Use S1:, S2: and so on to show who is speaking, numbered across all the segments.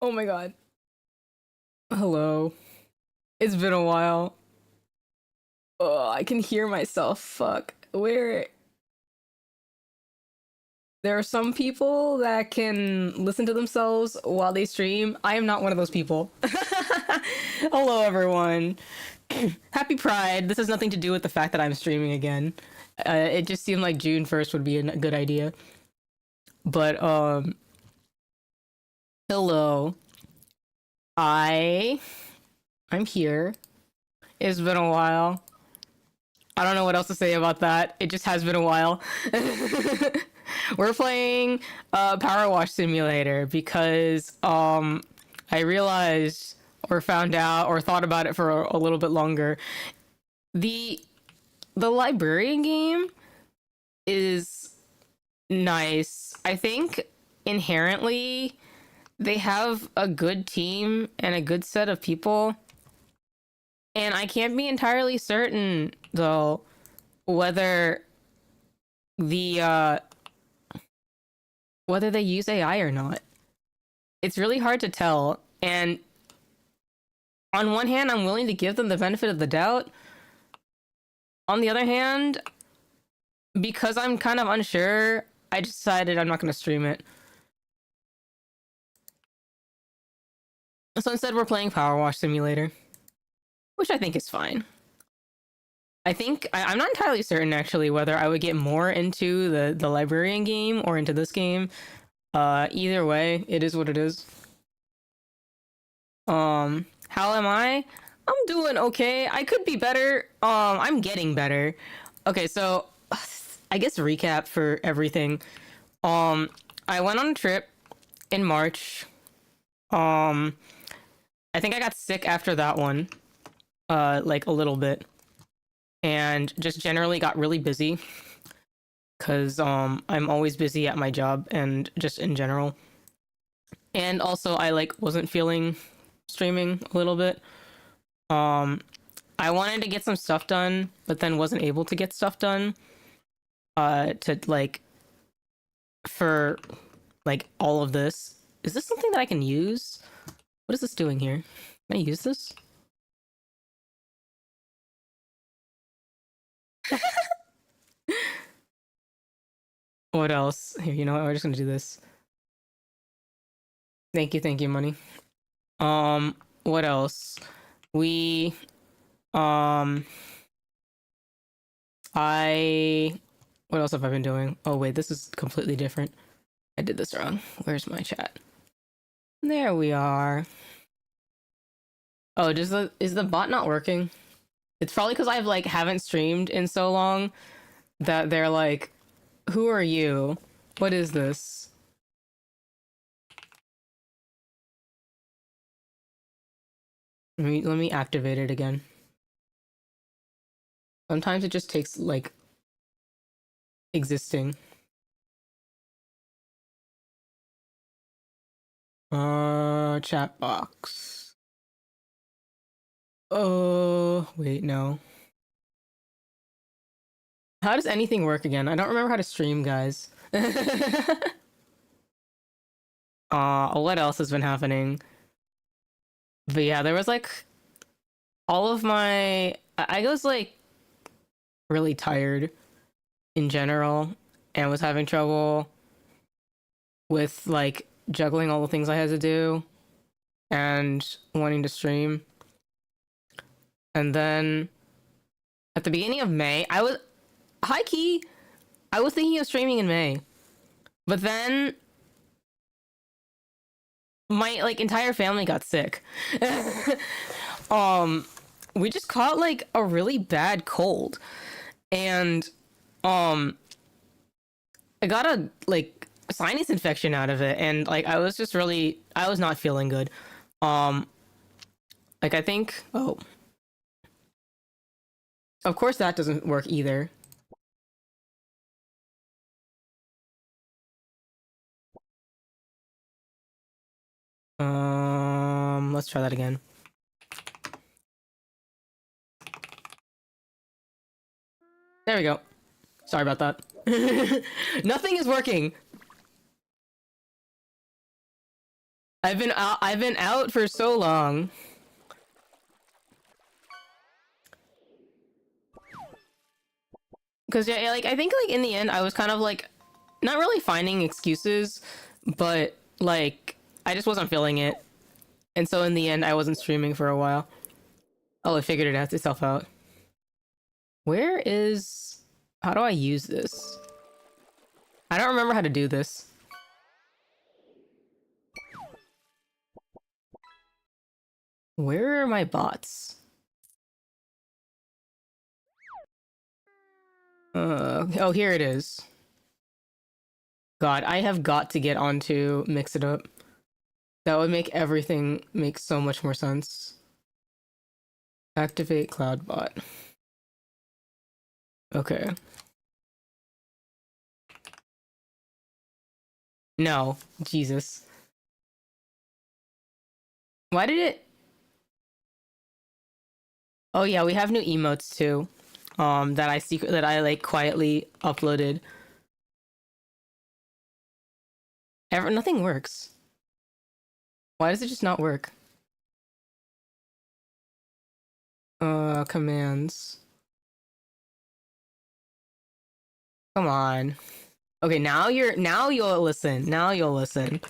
S1: Oh my god. Hello. It's been a while. Oh, I can hear myself. Fuck. There are some people that can listen to themselves while they stream. I am not one of those people. Hello, everyone. Happy Pride. This has nothing to do with the fact that I'm streaming again. It just seemed like June 1st would be a good idea. But, hello. I... I'm here. It's been a while. I don't know what else to say about that. It just has been a while. We're playing Powerwash Simulator because I realized or found out or thought about it for a little bit longer. The the librarian game is nice. I think inherently they have a good team and a good set of people. And I can't be entirely certain though whether the whether they use AI or not. It's really hard to tell. And on one hand, I'm willing to give them the benefit of the doubt. On the other hand, because I'm kind of unsure, I decided I'm not going to stream it. So instead, we're playing Powerwash Simulator, which I think is fine. I'm not entirely certain actually whether I would get more into the librarian game or into this game. Either way, it is what it is. How am I? I'm doing okay. I could be better. I'm getting better. Okay, so I guess recap for everything. I went on a trip in March. Um, I think I got sick after that one. Like a little bit. And just generally got really busy. Cause I'm always busy at my job and just in general. And also I like wasn't feeling streaming a little bit. Um, I wanted to get some stuff done, but then wasn't able to get stuff done. To like for like all of this. Is this something that I can use? What is this doing here? Can I use this? What else? Here, you know what? We're just gonna do this. Thank you, money. What else? We, um, I, what else have I been doing? Oh wait, this is completely different. I did this wrong. Where's my chat? There we are. Oh, is the bot not working? It's probably because I've like haven't streamed in so long that they're like, who are you? What is this? Let me activate it again. Sometimes it just takes like existing. Chat box. Oh, wait, no. How does anything work again? I don't remember how to stream, guys. What else has been happening? But yeah, there was like all of my I was like really tired in general and was having trouble with like juggling all the things I had to do and wanting to stream. And then at the beginning of May, I was high key, I was thinking of streaming in May. But then my like entire family got sick. um we just caught like a really bad cold. And um I got a like sinus infection out of it and like I was not feeling good. Um like I think oh of course that doesn't work either. Let's try that again. There we go. Sorry about that. Nothing is working. I've been out for so long. Cause yeah, like I think like in the end I was kind of like not really finding excuses, but like I just wasn't feeling it. And so in the end I wasn't streaming for a while. Oh, I figured it out itself out. Where is how do I use this? I don't remember how to do this. Where are my bots? Oh, here it is. God, I have got to get onto Mix It Up. That would make everything make so much more sense. Activate CloudBot. Okay. No, Jesus. Why did it? Oh yeah, we have new emotes too. That I like quietly uploaded. Nothing works. Why does it just not work? Commands. Come on. Okay, now you'll listen. Now you'll listen.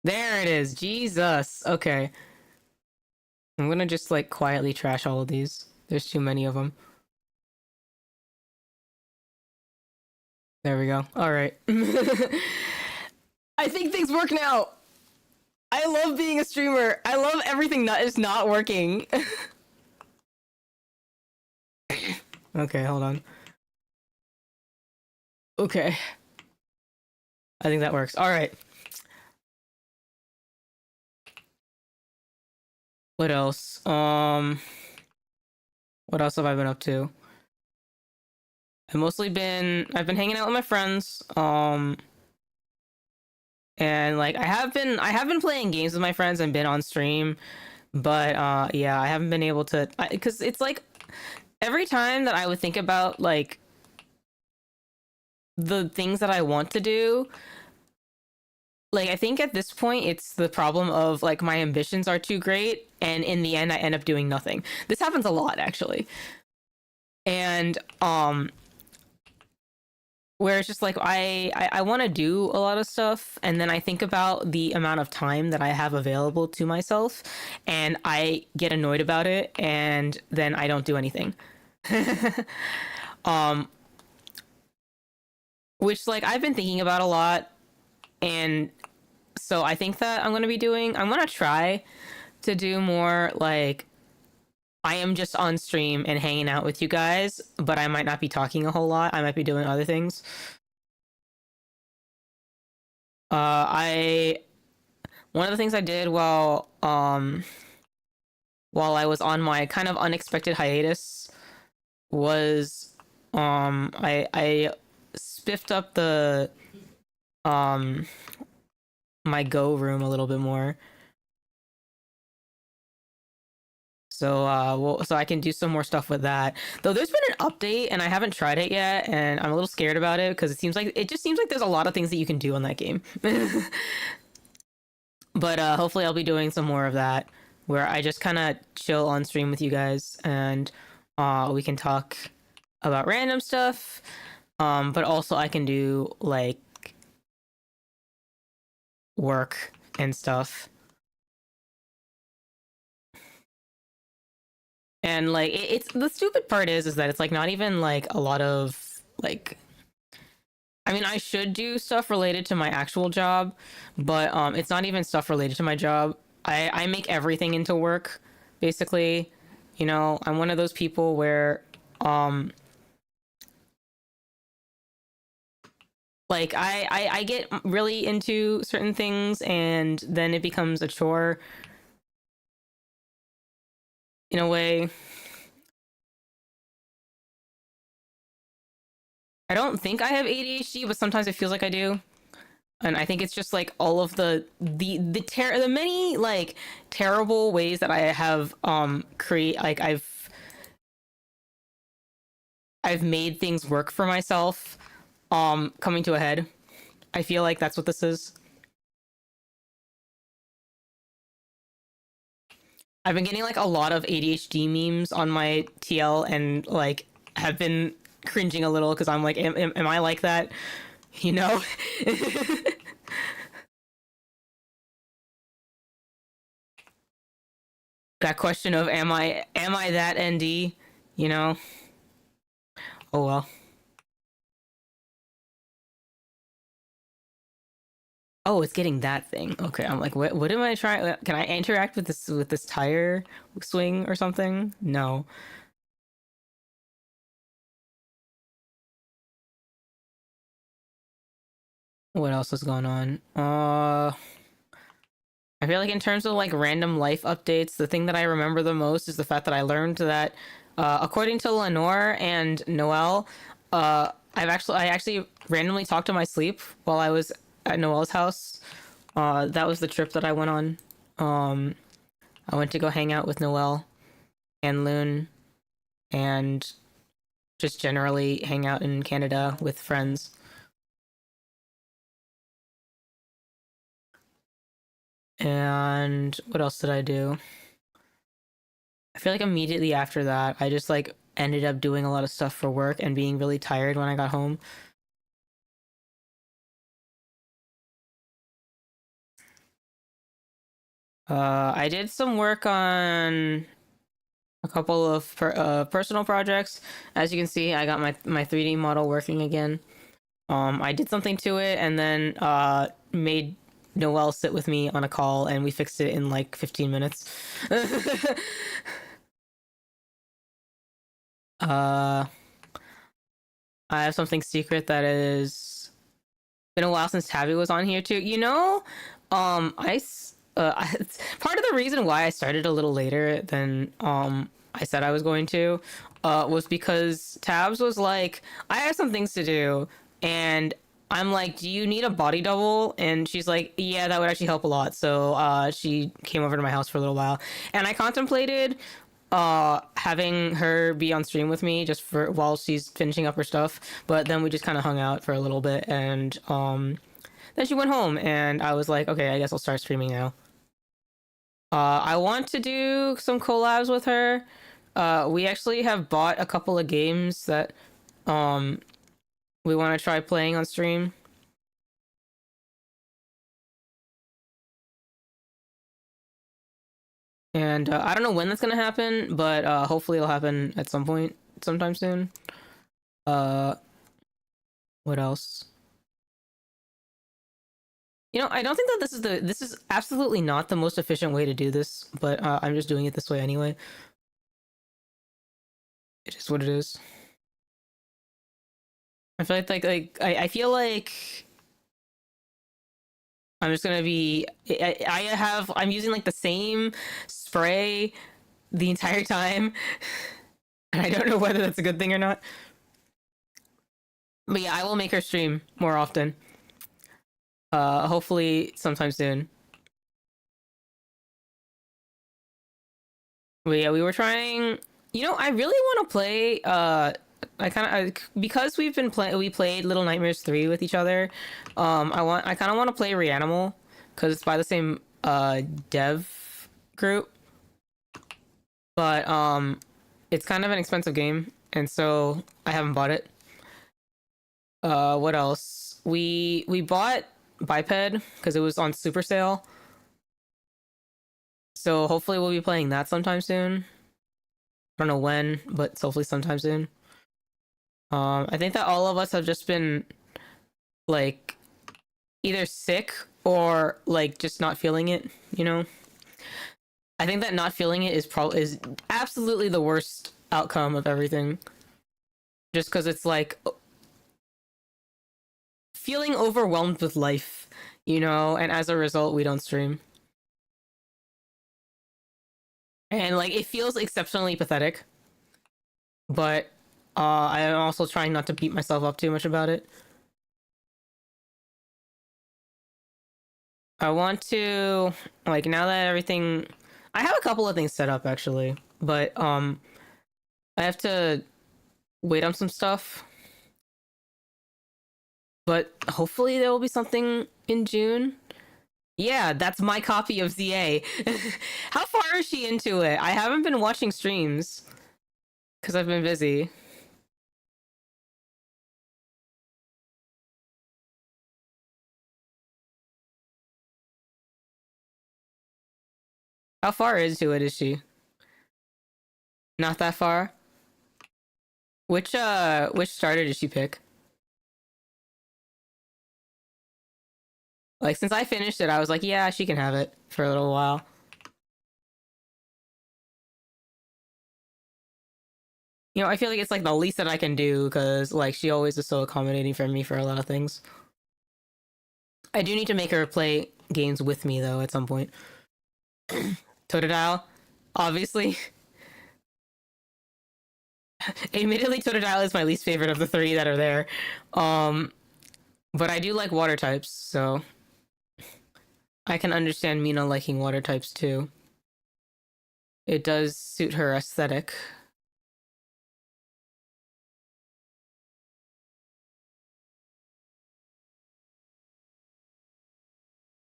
S1: There it is. Jesus. Okay. I'm gonna just like quietly trash all of these. There's too many of them. There we go. All right. I think things work now. I love being a streamer. I love everything that is not working. Okay, hold on. Okay. I think that works. All right. What else? What else have I been up to? I've been hanging out with my friends. And like I have been playing games with my friends and been on stream, but yeah, I haven't been able to because it's like every time that I would think about like the things that I want to do, like I think at this point it's the problem of like my ambitions are too great and in the end I end up doing nothing. This happens a lot actually. And where it's just like I want to do a lot of stuff and then I think about the amount of time that I have available to myself and I get annoyed about it and then I don't do anything. um which like I've been thinking about a lot, and so I think that I'm going to try to do more like I am just on stream and hanging out with you guys, but I might not be talking a whole lot. I might be doing other things. I One of the things I did while I was on my kind of unexpected hiatus was I spiffed up the um my Go room a little bit more. So so I can do some more stuff with that. Though there's been an update and I haven't tried it yet and I'm a little scared about it because it just seems like there's a lot of things that you can do on that game. But hopefully I'll be doing some more of that where I just kind of chill on stream with you guys and we can talk about random stuff. But also I can do like work and stuff. And like it's the stupid part is that it's like not even like a lot of like I mean I should do stuff related to my actual job, but it's not even stuff related to my job. I make everything into work basically. You know, I'm one of those people where um like I get really into certain things and then it becomes a chore in a way. I don't think I have ADHD, but sometimes it feels like I do. And I think it's just like all of the many like terrible ways that I have create like I've made things work for myself coming to a head. I feel like that's what this is. I've been getting like a lot of ADHD memes on my TL and like have been cringing a little because I'm like, am I like that? You know? That question of am I that ND? You know? Oh well. Oh, it's getting that thing. Okay, I'm like, what am I trying? Can I interact with this tire swing or something? No. What else is going on? I feel like in terms of like random life updates, the thing that I remember the most is the fact that I learned that, according to Lenore and Noelle, I actually randomly talked to my sleep while I was at Noelle's house. That was the trip that I went on. Um, I went to go hang out with Noelle and Loon and just generally hang out in Canada with friends. And what else did I do? I feel like immediately after that, I just like ended up doing a lot of stuff for work and being really tired when I got home. I did some work on a couple of personal projects. As you can see, I got my 3D model working again. I did something to it and then made Noelle sit with me on a call and we fixed it in like 15 minutes. uh, I have something secret that is been a while since Tabby was on here too. You know, part of the reason why I started a little later than I said I was going to was because Tabs was like, I have some things to do, and I'm like, do you need a body double? And she's like, yeah, that would actually help a lot. So she came over to my house for a little while, and I contemplated having her be on stream with me just for while she's finishing up her stuff, but then we just kind of hung out for a little bit and then she went home and I was like, okay, I guess I'll start streaming now. I want to do some collabs with her. We actually have bought a couple of games that um we want to try playing on stream. And I don't know when that's gonna happen, but hopefully it'll happen at some point sometime soon. uh what else? You know, I don't think that this is absolutely not the most efficient way to do this, but I'm just doing it this way anyway. It is what it is. I feel I feel like I'm just gonna be I'm using like the same spray the entire time, and I don't know whether that's a good thing or not. But yeah, I will make her stream more often. Hopefully sometime soon. But yeah, we were trying. You know, I really want to play. I kind of because we played Little Nightmares 3 with each other. I kind of want to play Reanimal because it's by the same dev group, but it's kind of an expensive game, and so I haven't bought it. What else? We bought Biped because it was on super sale, so hopefully we'll be playing that sometime soon. I don't know when, but hopefully sometime soon. I think that all of us have just been like either sick or like just not feeling it, you know? I think that not feeling it is absolutely the worst outcome of everything. Just because it's like feeling overwhelmed with life, you know, and as a result we don't stream. And like it feels exceptionally pathetic, but I'm also trying not to beat myself up too much about it. I want to like now that everything I have a couple of things set up actually, but I have to wait on some stuff. But hopefully there will be something in June. Yeah, that's my copy of ZA. How far is she into it? I haven't been watching streams because I've been busy. How far into it is she? Not that far. Which starter did she pick? Like since I finished it, I was like, yeah, she can have it for a little while. You know, I feel like it's like the least that I can do because like she always is so accommodating for me for a lot of things. I do need to make her play games with me though at some point. Totodile, obviously. Admittedly, Totodile is my least favorite of the three that are there. Um, but I do like water types, so I can understand Mina liking water types too. It does suit her aesthetic.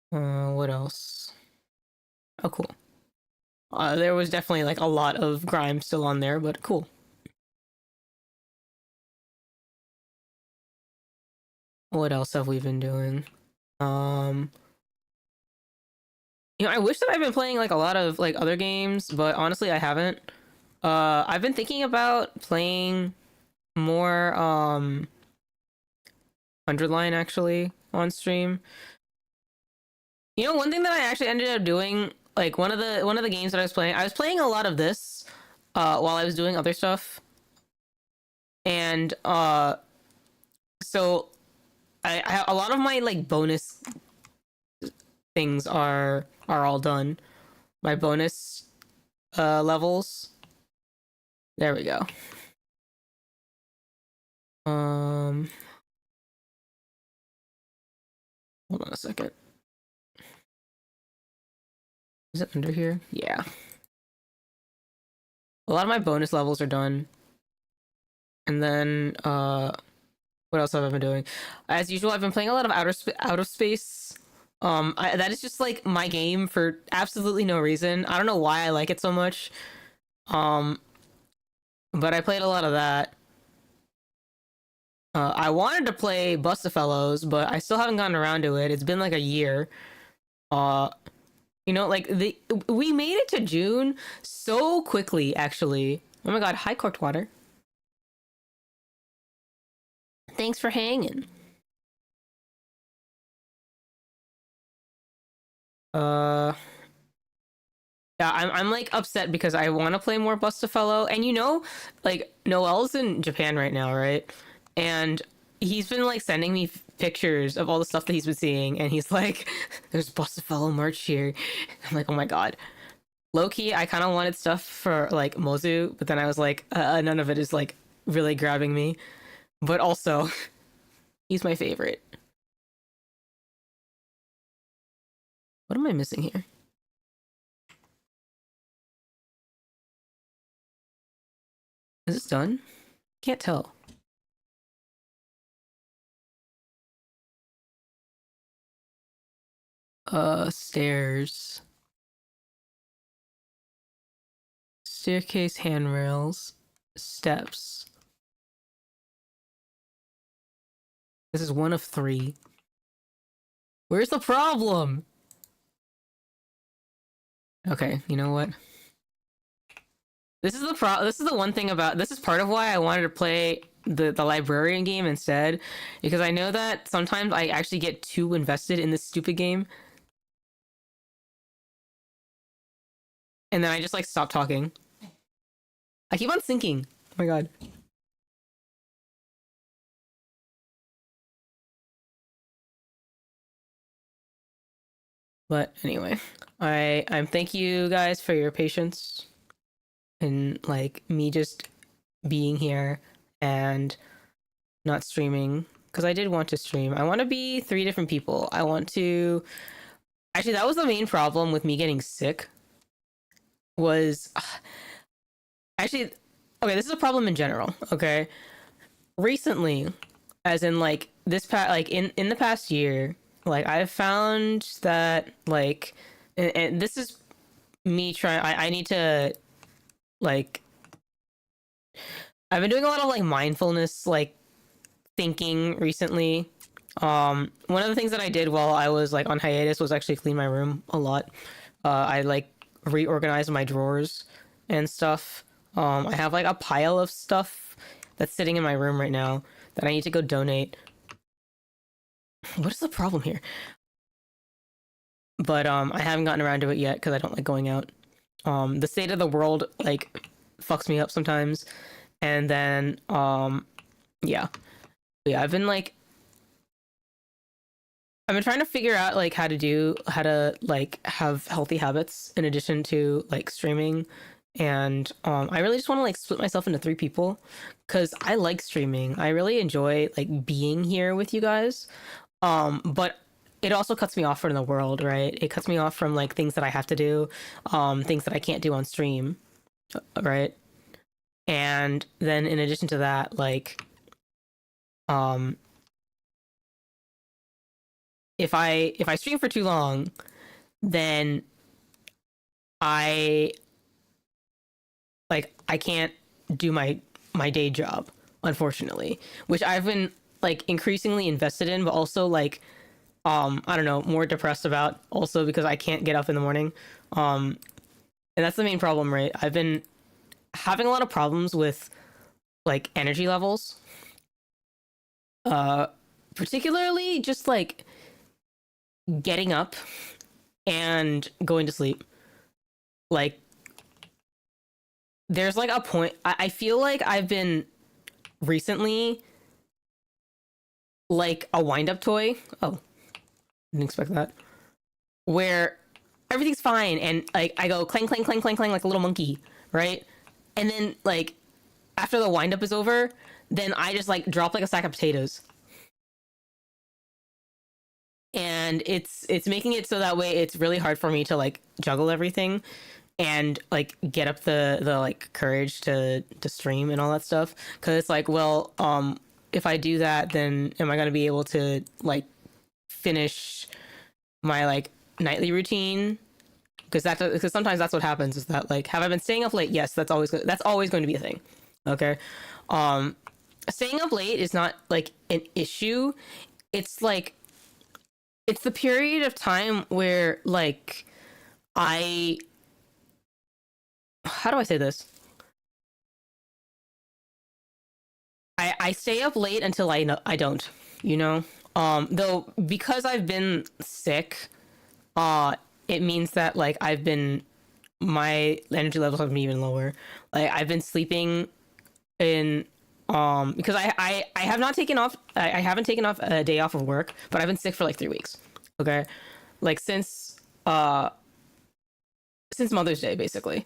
S1: What else? Oh, cool. There was definitely like a lot of grime still on there, but cool. What else have we been doing? Um, I wish that I've been playing like a lot of like other games, but honestly, I haven't. I've been thinking about playing more 100 line actually on stream. One thing that I actually ended up doing, like one of the games that I was playing a lot of this while I was doing other stuff. And so a lot of my like bonus things are all done. My bonus levels. There we go. Um Hold on a second. Is it under here? Yeah. A lot of my bonus levels are done. And then what else have I been doing? As usual, I've been playing a lot of out of space. That is just like my game for absolutely no reason. I don't know why I like it so much. Um, but I played a lot of that. I wanted to play Bustafellows, but I still haven't gotten around to it. It's been like a year. Uh, like we made it to June so quickly, actually. Oh my god, hi corked water. Thanks for hanging. Uh, yeah, I'm like upset because I want to play more Bustafellow, and like Noel's in Japan right now, right? And he's been like sending me pictures of all the stuff that he's been seeing, and he's like, "There's Bustafellow merch here." I'm like, "Oh my god." Low key, I kind of wanted stuff for like Mozu, but then I was like, none of it is like really grabbing me. But also, he's my favorite. What am I missing here? Is this done? Can't tell. Stairs. Staircase handrails. Steps. This is one of three. Where's the problem? Okay, you know what? This is the one thing about this is part of why I wanted to play the librarian game instead, because I know that sometimes I actually get too invested in this stupid game, and then I just like stop talking. I keep on thinking. Oh my god. But anyway, I'm thank you guys for your patience and like me just being here and not streaming because I did want to stream. I want to be three different people. I want to actually that was the main problem with me getting sick was actually okay, this is a problem in general, okay? Recently, as in like this past like in the past year, like I've found that like, and this is me trying. I need to like. I've been doing a lot of like mindfulness like thinking recently. One of the things that I did while I was like on hiatus was actually clean my room a lot. I like reorganized my drawers and stuff. I have like a pile of stuff that's sitting in my room right now that I need to go donate. What is the problem here? But I haven't gotten around to it yet because I don't like going out. The state of the world like fucks me up sometimes, and then yeah, yeah. I've been trying to figure out like how to like have healthy habits in addition to like streaming, and I really just want to like split myself into three people because I like streaming. I really enjoy like being here with you guys. But it also cuts me off from the world, right? It cuts me off from like things that I have to do, things that I can't do on stream, right? And then in addition to that, like um if I stream for too long, then I I can't do my day job, unfortunately, which I've been like increasingly invested in, but also like I don't know, more depressed about also because I can't get up in the morning. Um and that's the main problem, right? I've been having a lot of problems with like energy levels. Uh Particularly just like getting up and going to sleep. Like there's like a point I feel like I've been recently like a wind up toy. Oh, didn't expect that. Where everything's fine and like I go clang clang clang clang clang like a little monkey, right? And then like after the wind up is over, then I just like drop like a sack of potatoes. And it's making it so that way it's really hard for me to like juggle everything and like get up the like courage to stream and all that stuff because it's like, well, if I do that, then am I going to be able to like finish my like nightly routine? Because sometimes that's what happens is that like, have I been staying up late? Yes, that's always going to be a thing. Okay. um Staying up late is not like an issue. It's like it's the period of time where like I how do I say this? I stay up late until I know I don't, you know? Though because I've been sick, uh it means that like I've been my energy levels have been even lower. Like I've been sleeping in because I have not taken off I haven't taken off a day off of work, but I've been sick for like 3 weeks. Okay. Like uh since Mother's Day basically.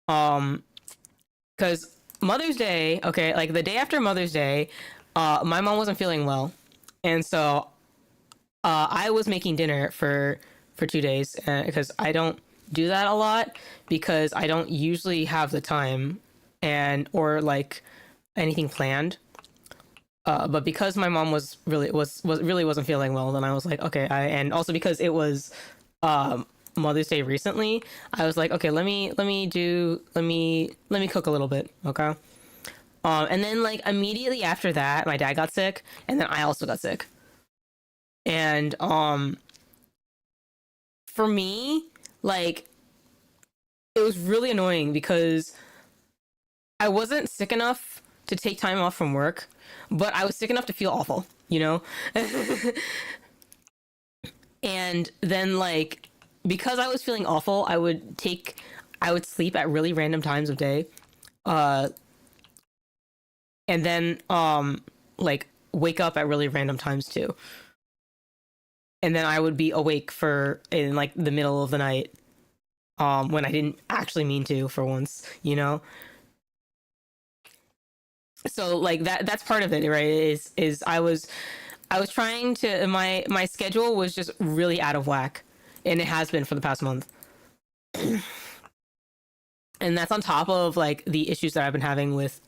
S1: Um because Mother's Day, okay, like the day after Mother's Day, my mom wasn't feeling well, and so I was making dinner for 2 days because I don't do that a lot because I don't usually have the time and or like anything planned. But because my mom was really wasn't feeling well, then I was like, okay, and also because it was Mother's Day recently, I was like, okay, let me cook a little bit, okay. And then like immediately after that, my dad got sick, and then I also got sick. And for me, like it was really annoying because I wasn't sick enough to take time off from work, but I was sick enough to feel awful, you know? And then like because I was feeling awful, I would sleep at really random times of day. Uh and then like wake up at really random times too. And then I would be awake for in like the middle of the night when I didn't actually mean to for once, you know? So like that's part of it, right? Is I was trying to my schedule was just really out of whack, and it has been for the past month. And that's on top of like the issues that I've been having with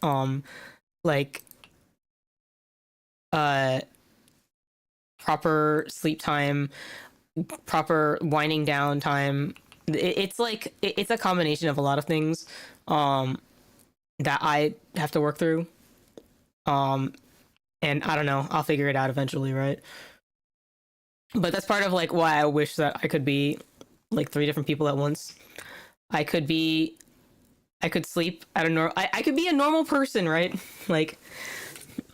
S1: like uh proper sleep time, proper winding down time. It's like it's a combination of a lot of things um that I have to work through. Um and I don't know, I'll figure it out eventually, right? But that's part of like why I wish that I could be like three different people at once. I could be I could sleep at a I could be a normal person, right? Like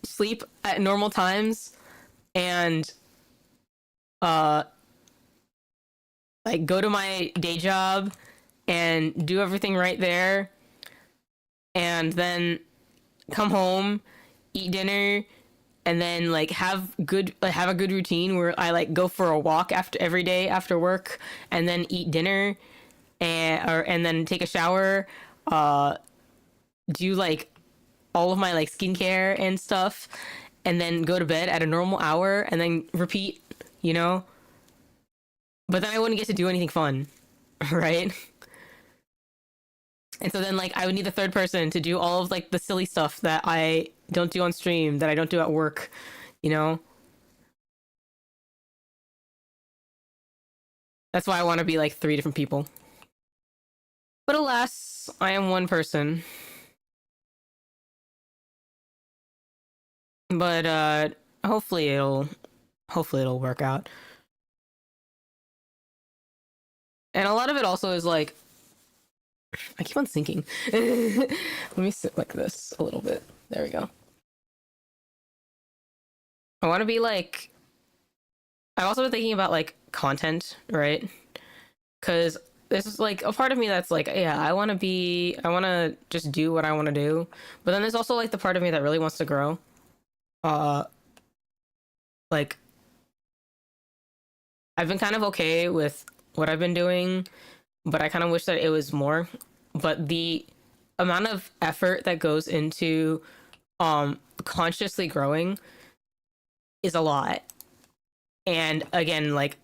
S1: sleep at normal times and uh like go to my day job and do everything right there and then come home, eat dinner, and then like have a good routine where I like go for a walk after every day after work and then eat dinner and then take a shower, uh do like all of my like skincare and stuff and then go to bed at a normal hour and then repeat, you know? But then I wouldn't get to do anything fun, right? And so then like I would need the third person to do all of like the silly stuff that I don't do on stream, that I don't do at work, you know? That's why I want to be like three different people. But alas, I am one person. But hopefully it'll work out. And a lot of it also is like I keep on sinking. Let me sit like this a little bit. There we go. I want to be like I've also been thinking about like content, right? Because this is like a part of me that's like, yeah, I want to just do what I want to do. But then there's also like the part of me that really wants to grow. Uh, like I've been kind of okay with what I've been doing, but I kind of wish that it was more. But the amount of effort that goes into consciously growing is a lot. And again, like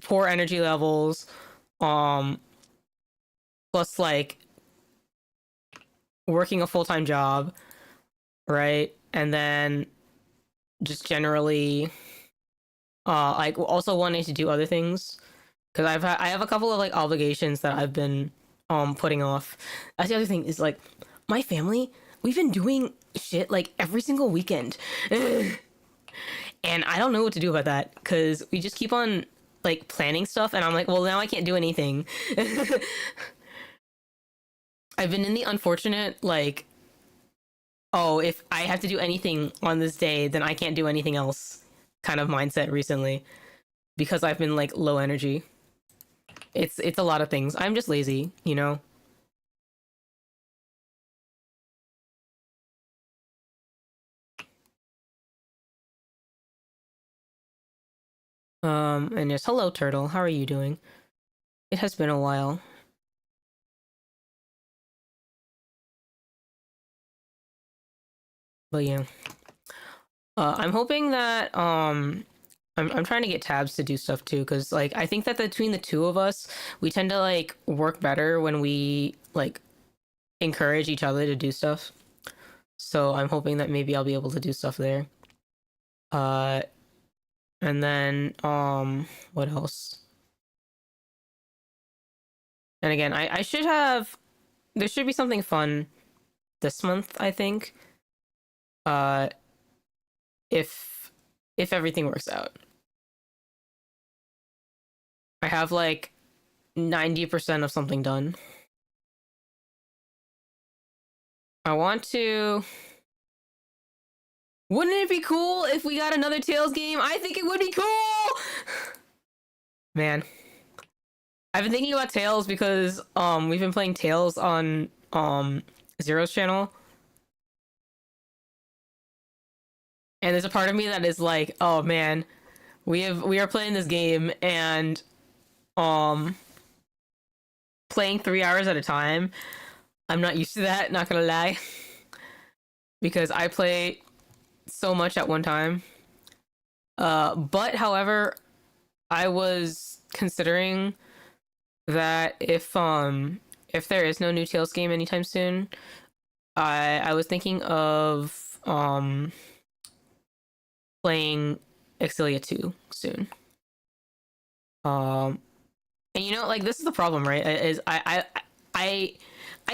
S1: poor energy levels, um plus like working a full-time job, right? And then just generally like also wanting to do other things because I have a couple of like obligations that I've been putting off. That's the other thing is like my family, we've been doing shit like every single weekend. And I don't know what to do about that because we just keep on like planning stuff and I'm like, well, now I can't do anything. I've been in the unfortunate like, oh, if I have to do anything on this day, then I can't do anything else kind of mindset recently because I've been like low energy. It's a lot of things. I'm just lazy, you know. And yes, hello turtle. How are you doing? It has been a while. But yeah. I'm hoping that I'm trying to get tabs to do stuff too cuz like I think that between the two of us, we tend to like work better when we like encourage each other to do stuff. So I'm hoping that maybe I'll be able to do stuff there. Uh and then what else? And again, I should have there should be something fun this month, I think. Uh if everything works out. I have like 90% of something done. I want to Wouldn't it be cool if we got another Tails game? I think it would be cool. Man, I've been thinking about Tails because we've been playing Tails on Zero's channel. And there's a part of me that is like, oh man, we are playing this game and um playing 3 hours at a time. I'm not used to that, not gonna lie. Because I play so much at one time. But however, I was considering that if there is no new Tails game anytime soon, I was thinking of playing Exilia 2 soon. And you know, like this is the problem, right? Is I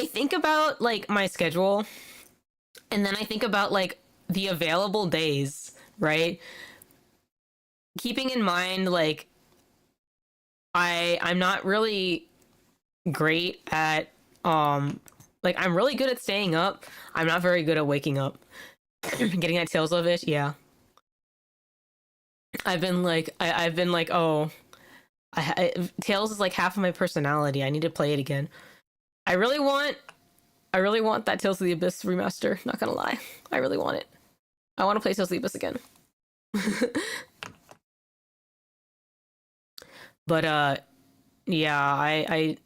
S1: think about like my schedule, and then I think about like the available days, right? Keeping in mind like I'm not really great at like I'm really good at staying up. I'm not very good at waking up. Getting that Tales of it, yeah. I've been like, oh, Tales is like half of my personality. I need to play it again. I really want I really want that Tales of the Abyss remaster, not gonna lie. I really want it. I want to play Tales of the Abyss again. But yeah, I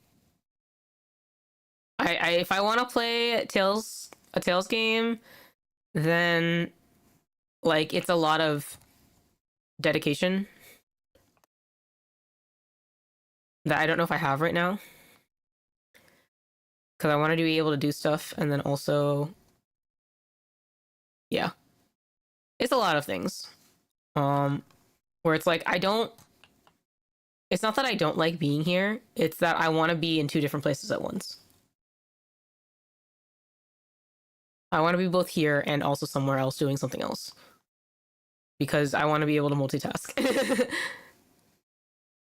S1: if I want to play a Tales game, then like it's a lot of dedication that I don't know if I have right now, because I want to be able to do stuff, and then also, yeah, it's a lot of things. Where it's like I don't. It's not that I don't like being here. It's that I want to be in two different places at once. I want to be both here and also somewhere else doing something else, because I want to be able to multitask.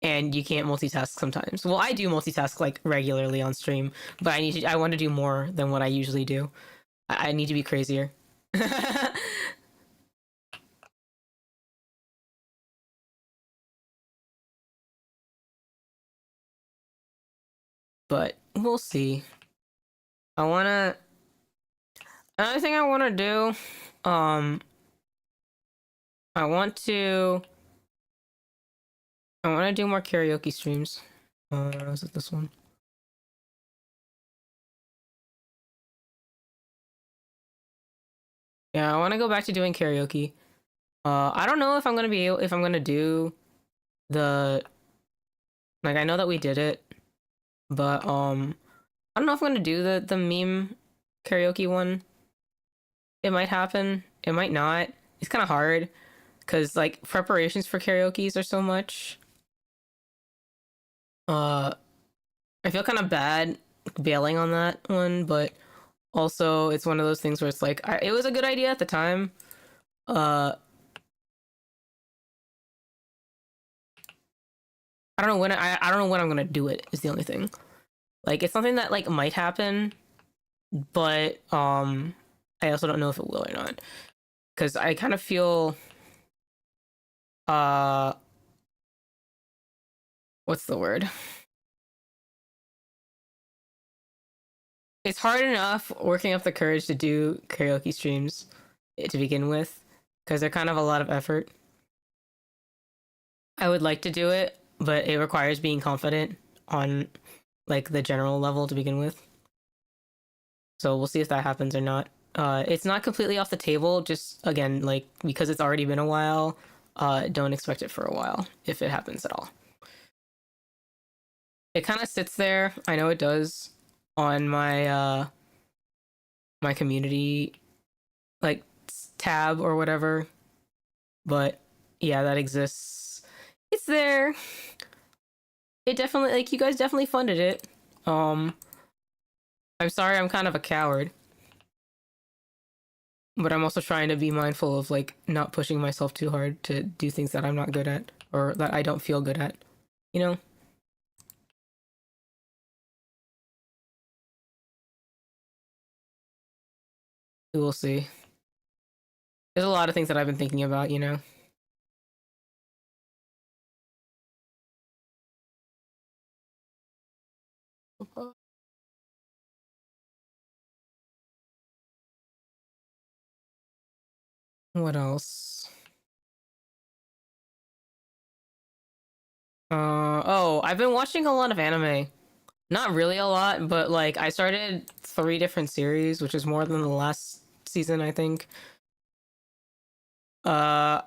S1: And you can't multitask sometimes. Well, I do multitask like regularly on stream, but I want to do more than what I usually do. I need to be crazier. But we'll see. I want to Another thing I want to do, um I want to do more karaoke streams. Is it this one? Yeah, I want to go back to doing karaoke. I don't know if I'm gonna be able, if I'm gonna do the like I know that we did it, but I don't know if I'm gonna do the meme karaoke one. It might happen. It might not. It's kind of hard because like preparations for karaoke's are so much. Uh, I feel kind of bad bailing on that one, but also it's one of those things where it's like it was a good idea at the time. Uh, I don't know when I'm gonna do it is the only thing. Like it's something that like might happen, but I also don't know if it will or not. Cause I kind of feel uh what's the word? It's hard enough working up the courage to do karaoke streams to begin with, because they're kind of a lot of effort. I would like to do it, but it requires being confident on like the general level to begin with. So we'll see if that happens or not. It's not completely off the table, just again, like because it's already been a while, don't expect it for a while if it happens at all. It kind of sits there, I know it does, on my community like tab or whatever. But yeah, that exists. It's there. It definitely like you guys definitely funded it. I'm sorry I'm kind of a coward. But I'm also trying to be mindful of like not pushing myself too hard to do things that I'm not good at or that I don't feel good at. You know? We will see. There's a lot of things that I've been thinking about, you know? What else? Oh, I've been watching a lot of anime. Not really a lot, but like I started 3 different series, which is more than the last season, I think. Uh,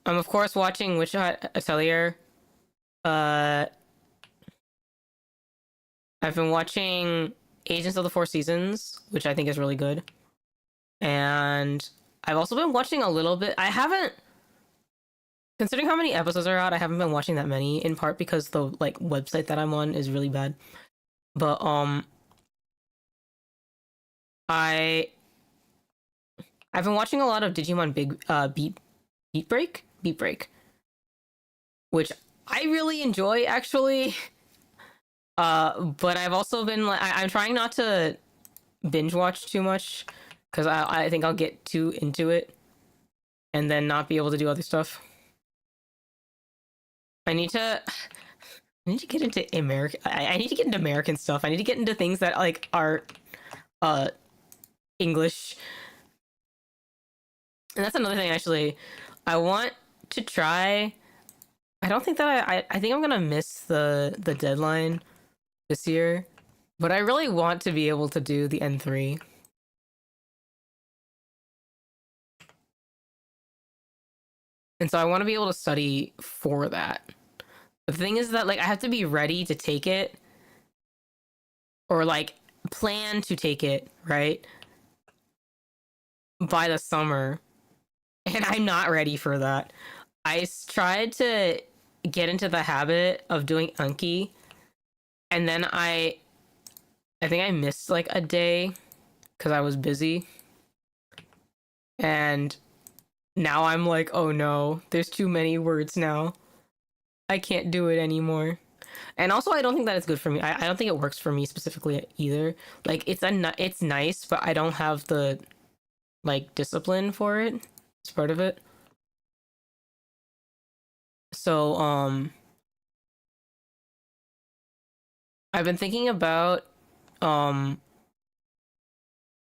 S1: I'm of course watching Witch Hat Atelier. Uh, I've been watching Agents of the Four Seasons, which I think is really good. And I've also been watching a little bit. I haven't. Considering how many episodes are out, I haven't been watching that many, in part because the like website that I'm on is really bad. But I I've been watching a lot of Digimon Big Beat Break, which I really enjoy actually. But I've also been like I'm trying not to binge watch too much because I think I'll get too into it and then not be able to do other stuff. I need to I need to get into American. I need to get into American stuff. I need to get into things that like are uh English. And that's another thing actually. I want to try. I don't think that I think I'm gonna miss the deadline this year, but I really want to be able to do the N3. And so I want to be able to study for that. The thing is that like I have to be ready to take it or like plan to take it, right? By the summer. And I'm not ready for that. Tried to get into the habit of doing Anki, and then I think I missed like a day because I was busy. And now I'm like, oh no, there's too many words now. I can't do it anymore. And also, I don't think that it's good for me. I don't think it works for me specifically either. Like, it's nice, but I don't have the like discipline for it. It's part of it. So, I've been thinking about, um,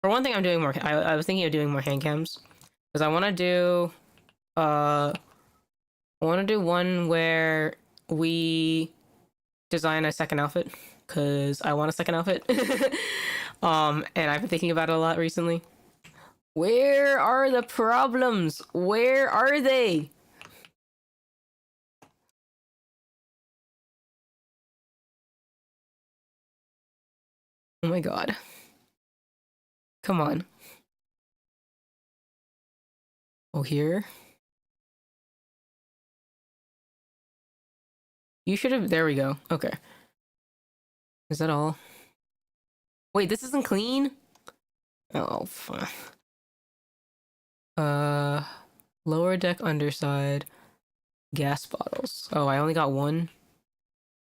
S1: for one thing, I'm doing more. I was thinking of doing more hand cams because uh, I want to do one where we design a second outfit because I want a second outfit. And I've been thinking about it a lot recently. Where are the problems? Where are they? Oh my god. Come on. Oh, here? You should have. There we go. Okay. Is that all? Wait, this isn't clean? Oh, fuck. Uh, lower deck underside. Gas bottles. Oh, I only got one?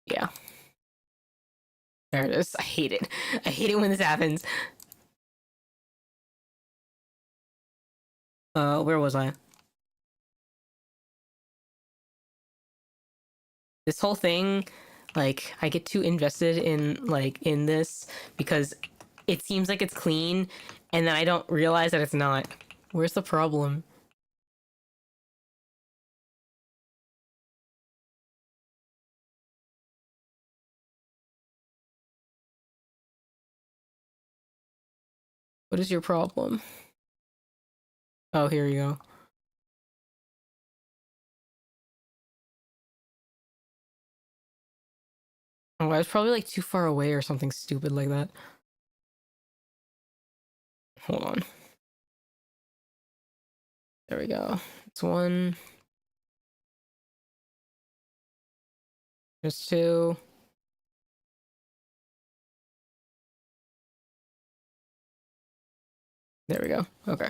S1: Yeah. There it is. I hate it. I hate it when this happens. Where was I? This whole thing, like, I get too invested in this because it seems like it's clean and then I don't realize that it's not. Where's the problem? What is your problem? Oh, here you go. Oh, I was probably like too far away or something stupid like that. Hold on. There we go. It's one. There's two. There we go. Okay.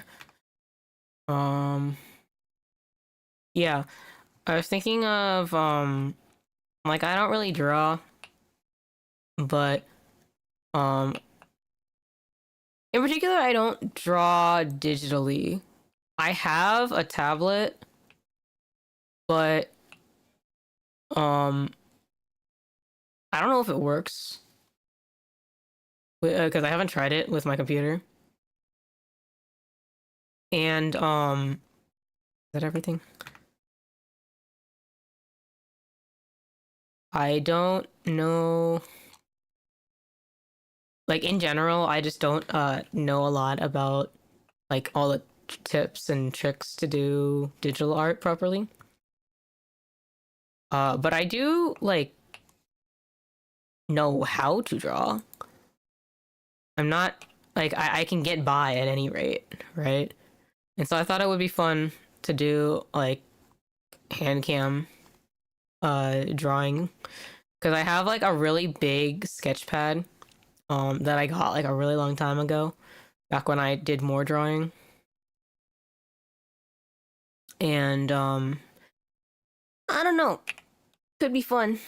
S1: Um, yeah. I was thinking of like I don't really draw, but um in particular I don't draw digitally. I have a tablet, but um I don't know if it works because I haven't tried it with my computer. And is that everything? I don't know. Like in general, I just don't know a lot about like all the tips and tricks to do digital art properly. But I do like know how to draw. I'm not like I can get by at any rate, right? And so I thought it would be fun to do like hand cam drawing because I have like a really big sketch pad that I got like a really long time ago, back when I did more drawing. And I don't know, could be fun.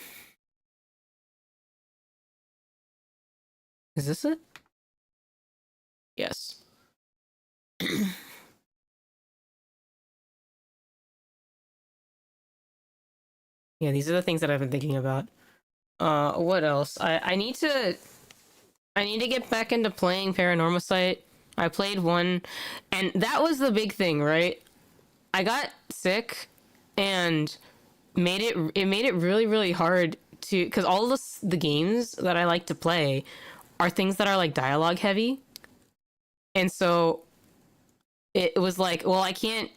S1: Is this it? Yes. Yeah, these are the things that I've been thinking about. What else? I need to get back into playing Paranormal Site. I played one, and that was the big thing, right? I got sick, and made it really really hard to, because all the games that I like to play are things that are like dialogue heavy, and so it was like, well, I can't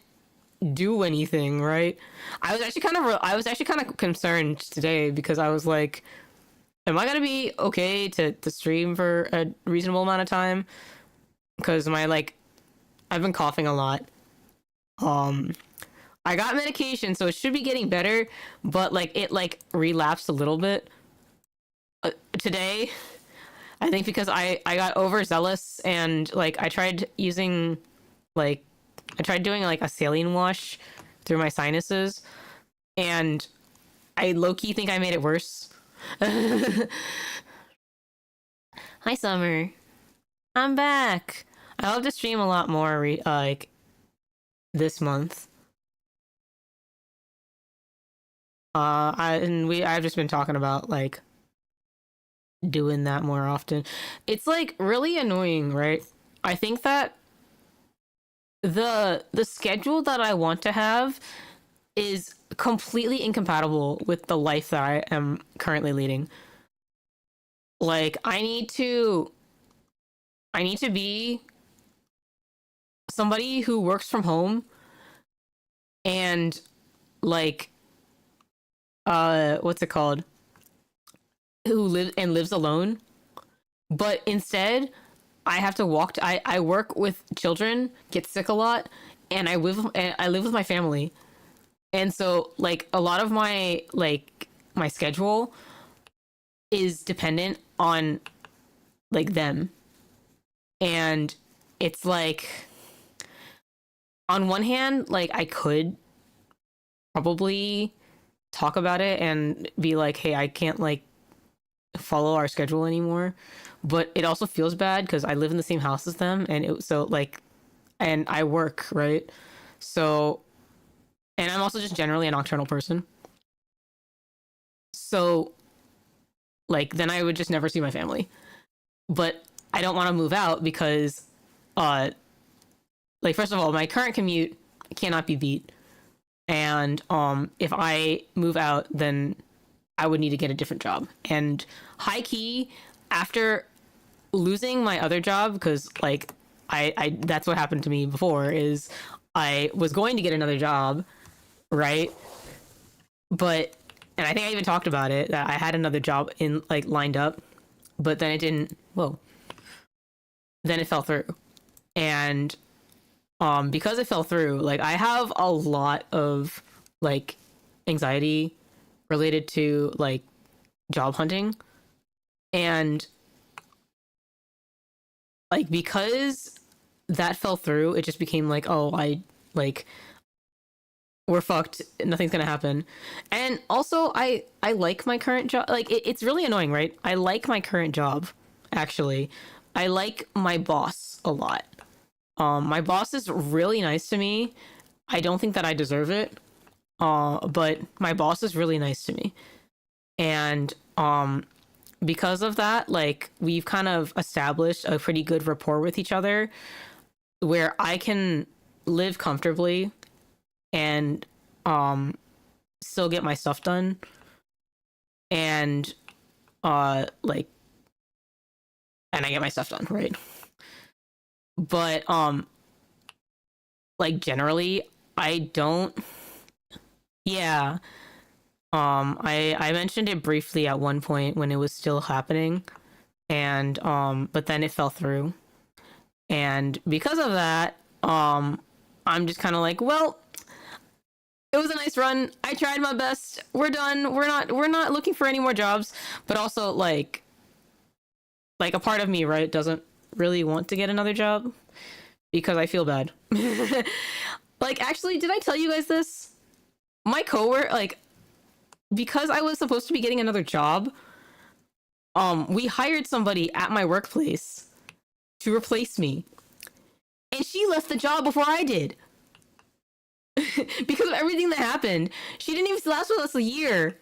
S1: do anything, right? I was actually kind of concerned today because I was like, am I gonna be okay to stream for a reasonable amount of time? Because my like, I've been coughing a lot. Um, I got medication, so it should be getting better, but like it like relapsed a little bit today. I think because I got overzealous, and like like I tried doing like a saline wash through my sinuses, and I low key think I made it worse. Hi, Summer. I'm back. I hope to stream a lot more like this month. I've just been talking about like doing that more often. It's like really annoying, right? I think that the schedule that I want to have is completely incompatible with the life that I am currently leading. Like I need to be somebody who works from home and like what's it called? Who lives alone. But instead, I have to I work with children, get sick a lot, and I live with my family. And so like a lot of my schedule is dependent on like them. And it's like, on one hand, like I could probably talk about it and be like, hey, I can't like follow our schedule anymore. But it also feels bad because I live in the same house as them, and so like, and I work, right? So, and I'm also just generally a nocturnal person. So like then I would just never see my family. But I don't want to move out because uh like, first of all, my current commute cannot be beat. And if I move out, then I would need to get a different job. And high key, after losing my other job, because like I that's what happened to me before, is I was going to get another job, right? But, and I think I even talked about it, that I had another job in like lined up, but then it didn't. Whoa. Then it fell through, and because it fell through, like I have a lot of like anxiety related to like job hunting, and like because that fell through, it just became like, oh, I like, we're fucked, nothing's gonna happen. And also I like my current job. Like it's really annoying, right? I like my current job, actually. I like my boss a lot. My boss is really nice to me. I don't think that I deserve it, but my boss is really nice to me. And because of that, like we've kind of established a pretty good rapport with each other, where I can live comfortably and um still get my stuff done, and like, and I get my stuff done, right? But like generally I don't. Yeah. I mentioned it briefly at one point when it was still happening, and but then it fell through. And because of that, I'm just kind of like, well, It was a nice run. I tried my best. We're done. We're not looking for any more jobs, but also like a part of me, right, doesn't really want to get another job because I feel bad. Like actually, did I tell you guys this? My coworker, like, because I was supposed to be getting another job, we hired somebody at my workplace to replace me. And she left the job before I did. Because of everything that happened. She didn't even last with us a year.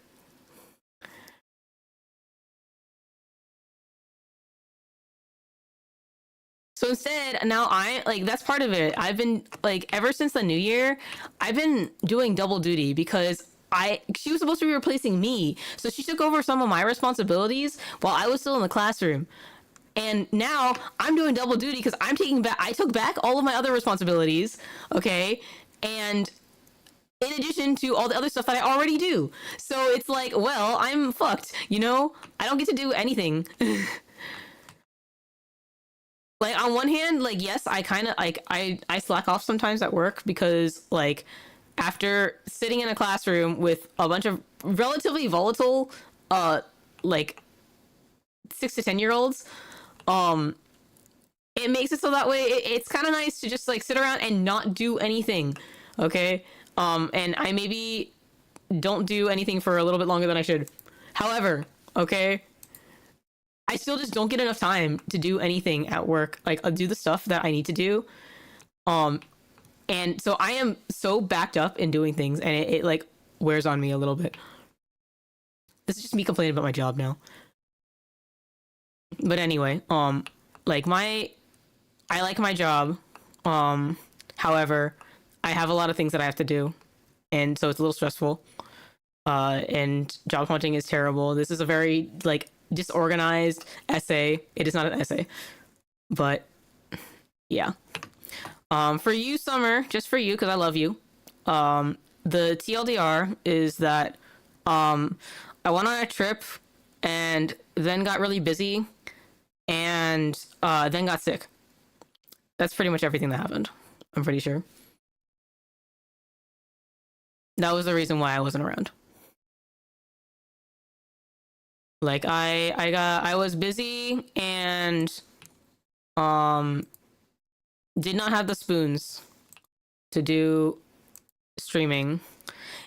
S1: So instead, now I like that's part of it. I've been like ever since the new year, I've been doing double duty because I she was supposed to be replacing me. So she took over some of my responsibilities while I was still in the classroom. And now I'm doing double duty because I took back all of my other responsibilities, okay? And in addition to all the other stuff that I already do. So it's like, well, I'm fucked, you know? I don't get to do anything. Like on one hand, like yes, I kind of like I slack off sometimes at work because like after sitting in a classroom with a bunch of relatively volatile uh like 6 to 10 year olds, um it makes it so that way it's kind of nice to just like sit around and not do anything, okay? And I maybe don't do anything for a little bit longer than I should. However, okay, I still just don't get enough time to do anything at work. Like I'll do the stuff that I need to do. Um, and so I am so backed up in doing things, and it like wears on me a little bit. This is just me complaining about my job now. But anyway, like I like my job. Um, However, I have a lot of things that I have to do, and so it's a little stressful. And job hunting is terrible. This is a very like disorganized essay. It is not an essay, but yeah. For you, Summer, just for you, because I love you. The TLDR is that I went on a trip and then got really busy and then got sick. That's pretty much everything that happened. I'm pretty sure. That was the reason why I wasn't around. Like I was busy and um did not have the spoons to do streaming.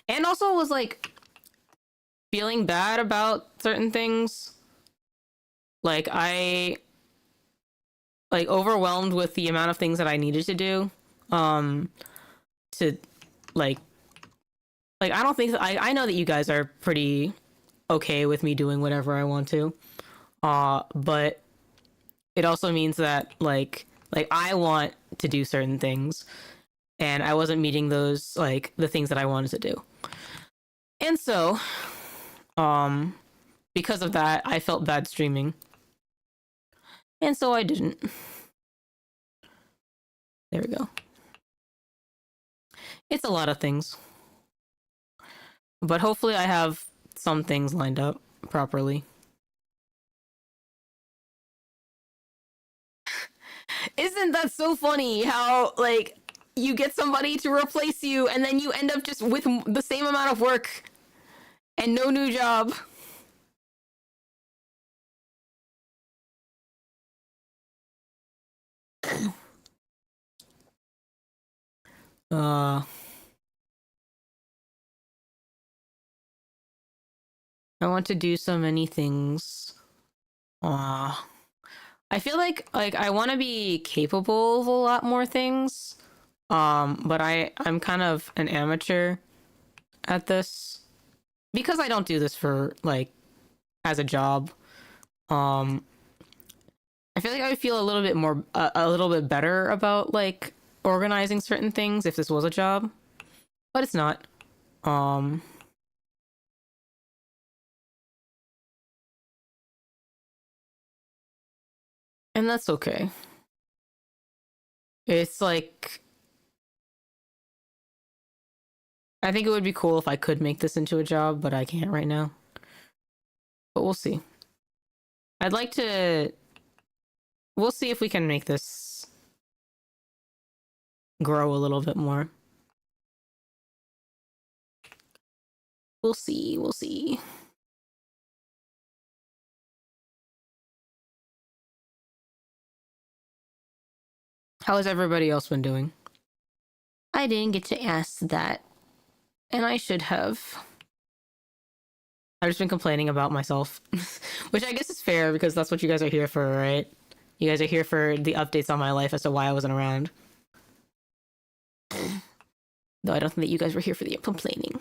S1: And also was like feeling bad about certain things. Like I like overwhelmed with the amount of things that I needed to do. Um to like I don't think I know that you guys are pretty okay with me doing whatever I want to. But it also means that like I want to do certain things and I wasn't meeting those like the things that I wanted to do. And so, um because of that, I felt bad streaming. And so I didn't. There we go. It's a lot of things. But hopefully I have some things lined up properly. Isn't that so funny how like you get somebody to replace you and then you end up just with the same amount of work and no new job? Uh I want to do so many things. Uh I feel like I want to be capable of a lot more things. But I'm kind of an amateur at this because I don't do this for like as a job. Um I feel like I would feel a little bit more a little bit better about like organizing certain things if this was a job, but it's not. Um and that's okay. It's like I think it would be cool if I could make this into a job, but I can't right now. But we'll see. I'd like to we'll see if we can make this grow a little bit more. We'll see. We'll see. How has everybody else been doing? I didn't get to ask that, and I should have. I've just been complaining about myself, which I guess is fair because that's what you guys are here for, right? You guys are here for the updates on my life as to why I wasn't around. Though I don't think that you guys were here for the complaining.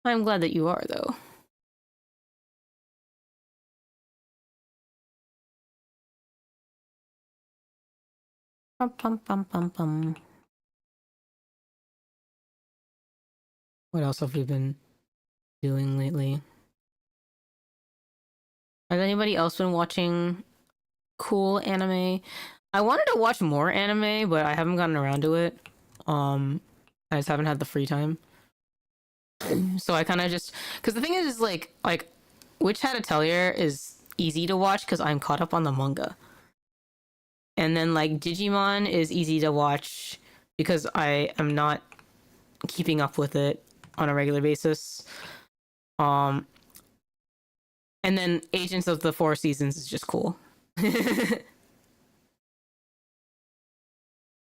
S1: I'm glad that you are, though. Pum, pum, pum, pum, pum. What else have we been doing lately? Has anybody else been watching cool anime? I wanted to watch more anime, but I haven't gotten around to it. I just haven't had the free time. So I kind of just because the thing is like Witch Hat Atelier is easy to watch because I'm caught up on the manga, and then like Digimon is easy to watch because I am not keeping up with it on a regular basis. Um, and then Agents of the Four Seasons is just cool.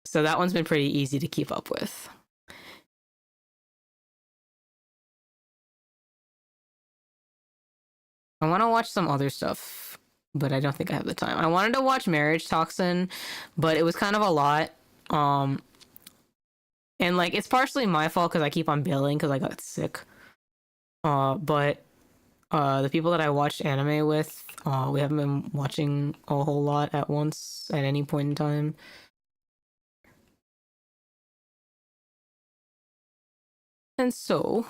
S1: So that one's been pretty easy to keep up with. I want to watch some other stuff, but I don't think I have the time. I wanted to watch Marriage Toxin, but it was kind of a lot. Um, and like it's partially my fault because I keep on bailing because I got sick. But the people that I watched anime with, we haven't been watching a whole lot at once at any point in time. And so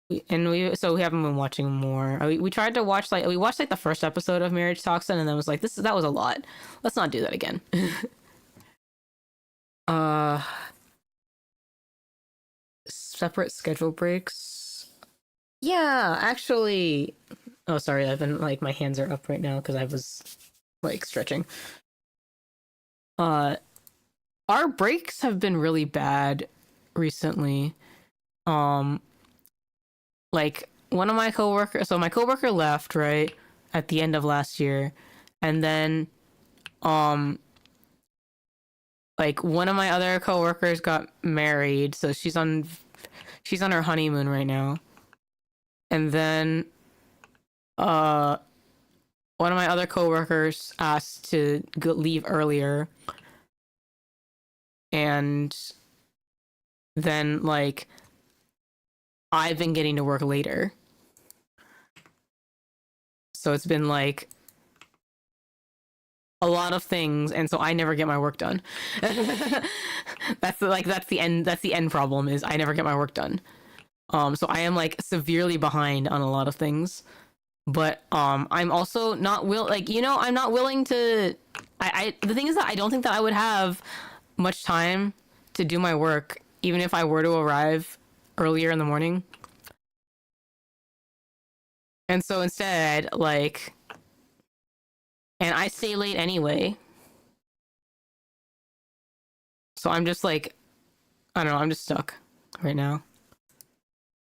S1: we haven't been watching more. We tried to watch we watched like the first episode of Marriage Toxin and then was like that was a lot. Let's not do that again. uh Separate schedule breaks. Yeah, actually. Oh, sorry. I've been like my hands are up right now because I was like stretching. Uh our breaks have been really bad recently. Um like one of my coworkers, so my coworker left, right, at the end of last year, and then um like one of my other coworkers got married, so she's on her honeymoon right now. And then uh one of my other coworkers asked to leave earlier, and then like I've been getting to work later. So it's been like a lot of things, and so I never get my work done. That's the end problem is I never get my work done. So I am like severely behind on a lot of things. But I'm also not I'm not willing to I the thing is that I don't think that I would have much time to do my work even if I were to arrive earlier in the morning. And so instead, like, and I stay late anyway. So I'm just like, I don't know, I'm just stuck right now.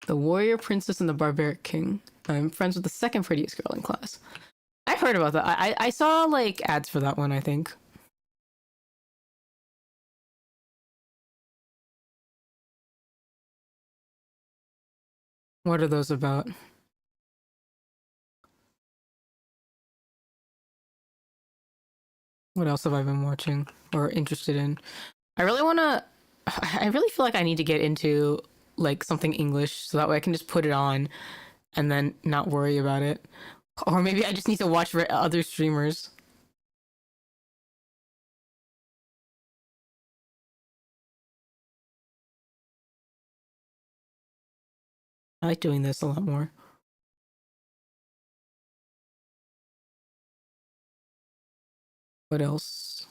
S1: The Warrior Princess and the Barbaric King. I'm friends with the second prettiest girl in class. I heard about that. I saw like ads for that one, I think. What are those about? What else have I been watching or interested in? I really want to. I really feel like I need to get into like something English so that way I can just put it on and then not worry about it. Or maybe I just need to watch other streamers. I like doing this a lot more. What else?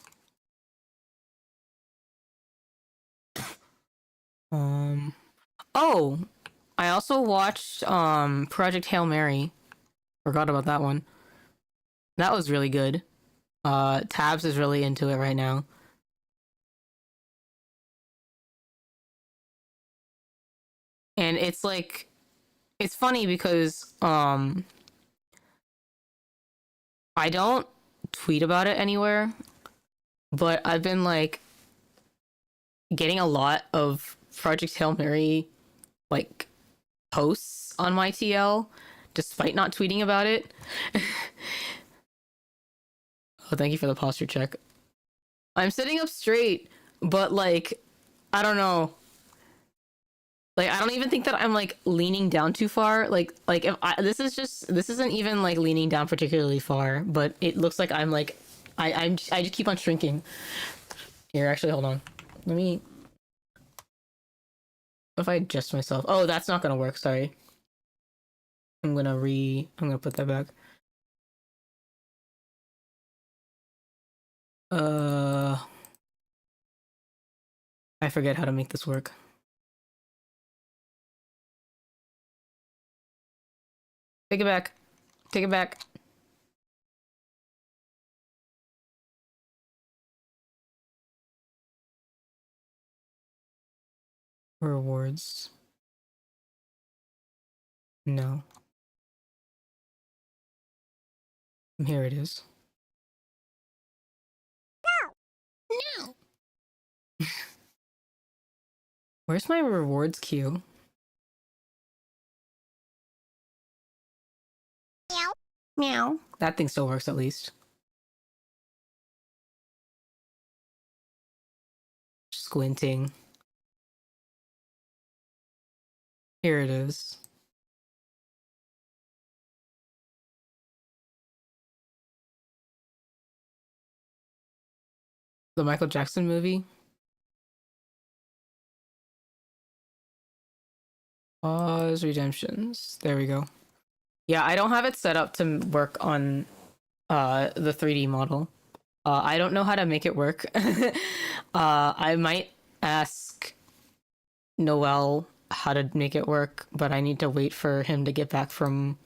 S1: Um. Oh, I also watched Project Hail Mary. Forgot about that one. That was really good. Tabs is really into it right now. And it's like it's funny because I don't tweet about it anywhere, but I've been like getting a lot of Project Hail Mary like posts on my TL despite not tweeting about it. Oh, thank you for the posture check. I'm sitting up straight, but like I don't know. Like I don't even think that I'm like leaning down too far. Like if I this isn't even like leaning down particularly far, but it looks like I'm like I just keep on shrinking. Here, actually, hold on. Let me. If I adjust myself. Oh, that's not gonna work. Sorry. I'm gonna put that back. Uh, I forget how to make this work. Take it back. Take it back. Rewards. No. Here it is. No. Where's my rewards queue? Meow. Meow. That thing still works at least. Squinting. Here it is. The Michael Jackson movie. Pause redemptions. There we go. Yeah, I don't have it set up to work on the 3D model. I don't know how to make it work. I might ask Noel how to make it work, but I need to wait for him to get back from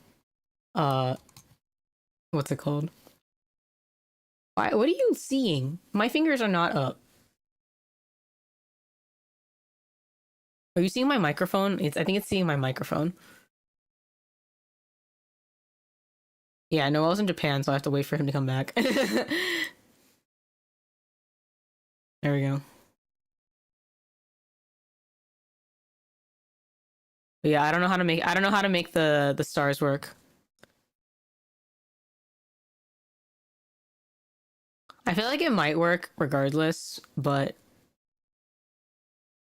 S1: uh what's it called? Why what are you seeing? My fingers are not up. Are you seeing my microphone? I think it's seeing my microphone. Yeah, Noel's in Japan, so I have to wait for him to come back. There we go. But yeah, I don't know how to make the stars work. I feel like it might work regardless, but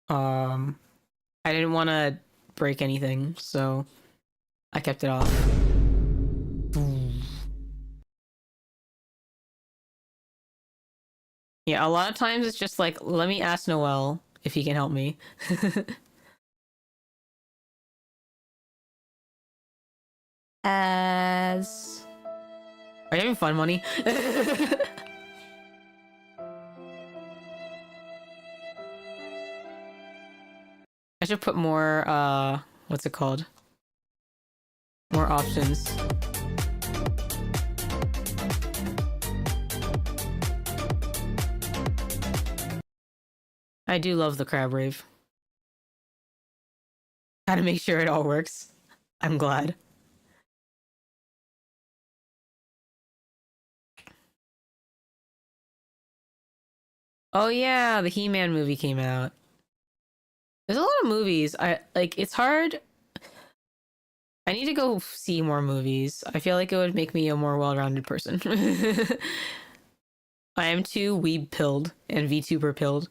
S1: um I didn't want to break anything, so I kept it off. Yeah, a lot of times it's just like, let me ask Noel if he can help me. As are you having fun, money? I should put more what's it called? More options. I do love the crab rave. Gotta make sure it all works. I'm glad. Oh yeah, the He-Man movie came out. There's a lot of movies. I like it's hard. I need to go see more movies. I feel like it would make me a more well-rounded person. I am too weeb pilled and VTuber pilled.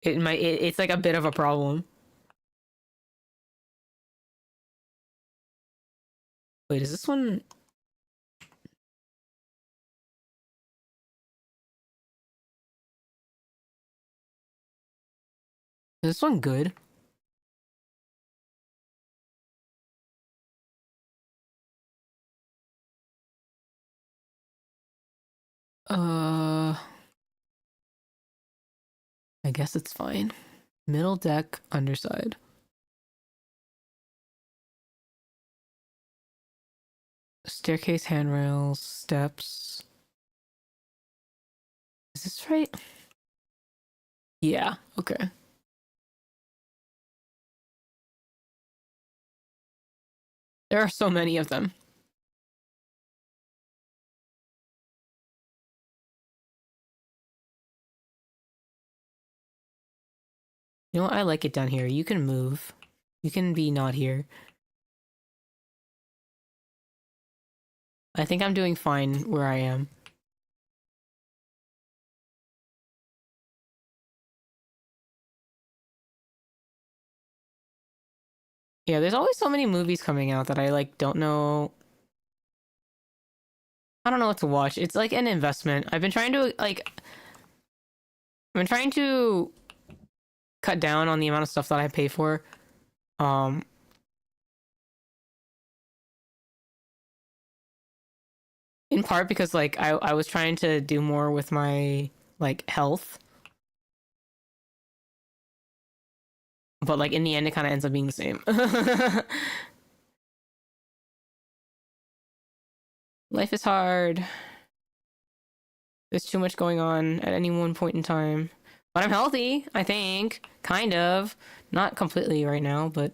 S1: It's like a bit of a problem. Wait, is this one is this one good? Uh I guess it's fine. Middle deck underside. Staircase, handrails, steps. Is this right? Yeah, okay. There are so many of them. You know what? I like it down here. You can move. You can be not here. I think I'm doing fine where I am. Yeah, there's always so many movies coming out that I like don't know. I don't know what to watch. It's like an investment. I've been trying to cut down on the amount of stuff that I pay for. Um in part because like I was trying to do more with my like health, but like in the end it kind of ends up being the same. Life is hard. There's too much going on at any one point in time. But I'm healthy, I think. Kind of. Not completely right now, but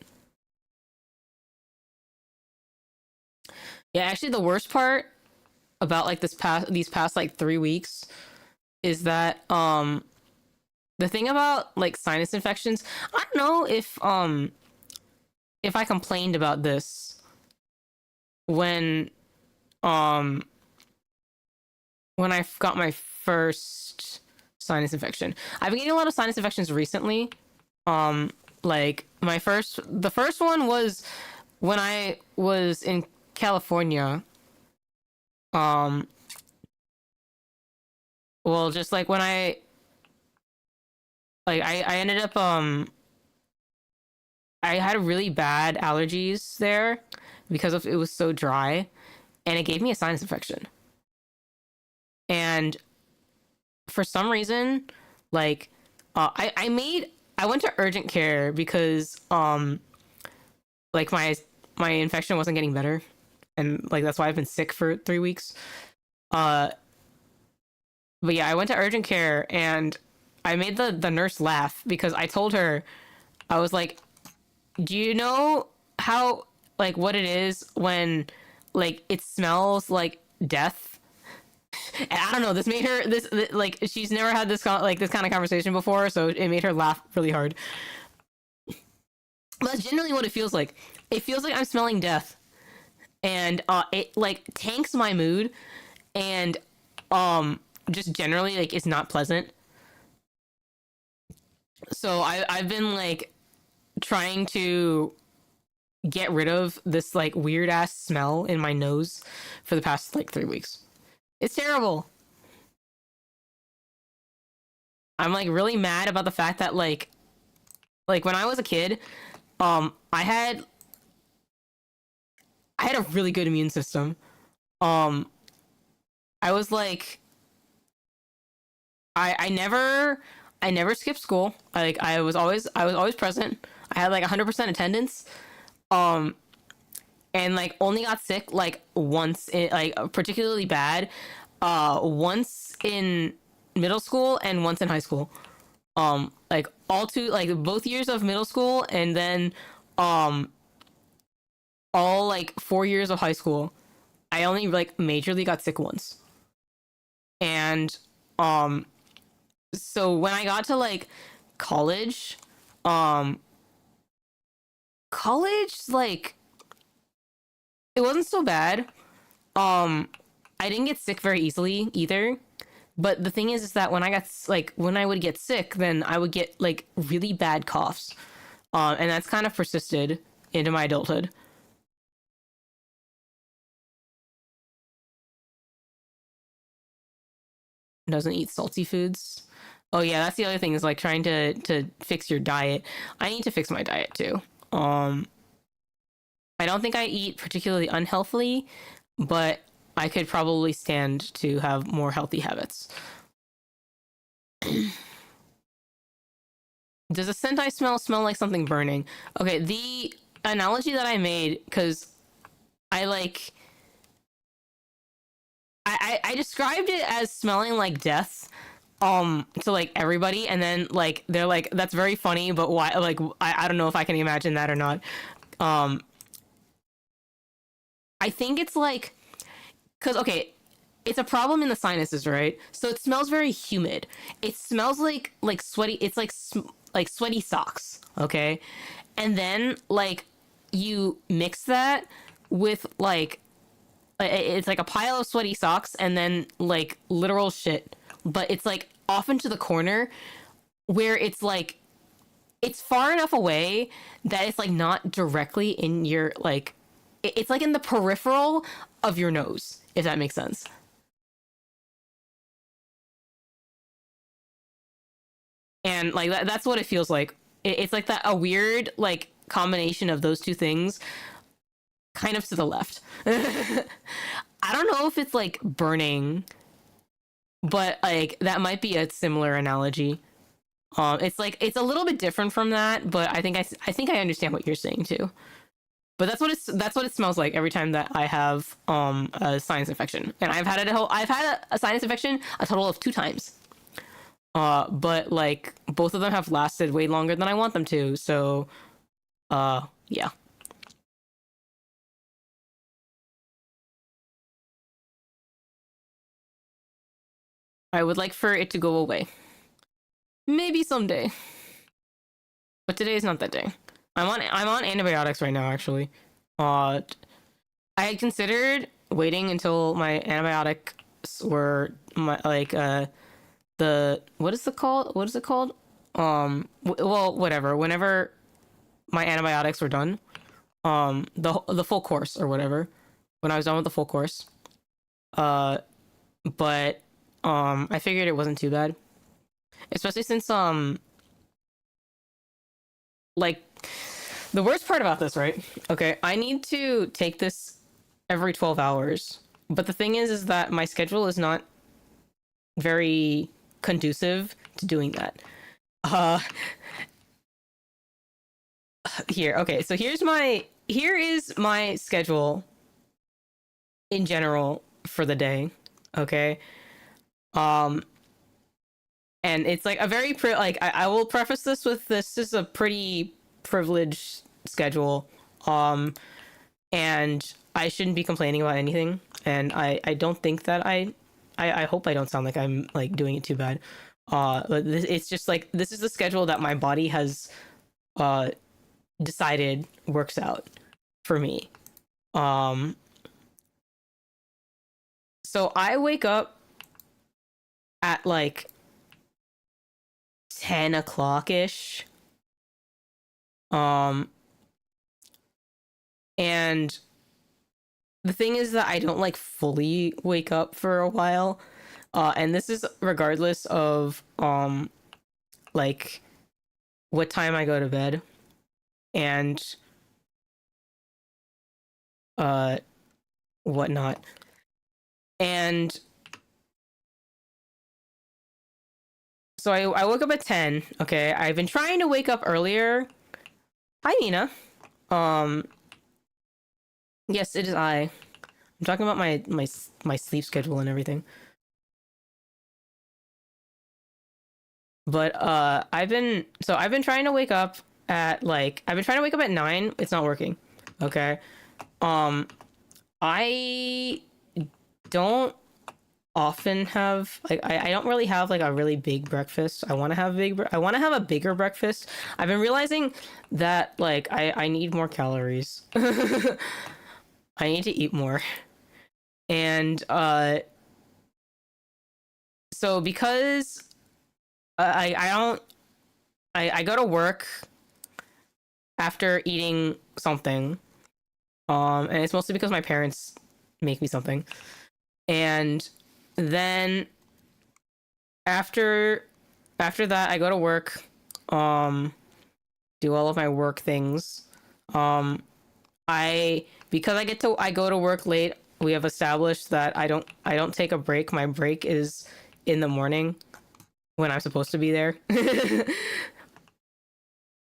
S1: yeah, actually the worst part about like these past like 3 weeks is that the thing about like sinus infections, I don't know if I complained about this when um when I got my first sinus infection. I've been getting a lot of sinus infections recently. Um, like the first one was when I was in California. Um, well, just like when I ended up I had really bad allergies there because of it was so dry, and it gave me a sinus infection. And for some reason, like I went to urgent care because like my infection wasn't getting better, and like that's why I've been sick for 3 weeks. Uh, but yeah, I went to urgent care and I made the nurse laugh because I told her, I was like, "Do you know how like what it is when like it smells like death?" And I don't know. This made her like she's never had like this kind of conversation before, so it made her laugh really hard. But that's generally what it feels like. It feels like I'm smelling death, and it like tanks my mood, and just generally like it's not pleasant. So I've been like trying to get rid of this like weird ass smell in my nose for the past like 3 weeks. It's terrible. I'm like really mad about the fact that like when I was a kid, I had a really good immune system. Um I was like I never skipped school. I was always present. I had like 100% attendance. Um and like only got sick like once in, like particularly bad once in middle school and once in high school. Like all two like both years of middle school, and then um all like 4 years of high school. I only like majorly got sick once. And um so when I got to like college, um college like it wasn't so bad. Um I didn't get sick very easily either. But the thing is that when I would get sick, then I would get like really bad coughs. And that's kind of persisted into my adulthood. Doesn't eat salty foods. Oh yeah, that's the other thing is like trying to fix your diet. I need to fix my diet too. Um, I don't think I eat particularly unhealthily, but I could probably stand to have more healthy habits. Does a scent I smell like something burning? Okay, the analogy that I made, because I like I described it as smelling like death to like everybody, and then like they're like, that's very funny, but why, like I don't know if I can imagine that or not. um I think it's like, because okay, it's a problem in the sinuses, right? So it smells very humid. It smells like sweaty. It's like like sweaty socks, okay? And then like you mix that with like it's like a pile of sweaty socks and then like literal shit, but it's like off into the corner where it's like it's far enough away that it's like not directly in your like it's like in the peripheral of your nose, if that makes sense. And like that's what it feels like. It's like that a weird like combination of those two things, kind of to the left. I don't know if it's like burning, but like that might be a similar analogy. It's like it's a little bit different from that, but I think I understand what you're saying too. But that's what it smells like every time that I have a sinus infection, and I've had a sinus infection a total of 2 times. But like both of them have lasted way longer than I want them to. So, yeah. I would like for it to go away. Maybe someday, but today is not that day. I'm on antibiotics right now, actually. Uh, I had considered waiting until my antibiotics were my like the what is it called? What is it called? Well, whatever. Whenever my antibiotics were done, the full course or whatever. When I was done with the full course, uh, but I figured it wasn't too bad, especially since like the worst part about this, right? Okay, I need to take this every 12 hours, but the thing is that my schedule is not very conducive to doing that. Uh, here, okay, so here is my schedule in general for the day. Okay, um, and it's like a very like I will preface this with this is a pretty privileged schedule. Um, and I shouldn't be complaining about anything. And I don't think that I hope I don't sound like I'm like doing it too bad. But it's just like this is the schedule that my body has uh decided works out for me. Um, so I wake up at like 10 o'clock ish. Um, and the thing is that I don't like fully wake up for a while. And this is regardless of like what time I go to bed and uh whatnot. And so I woke up at 10. Okay. I've been trying to wake up earlier. Hi Nina. Um yes, it is I. I'm talking about my sleep schedule and everything. But I've been trying to wake up at like I've been trying to wake up at 9. It's not working. Okay. Um I don't often have like I don't really have like a really big breakfast. I want to have a bigger breakfast. I've been realizing that like I need more calories. I need to eat more. And so because I don't I go to work after eating something. And it's mostly because my parents make me something. And then after that I go to work, um do all of my work things. Um I because I go to work late, we have established that I don't take a break. My break is in the morning when I'm supposed to be there.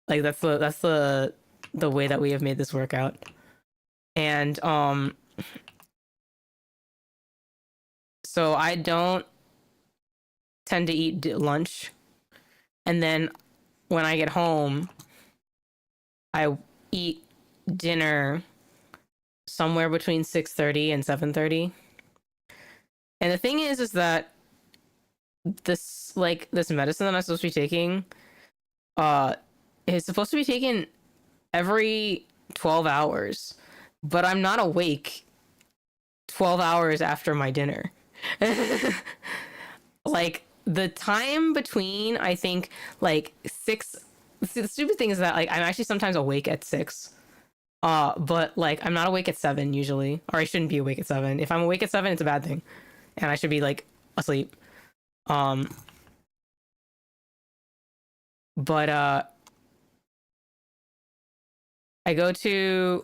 S1: Like that's the way that we have made this work out. And So I don't tend to eat lunch, and then when I get home, I eat dinner somewhere between 6:30 and 7:30. And the thing is that this medicine that I'm supposed to be taking uh is supposed to be taken every 12 hours, but I'm not awake 12 hours after my dinner. Like the time between, I think, like 6. See, the stupid thing is that like I'm actually sometimes awake at 6. But like I'm not awake at 7 usually, or I shouldn't be awake at 7. If I'm awake at 7, it's a bad thing, and I should be like asleep. Um, but I go to,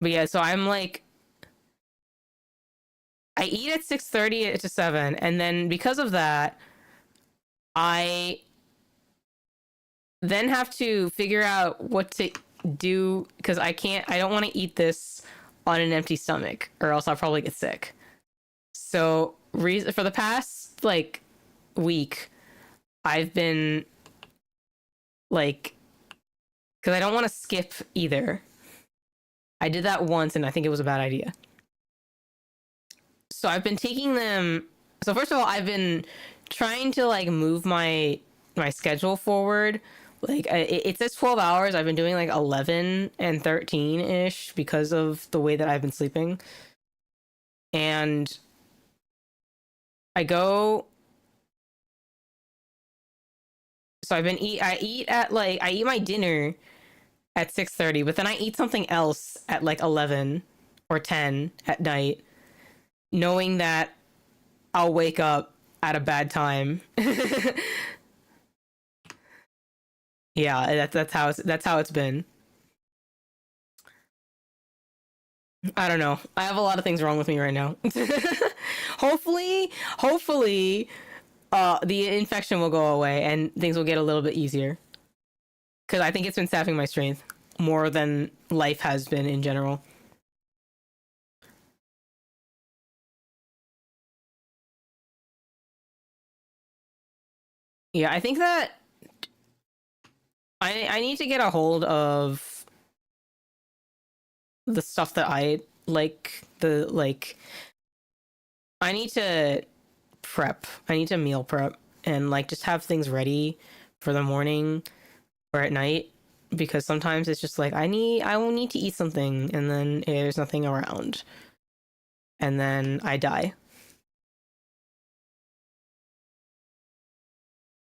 S1: but yeah, so I'm like I eat at 6:30 to 7, and then because of that, I then have to figure out what to do because I don't want to eat this on an empty stomach, or else I'll probably get sick. So, for the past like week, I've been like, because I don't want to skip either. I did that once and I think it was a bad idea. So I've been taking them. So first of all, I've been trying to like move my schedule forward. Like it says 12 hours. I've been doing like 11 and 13 ish because of the way that I've been sleeping. And I go. So I eat my dinner at 6:30, but then I eat something else at like 11 or 10 at night, knowing that I'll wake up at a bad time. Yeah, that's how it's been. I don't know. I have a lot of things wrong with me right now. Hopefully, the infection will go away and things will get a little bit easier. Because I think it's been sapping my strength more than life has been in general. Yeah, I think that I need to get a hold of the stuff that I like. I need to prep. I need to meal prep and like just have things ready for the morning or at night, because sometimes it's just like I will need to eat something and then there's nothing around and then I die.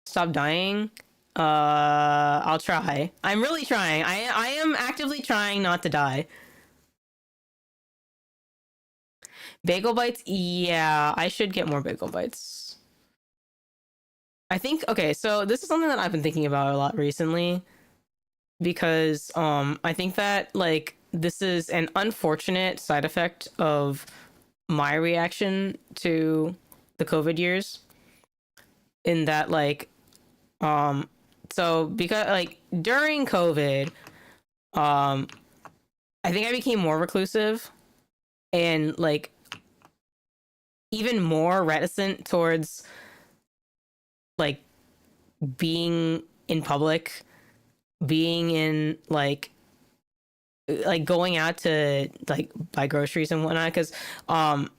S1: Stop dying. I'll try. I'm really trying. I am actively trying not to die. Bagel bites? Yeah, I should get more bagel bites. I think okay, so this is something that I've been thinking about a lot recently, because I think that like this is an unfortunate side effect of my reaction to the COVID years, in that like so because like during COVID, um I think I became more reclusive and like even more reticent towards like being in public, being in like going out to like buy groceries and whatnot. Because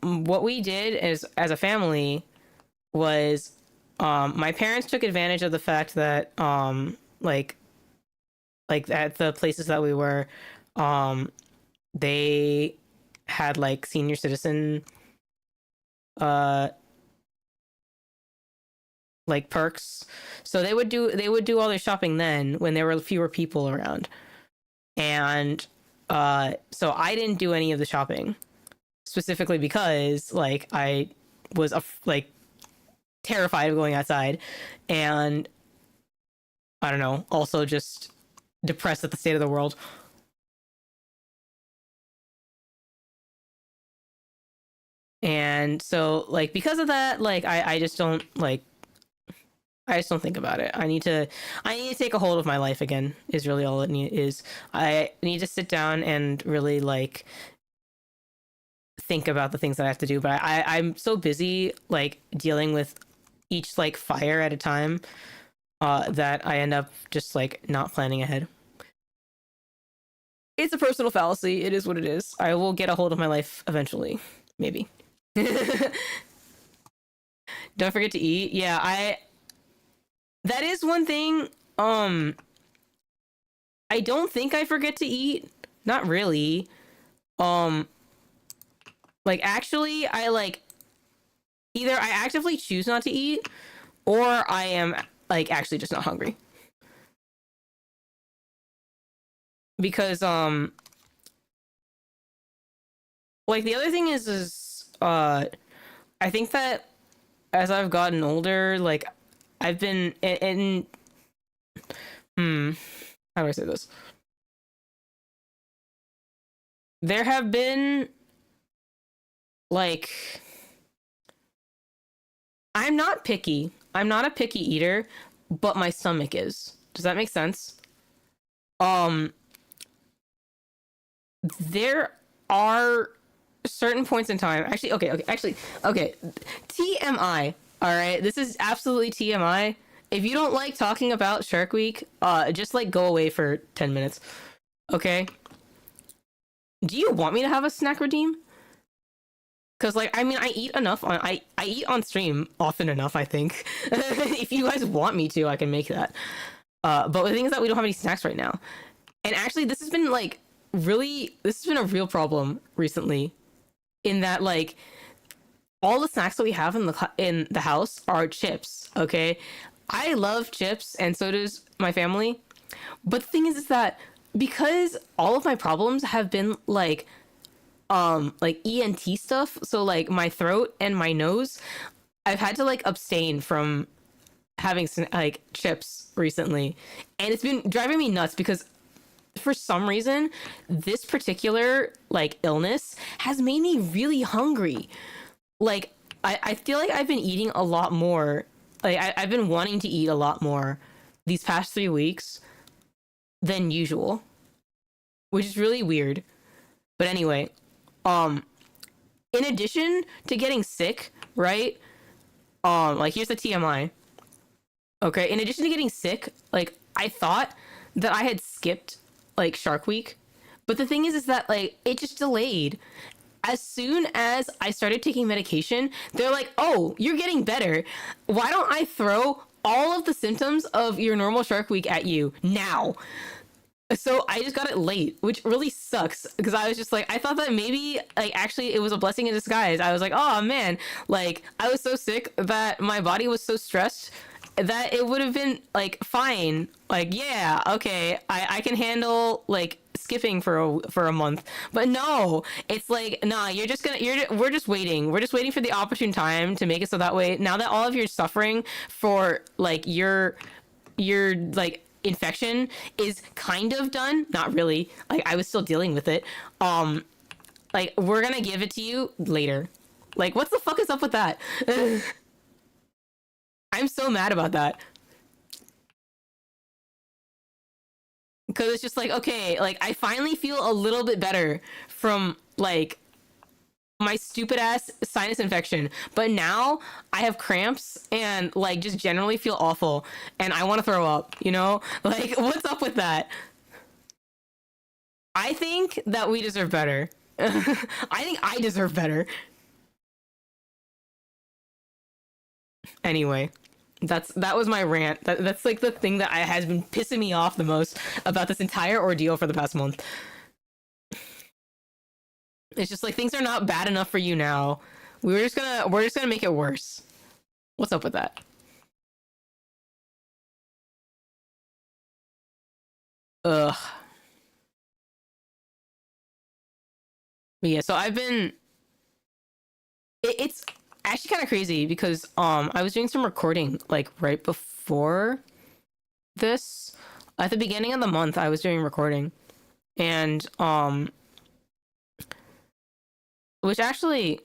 S1: what we did is as a family was my parents took advantage of the fact that like at the places that we were, um they had like senior citizen uh like perks. So they would do all their shopping then when there were fewer people around. And so I didn't do any of the shopping, specifically because like I was like terrified of going outside, and I don't know, also just depressed at the state of the world. And so like because of that, like I just don't like I just don't think about it. I need to take a hold of my life again. Is really all is. I need to sit down and really like think about the things that I have to do, but I'm so busy like dealing with each like fire at a time that I end up just like not planning ahead. It's a personal fallacy. It is what it is. I will get a hold of my life eventually, maybe. Don't forget to eat. Yeah, I that is one thing. I don't think I forget to eat. Not really. Um, like actually, I like either I actively choose not to eat, or I am like actually just not hungry. Because like the other thing is I think that as I've gotten older, like I've been in hmm how do I say this? There have been like I'm not picky. I'm not a picky eater, but my stomach is. Does that make sense? Um there are certain points in time. Actually, okay. TMI. All right, this is absolutely TMI. If you don't like talking about Shark Week, just like go away for 10 minutes. Okay. Do you want me to have a snack redeem? Cause like I mean I eat enough on I eat on stream often enough. I think if you guys want me to, I can make that. But the thing is that we don't have any snacks right now. And actually, this has been like really this has been a real problem recently. In that like all the snacks that we have in the house are chips. Okay, I love chips, and so does my family. But the thing is that because all of my problems have been like ENT stuff, so like my throat and my nose, I've had to like abstain from having like chips recently, and it's been driving me nuts because for some reason this particular like illness has made me really hungry. Like I feel like I've been eating a lot more. Like I've been wanting to eat a lot more these past 3 weeks than usual, which is really weird. But anyway, um, in addition to getting sick, right? Like here's the TMI. Okay, in addition to getting sick, like I thought that I had skipped like Shark Week, but the thing is that like it just delayed. As soon as I started taking medication, they're like, "Oh, you're getting better. Why don't I throw all of the symptoms of your normal Shark Week at you now?" So I just got it late, which really sucks because I was just like, I thought that maybe like actually it was a blessing in disguise. I was like, oh man, like I was so sick that my body was so stressed that it would have been like fine. Like yeah, okay, I can handle like skipping for a month. But no, it's like nah, we're just waiting. We're just waiting for the opportune time to make it so that way now that all of your suffering for like your like infection is kind of done, not really, like I was still dealing with it, like we're gonna give it to you later. Like what the fuck is up with that? I'm so mad about that because it's just like okay, like I finally feel a little bit better from like my stupid ass sinus infection, but now I have cramps and like just generally feel awful and I want to throw up, you know? Like what's up with that? I think that we deserve better. I think I deserve better. Anyway, that was my rant. That's like the thing that has been pissing me off the most about this entire ordeal for the past month. It's just like things are not bad enough for you now. We're just gonna make it worse. What's up with that? Ugh. But yeah, so I've been it's actually kind of crazy because I was doing some recording like right before this. At the beginning of the month I was doing recording, and which actually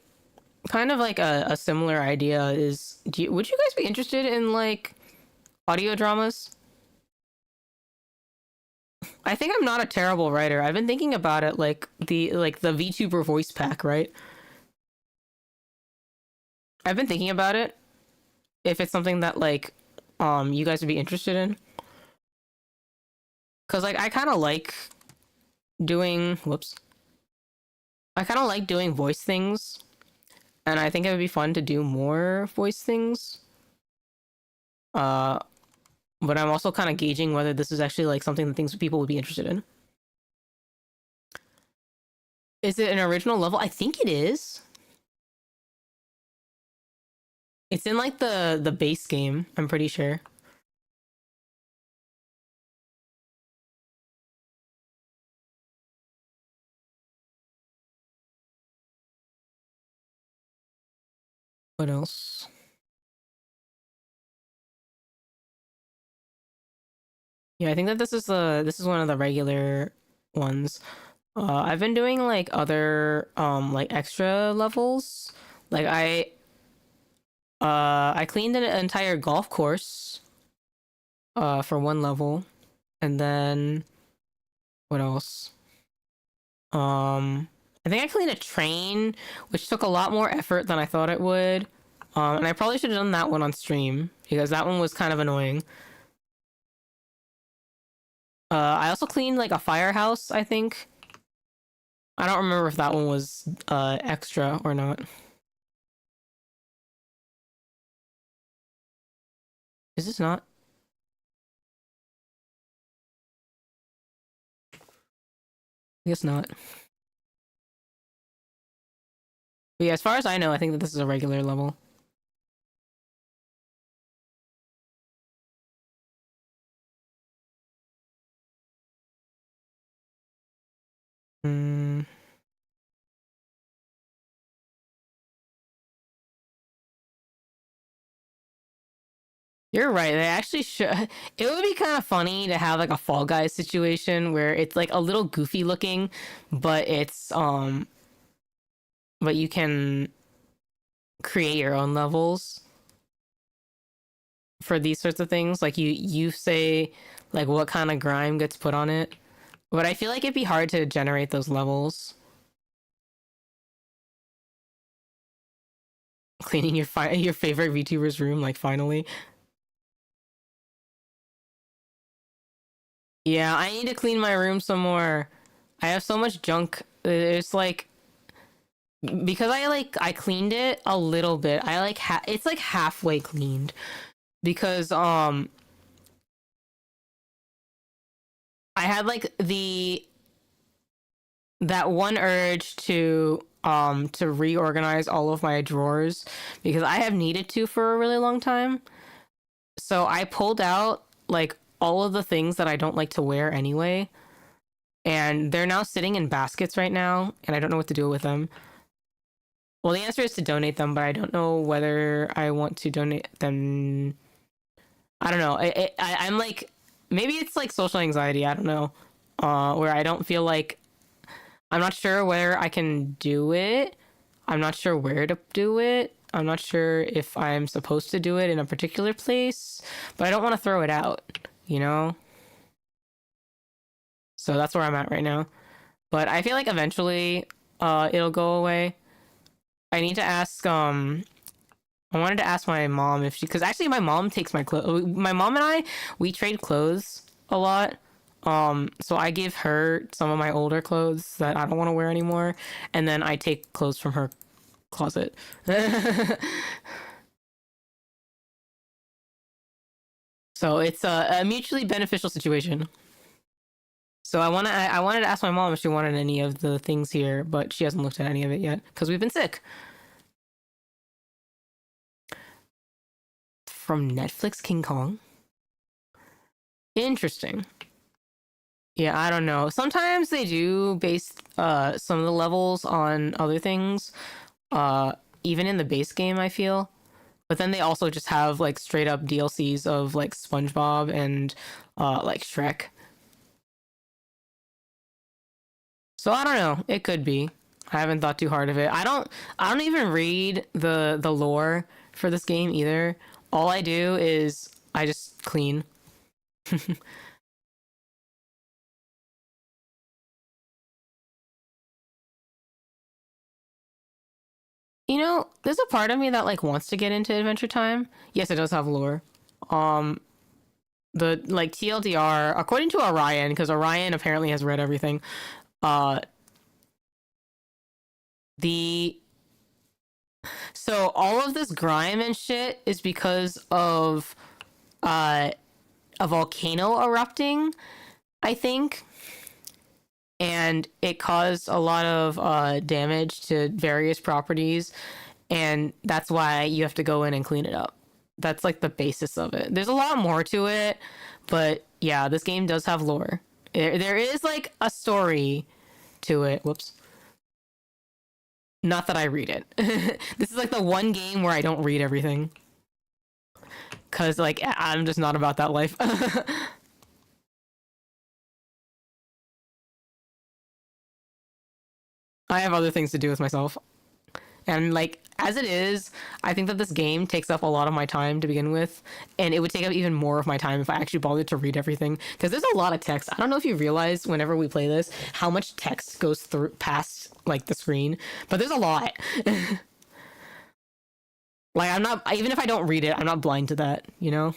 S1: kind of like a similar idea is would you guys be interested in like audio dramas? I think I'm not a terrible writer. I've been thinking about it like the VTuber voice pack, right? I've been thinking about it. If it's something that like you guys would be interested in, because like I kind of like doing whoops. I kind of like doing voice things, and I think it would be fun to do more voice things. Uh, but I'm also kind of gauging whether this is actually like something that things people would be interested in. Is it an original level? I think it is. It's in like the base game, I'm pretty sure. What else? Yeah, I think that this is one of the regular ones. I've been doing like other like extra levels. Like I cleaned an entire golf course for one level, and then what else? I think I cleaned a train, which took a lot more effort than I thought it would. And I probably should have done that one on stream because that one was kind of annoying. I also cleaned like a firehouse, I think. I don't remember if that one was extra or not. Is this not? I guess not. But yeah, as far as I know, I think that this is a regular level. Mm, you're right. They actually should. It would be kind of funny to have like a Fall Guys situation where it's like a little goofy looking, but but you can create your own levels for these sorts of things. Like you say like what kind of grime gets put on it. But I feel like it'd be hard to generate those levels. Cleaning your favorite VTuber's room, like finally. Yeah, I need to clean my room some more. I have so much junk. It's like because I cleaned it a little bit. I like it's like halfway cleaned because I had like the that one urge to reorganize all of my drawers because I have needed to for a really long time. So I pulled out like all of the things that I don't like to wear anyway, and they're now sitting in baskets right now, and I don't know what to do with them. Well, the answer is to donate them, but I don't know whether I want to donate them. I don't know. I'm like, maybe it's like social anxiety. I don't know. Where I don't feel like I'm not sure where I can do it. I'm not sure where to do it. I'm not sure if I'm supposed to do it in a particular place, but I don't want to throw it out, you know? So that's where I'm at right now. But I feel like eventually it'll go away. I need to ask I wanted to ask my mom if she, because actually my mom takes my clothes. My mom and I, we trade clothes a lot. So I give her some of my older clothes that I don't want to wear anymore, and then I take clothes from her closet. So it's a mutually beneficial situation. So I wanted to ask my mom if she wanted any of the things here, but she hasn't looked at any of it yet because we've been sick. From Netflix, King Kong. Interesting. Yeah, I don't know. Sometimes they do base some of the levels on other things. Uh Even in the base game, I feel. But then they also just have like straight up DLCs of like SpongeBob and like Shrek. So I don't know. It could be. I haven't thought too hard of it. I don't even read the lore for this game either. All I do is I just clean. You know, there's a part of me that like wants to get into Adventure Time. Yes, it does have lore. Um, the like TLDR, according to Orion, because Orion apparently has read everything. Uh, the so all of this grime and shit is because of uh a volcano erupting, I think, and it caused a lot of damage to various properties, and that's why you have to go in and clean it up. That's like the basis of it. There's a lot more to it, but yeah, this game does have lore. There is like a story to it. Whoops. Not that I read it. This is like the one game where I don't read everything. Cause like I'm just not about that life. I have other things to do with myself. And like as it is, I think that this game takes up a lot of my time to begin with, and it would take up even more of my time if I actually bothered to read everything. Because there's a lot of text. I don't know if you realize whenever we play this how much text goes through past like the screen, but there's a lot. Like I'm not even if I don't read it, I'm not blind to that. You know.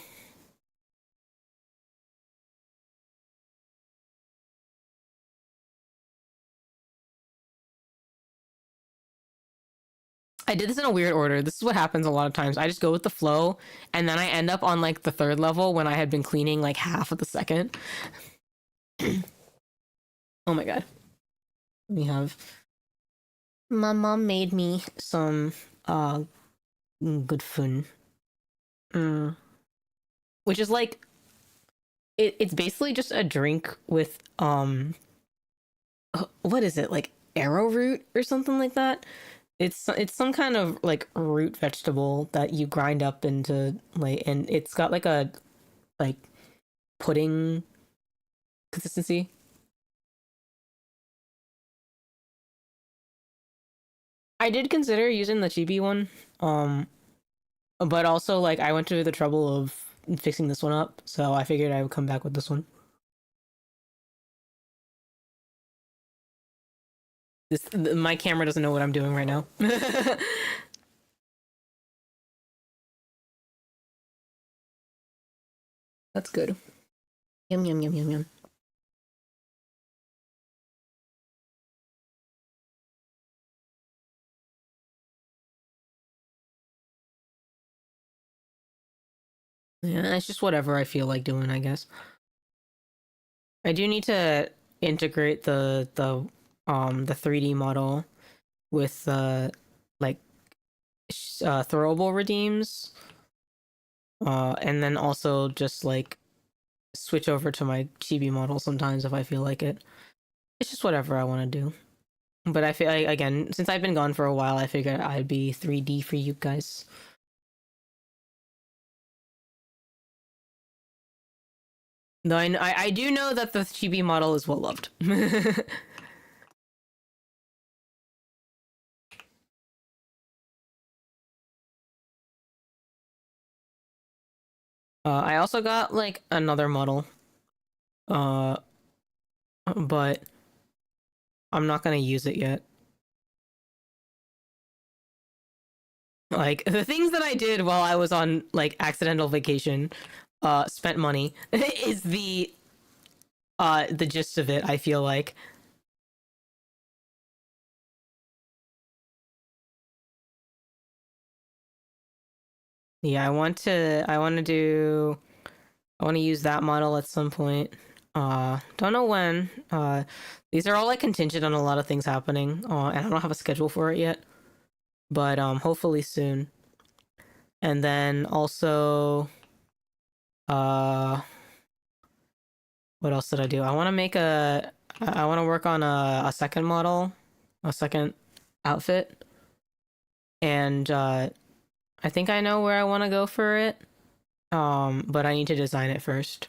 S1: I did this in a weird order. This is what happens a lot of times. I just go with the flow, and then I end up on like the third level when I had been cleaning like half of the second. Oh my god. We have my mom made me some good fun. Mm. Which is like it's basically just a drink with what is it? Like arrowroot or something like that? It's some kind of like root vegetable that you grind up into like, and it's got like a like pudding consistency. I did consider using the chibi one, but also like I went to the trouble of fixing this one up, so I figured I would come back with this one. My camera doesn't know what I'm doing right now. That's good. Yum yum yum yum yum. Yeah, it's just whatever I feel like doing, I guess. I do need to integrate the 3D model with like throwable redeems, and then also just like switch over to my chibi model sometimes if I feel like it. It's just whatever I want to do. But I feel like, again, since I've been gone for a while, I figured I'd be 3D for you guys. Though I do know that the chibi model is well loved. I also got like another model, uh, but I'm not gonna use it yet. Like the things that I did while I was on like accidental vacation, spent money is the gist of it. I feel like. Yeah, I want to use that model at some point. Don't know when. These are all like contingent on a lot of things happening. And I don't have a schedule for it yet, but hopefully soon. And then also, uh, what else did I do? I want to work on a second model, a second outfit, and I think I know where I want to go for it. But I need to design it first.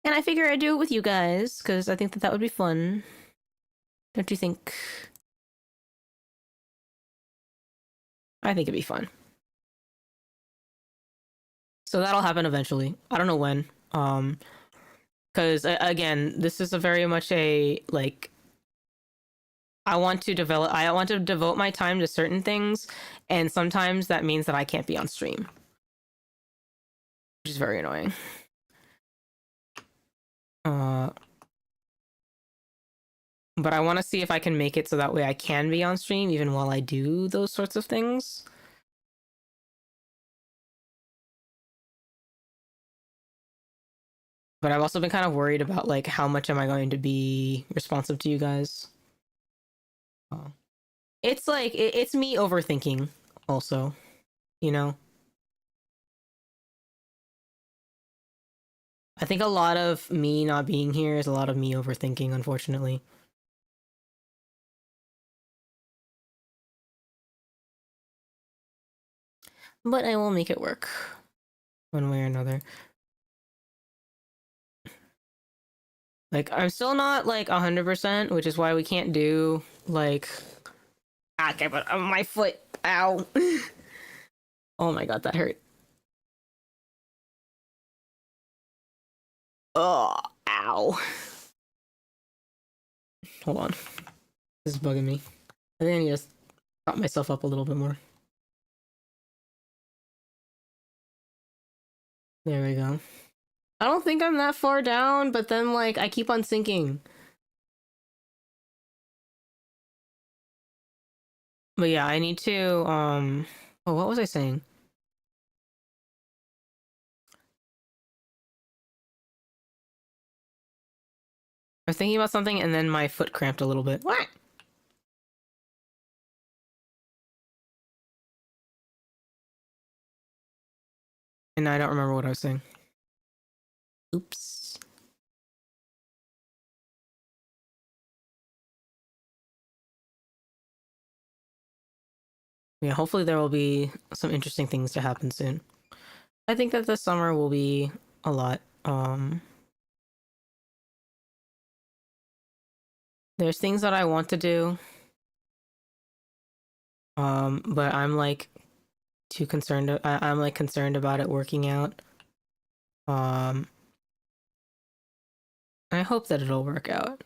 S1: And I figure I'd do it with you guys because I think that that would be fun. Don't you think? I think it'd be fun. So that'll happen eventually. I don't know when. Because again, this is a very much a like I want to devote my time to certain things, and sometimes that means that I can't be on stream, which is very annoying. But I want to see if I can make it so that way I can be on stream even while I do those sorts of things. But I've also been kind of worried about like how much am I going to be responsive to you guys. It's like it's me overthinking also, you know. I think a lot of me not being here is a lot of me overthinking, unfortunately. But I will make it work one way or another. Like, I'm still not like 100%, which is why we can't do like. Okay, but my foot. Ow. Oh my god, that hurt. Oh, ow. Hold on. This is bugging me. I think I need to prop myself up a little bit more. There we go. I don't think I'm that far down, but then like I keep on sinking. But yeah, I need to oh, what was I saying? I was thinking about something and then my foot cramped a little bit. What? And I don't remember what I was saying. Oops. Yeah, hopefully there will be some interesting things to happen soon. I think that the summer will be a lot. There's things that I want to do. But I'm like too concerned. I'm like concerned about it working out. I hope that it'll work out.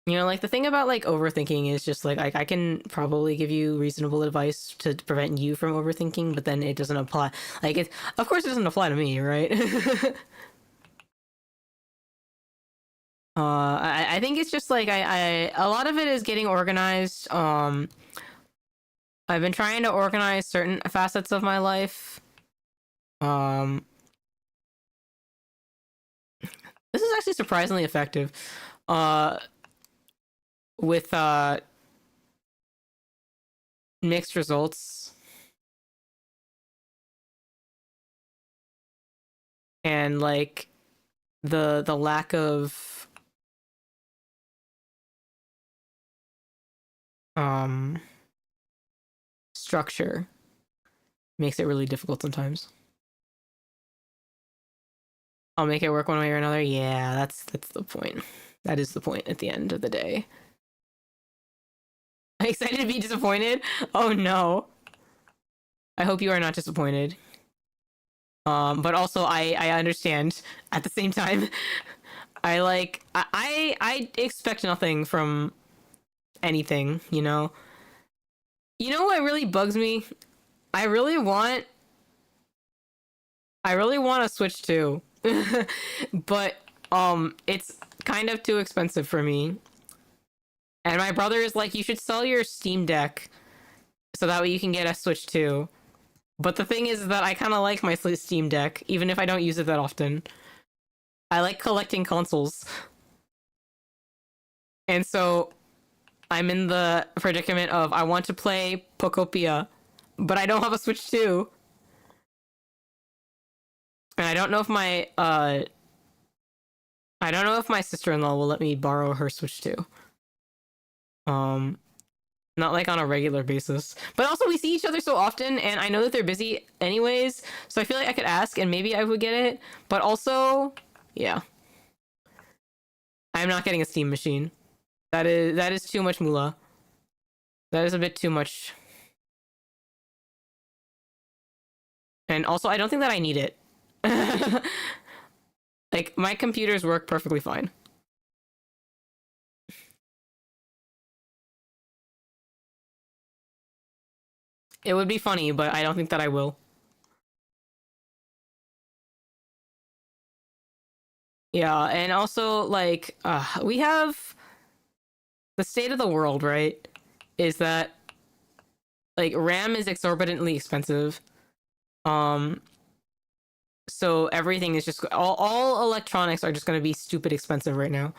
S1: You know, like the thing about like overthinking is just like I can probably give you reasonable advice to prevent you from overthinking, but then it doesn't apply. Like it, of course, it doesn't apply to me, right? I think it's just like a lot of it is getting organized. I've been trying to organize certain facets of my life. This is actually surprisingly effective. With mixed results. And like the lack of structure makes it really difficult sometimes. I'll make it work one way or another. Yeah, that's the point. That is the point at the end of the day. I'm excited to be disappointed. Oh no. I hope you are not disappointed. But also I understand at the same time. I expect nothing from anything, you know. You know what really bugs me? I really want a Switch too. But it's kind of too expensive for me. And my brother is like, you should sell your Steam Deck so that way you can get a Switch too. But the thing is that I kind of like my Steam Deck, even if I don't use it that often. I like collecting consoles. And so I'm in the predicament of I want to play Pokopia, but I don't have a Switch 2. And I don't know if my sister-in-law will let me borrow her Switch 2. Not like on a regular basis. But also we see each other so often and I know that they're busy anyways, so I feel like I could ask and maybe I would get it. But also, yeah. I'm not getting a Steam machine. That is too much moolah. That is a bit too much. And also I don't think that I need it. Like my computers work perfectly fine. It would be funny, but I don't think that I will. Yeah, and also like we have the state of the world, right? Is that like RAM is exorbitantly expensive. Um, so everything is just all electronics are just going to be stupid expensive right now.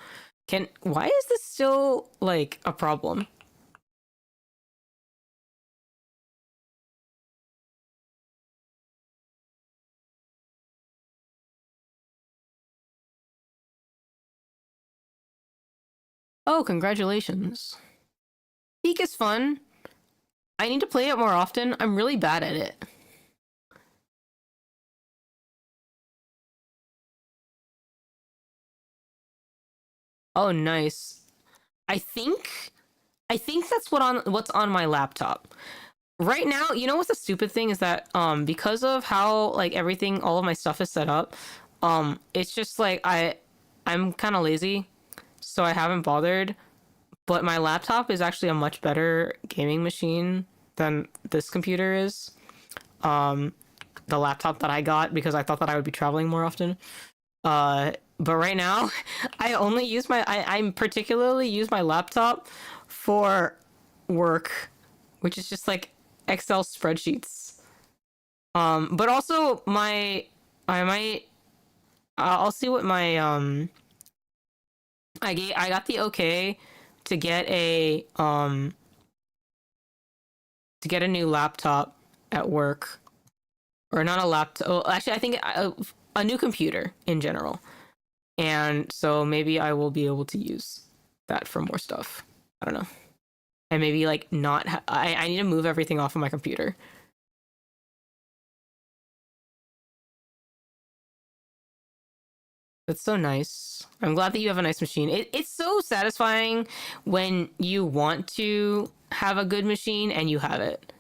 S1: Can why is this still like a problem? Oh, congratulations. Peak is fun. I need to play it more often. I'm really bad at it. Oh, nice. I think I think that's what's on my laptop. Right now, you know what's the stupid thing is that because of how like everything all of my stuff is set up, it's just like I'm kind of lazy, so I haven't bothered, but my laptop is actually a much better gaming machine than this computer is. Um the laptop that I got because I thought that I would be traveling more often. But right now, I particularly use my laptop for work, which is just like Excel spreadsheets. But also I might I'll see what my I got the okay to get a new laptop at work, or not a laptop. Oh, actually, I think a new computer in general. And so maybe I will be able to use that for more stuff. I don't know. And maybe like not I need to move everything off of my computer. That's so nice. I'm glad that you have a nice machine. It's so satisfying when you want to have a good machine and you have it.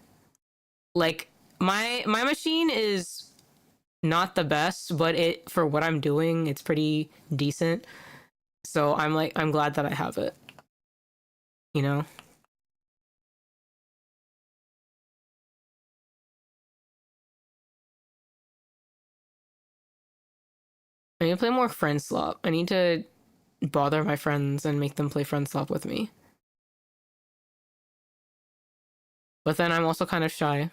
S1: Like my machine is not the best, but it for what I'm doing, it's pretty decent. So I'm glad that I have it, you know? I need to play more friend slot. I need to bother my friends and make them play friend slot with me. But then I'm also kind of shy.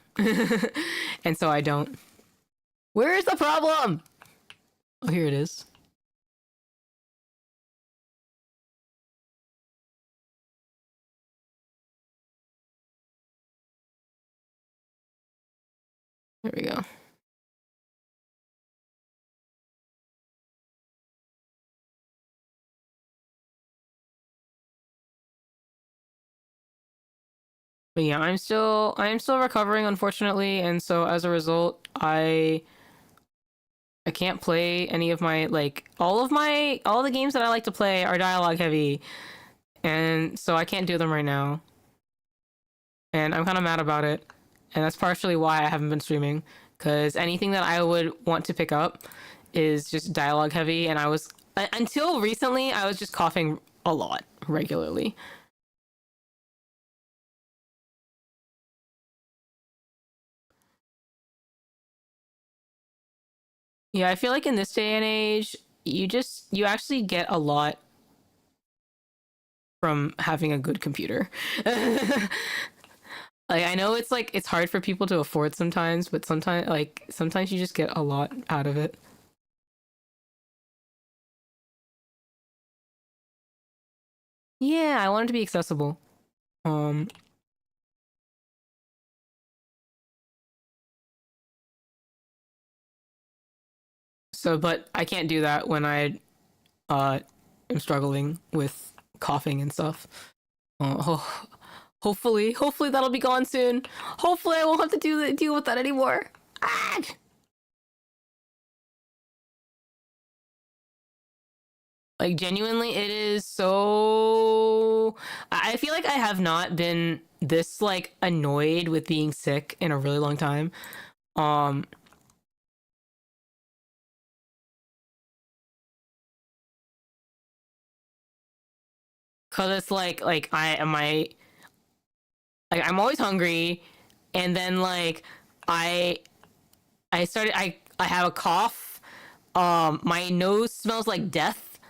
S1: And so I don't. Where is the problem? Oh, here it is. There we go. But yeah, I'm still recovering, unfortunately, and so as a result, I can't play any of my like all the games that I like to play are dialogue heavy, and so I can't do them right now. And I'm kind of mad about it. And that's partially why I haven't been streaming, because anything that I would want to pick up is just dialogue heavy, and until recently I was just coughing a lot regularly. Yeah, I feel like in this day and age, you actually get a lot from having a good computer. Like I know it's like it's hard for people to afford sometimes, but sometimes you just get a lot out of it. Yeah, I want it to be accessible. Um but I can't do that when I uh am struggling with coughing and stuff. Hopefully that'll be gone soon. Hopefully I won't have to deal with that anymore. Ah! Like genuinely, it is so. I feel like I have not been this like annoyed with being sick in a really long time. Um, Cause it's like I am I like I'm always hungry, and then like I I have a cough. My nose smells like death.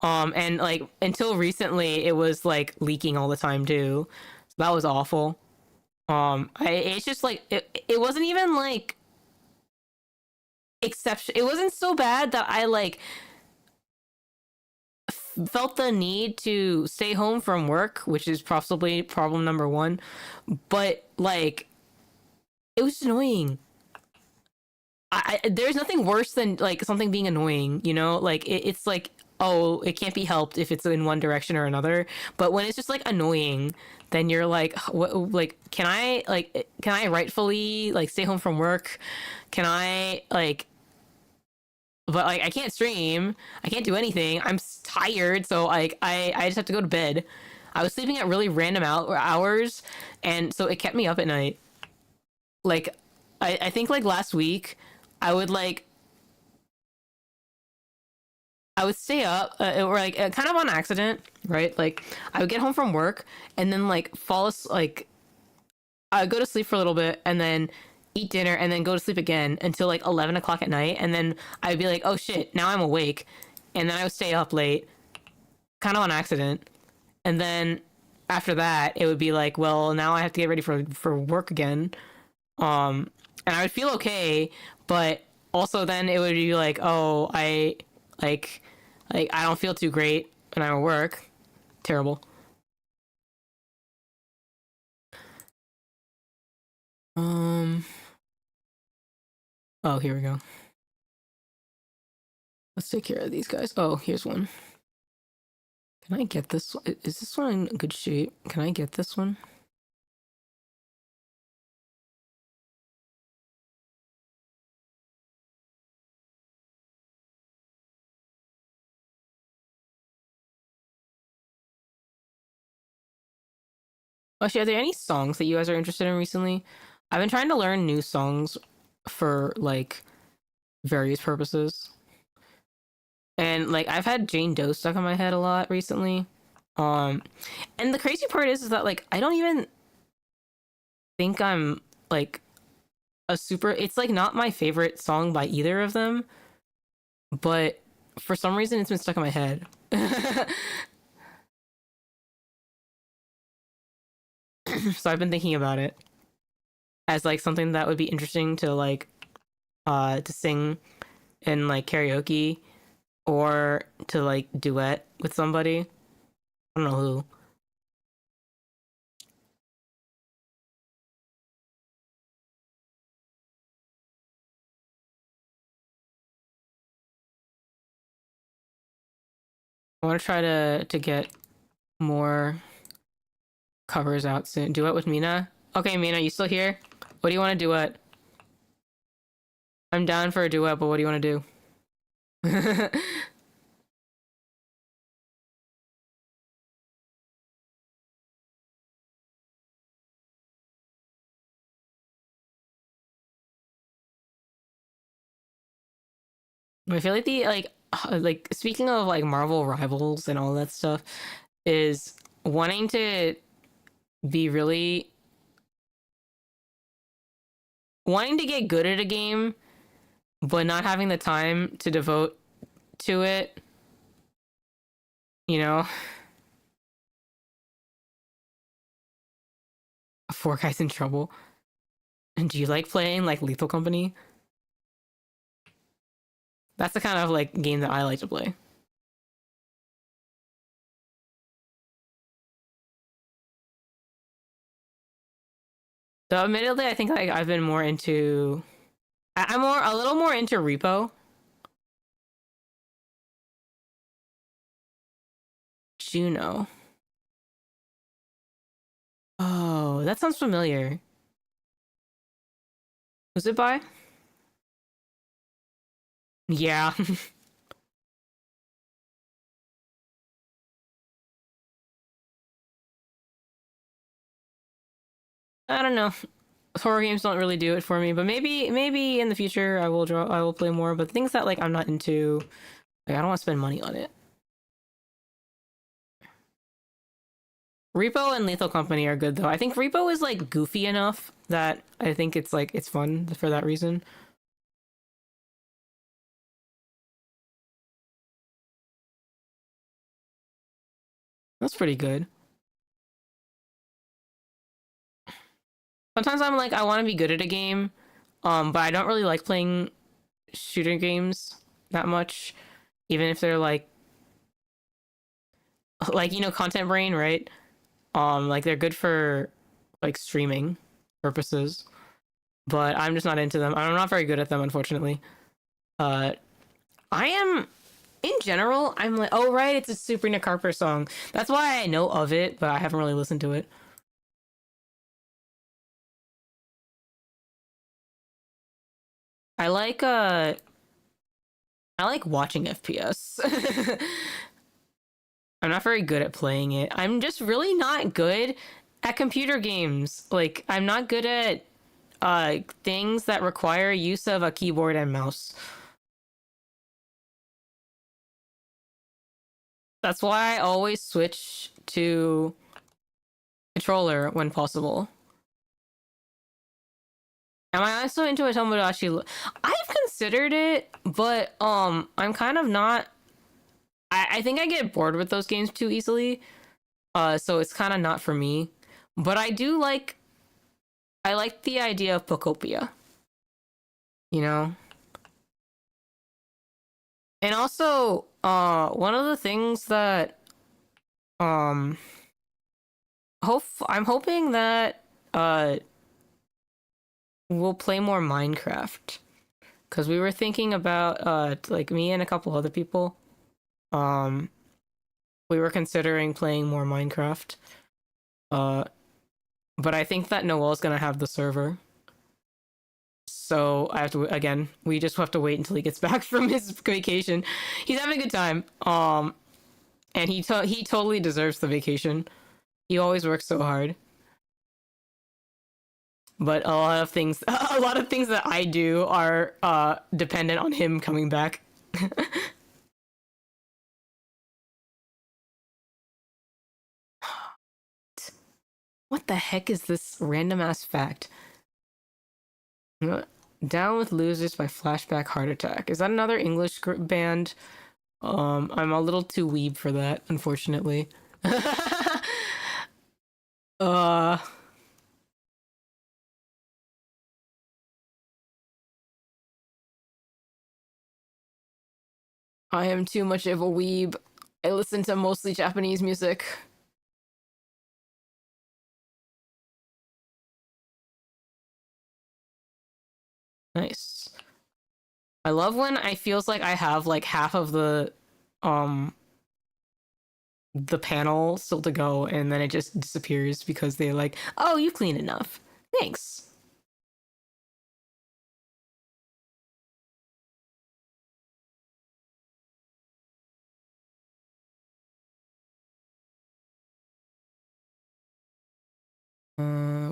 S1: And like until recently, it was like leaking all the time too. So that was awful. It's just like it wasn't even like exception. It wasn't so bad that I like felt the need to stay home from work, which is possibly problem number one. But like, it was annoying. There's nothing worse than like something being annoying, you know? Like it's like, oh, it can't be helped if it's in one direction or another. But when it's just like annoying, then you're like, what? Can I rightfully like stay home from work? Can I like? But like I can't stream. I can't do anything. I'm tired, so like I just have to go to bed. I was sleeping at really random hours, and so it kept me up at night. Like I think like last week, I would like I would stay up, or like kind of on accident, right? Like I would get home from work and then like like I would go to sleep for a little bit and then eat dinner and then go to sleep again until like 11 o'clock at night, and then I'd be like, oh shit, now I'm awake, and then I would stay up late, kind of on accident, and then after that it would be like, well, now I have to get ready for work again, um, and I would feel okay, but also then it would be like, oh, like I don't feel too great when I'm at work. Terrible. Um. Oh, here we go. Let's take care of these guys. Oh, here's one. Can I get this? Is this one in good shape? Can I get this one? Actually, are there any songs that you guys are interested in recently? I've been trying to learn new songs for like various purposes. And like I've had Jane Doe stuck in my head a lot recently. Um and the crazy part is that like I don't even think I'm like a super it's like not my favorite song by either of them, but for some reason it's been stuck in my head. So I've been thinking about it as like something that would be interesting to sing in like karaoke or to like duet with somebody. I don't know who. I want to try to get more covers out soon. Duet with Mina. Okay, Mina, you still here? What do you want to duet? I'm down for a duet, but what do you want to do? I feel like the like speaking of like Marvel rivals and all that stuff is wanting to be really wanting to get good at a game but not having the time to devote to it, you know. Four guys in trouble. And do you like playing like Lethal Company? That's the kind of like game that I like to play. Though admittedly, I think like I've been more into I'm more a little more into Repo. Juno. Oh, that sounds familiar. Was it by? Yeah. I don't know. Horror games don't really do it for me, but maybe in the future I will play more, but things that like I'm not into, like I don't want to spend money on it. Repo and Lethal Company are good though. I think Repo is like goofy enough that I think it's like it's fun for that reason. That's pretty good. Sometimes I'm like I want to be good at a game, but I don't really like playing shooter games that much, even if they're like Content Brain, right? Like they're good for like streaming purposes, but I'm just not into them. I'm not very good at them, unfortunately. Uh, I am in general. I'm like, oh right, it's a Sabrina Carpenter song. That's why I know of it, but I haven't really listened to it. I like uh, I like watching FPS. I'm not very good at playing it. I'm just really not good at computer games. Like I'm not good at things that require use of a keyboard and mouse. That's why I always switch to controller when possible. Am I also into a Tomodachi? I've considered it, but I'm kind of not. I think I get bored with those games too easily. So it's kind of not for me. But I do like. I like the idea of Pocopia. You know, and also one of the things that um I'm hoping that we'll play more Minecraft because we were thinking about like me and a couple other people. Um, we were considering playing more Minecraft. Uh, but I think that Noel's gonna have the server. So I have to again. We just have to wait until he gets back from his vacation. He's having a good time. And he totally deserves the vacation. He always works so hard. But a lot of things that I do are dependent on him coming back. What the heck is this random ass fact? Down with Losers by Flashback Heart Attack. Is that another English band? I'm a little too weeb for that, unfortunately. uh, I am too much of a weeb. I listen to mostly Japanese music. Nice. I love when I feels like I have like half of um the panel still to go and then it just disappears because they're like, "Oh, you clean enough. Thanks."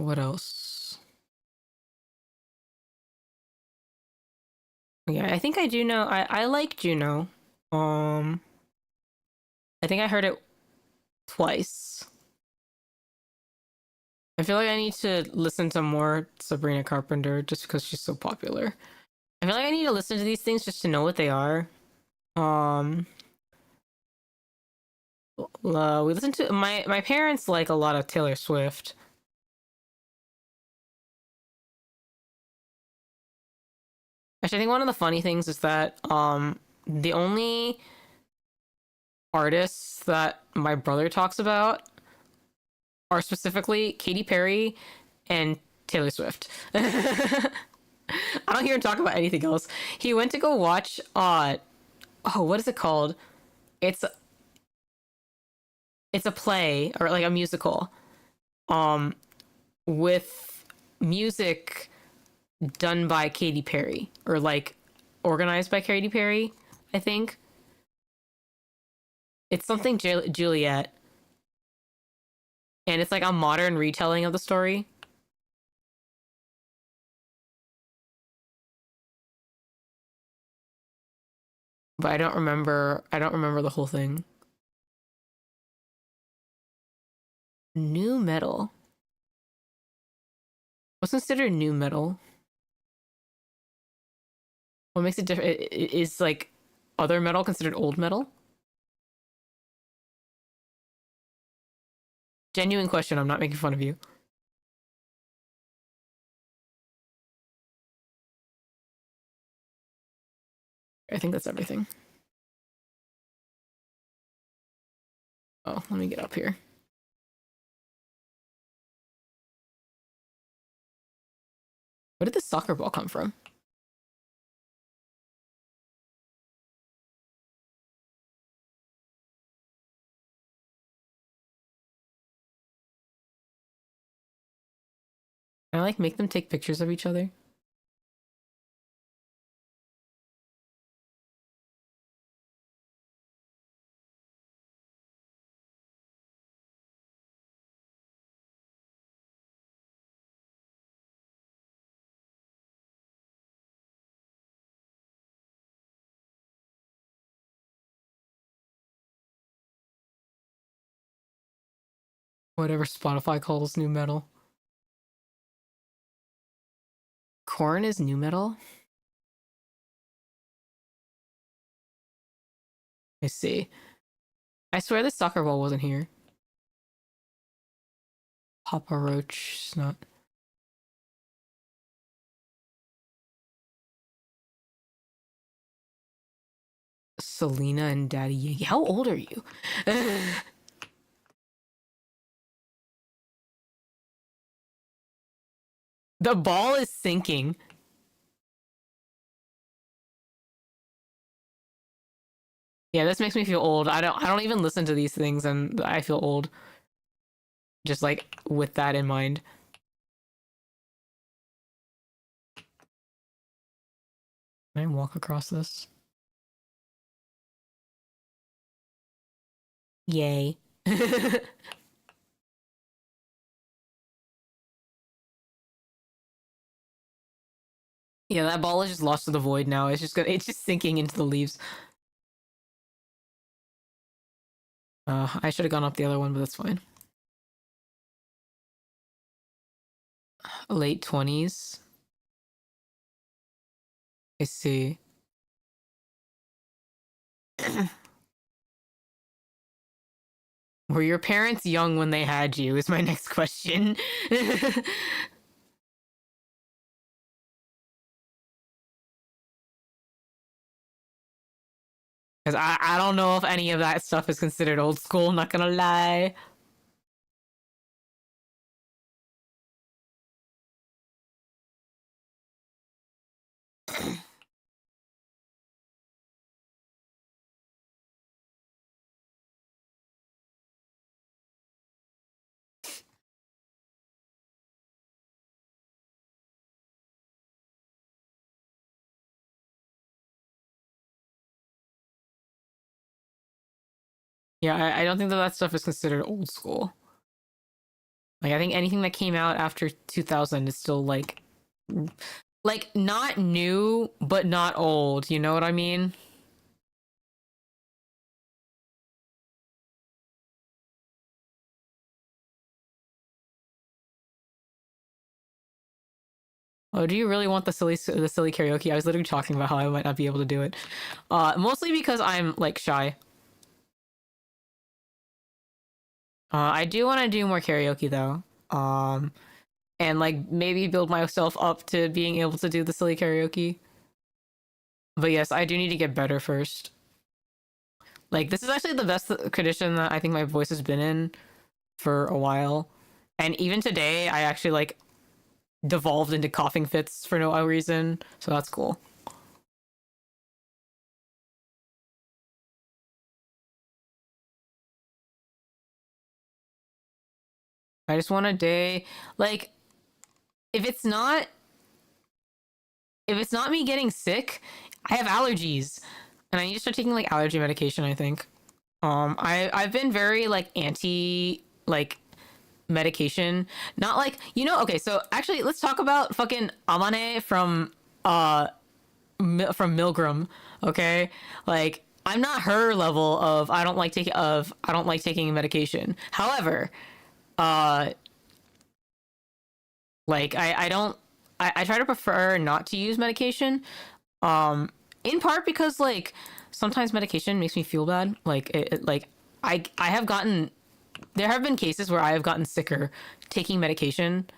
S1: What else? Yeah, I think I do know. I like Juno. Um, I think I heard it twice. I feel like I need to listen to more Sabrina Carpenter just because she's so popular. I feel like I need to listen to these things just to know what they are. Um, we listen to my parents like a lot of Taylor Swift. Actually, I think one of the funny things is that the only artists that my brother talks about are specifically Katy Perry and Taylor Swift. I don't hear him talk about anything else. He went to go watch oh, what is it called? It's it's a play or like a musical um with music done by Katy Perry or like organized by Katy Perry, I think. It's something Juliet and it's like a modern retelling of the story. But I don't remember the whole thing. New metal. What's considered new metal? What makes it different? Is like other metal considered old metal? Genuine question. I'm not making fun of you. I think that's everything. Oh, let me get up here. Where did the soccer ball come from? Can I like make them take pictures of each other? Whatever Spotify calls new metal. Corn is new metal? I see. I swear the soccer ball wasn't here. Papa Roach, not. Selena and Daddy Yankee. How old are you? The ball is sinking. Yeah, this makes me feel old. I don't even listen to these things and I feel old. Just like with that in mind. Can I walk across this? Yay. Yeah, that ball is just lost to the void now. It's just sinking into the leaves. I should have gone up the other one, but that's fine. Late 20s. I see. Were your parents young when they had you? Is my next question. Because I don't know if any of that stuff is considered old school, not gonna lie. Yeah, I don't think that that stuff is considered old school. Like, I think anything that came out after 2000 is still like not new, but not old. You know what I mean? Oh, do you really want the silly karaoke? I was literally talking about how I might not be able to do it. Mostly because I'm like shy. I do want to do more karaoke though. And like maybe build myself up to being able to do the silly karaoke. But yes, I do need to get better first. Like this is actually the best condition that I think my voice has been in for a while. And even today, I actually like devolved into coughing fits for no reason. So that's cool. I just want a day like if it's not if it's not me getting sick, I have allergies. And I need to start taking like allergy medication, I think. I've been very like anti like medication. Not like okay, so actually let's talk about fucking Amane from Milgram, okay? Like I'm not her level of I don't like taking medication. However, Uh, like I don't I try to prefer not to use medication. Um, in part because like sometimes medication makes me feel bad. Like like I have gotten there have been cases where I have gotten sicker taking medication.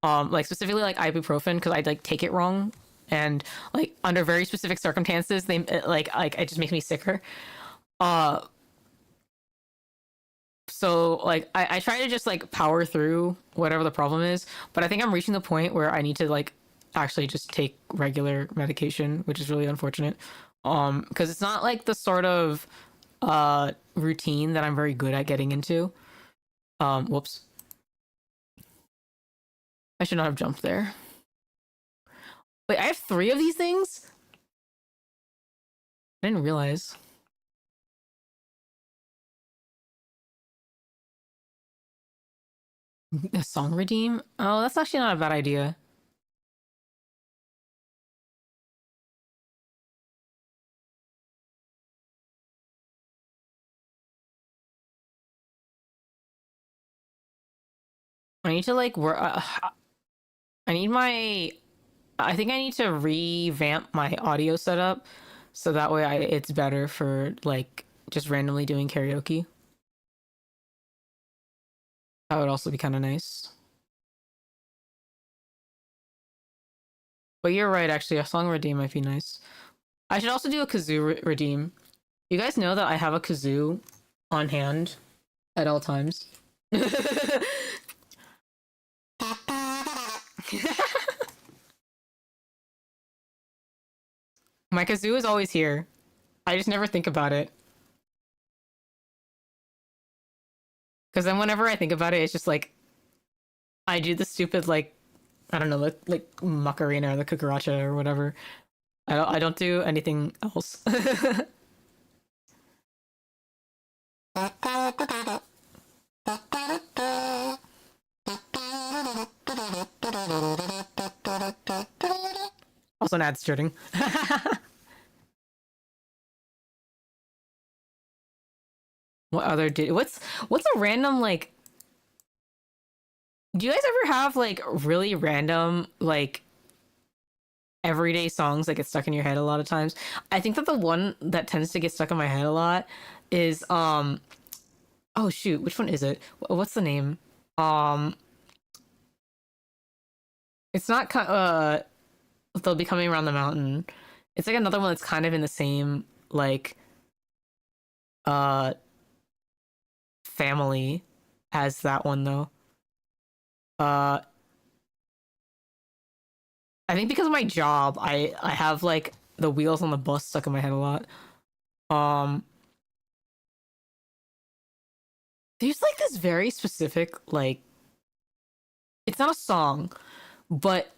S1: Like specifically like ibuprofen because I like take it wrong and like under very specific circumstances they like it just makes me sicker. Uh, so like I try to just like power through whatever the problem is, but I think I'm reaching the point where I need to like actually just take regular medication, which is really unfortunate. Because it's not like the sort of routine that I'm very good at getting into. Whoops. I should not have jumped there. Wait, I have three of these things? I didn't realize. A song redeem? Oh, that's actually not a bad idea. I need to like work. I need my. I think I need to revamp my audio setup so that way it's better for like just randomly doing karaoke. That would also be kind of nice. But you're right, actually, a song redeem might be nice. I should also do a kazoo redeem. You guys know that I have a kazoo on hand at all times. My kazoo is always here. I just never think about it. Because then whenever I think about it, it's just like I do the stupid like I don't know, like Macarena or the cucaracha or whatever. I don't do anything else. Also an ad starting. What other did what's a random like do you guys ever have like really random like everyday songs that get stuck in your head a lot of times? I think that the one that tends to get stuck in my head a lot is oh shoot, which one is it? What's the name? Um it's not they'll be coming around the mountain. It's like another one that's kind of in the same like uh family as that one though. Uh I think because of my job, I have like the wheels on the bus stuck in my head a lot. Um there's like this very specific like it's not a song, but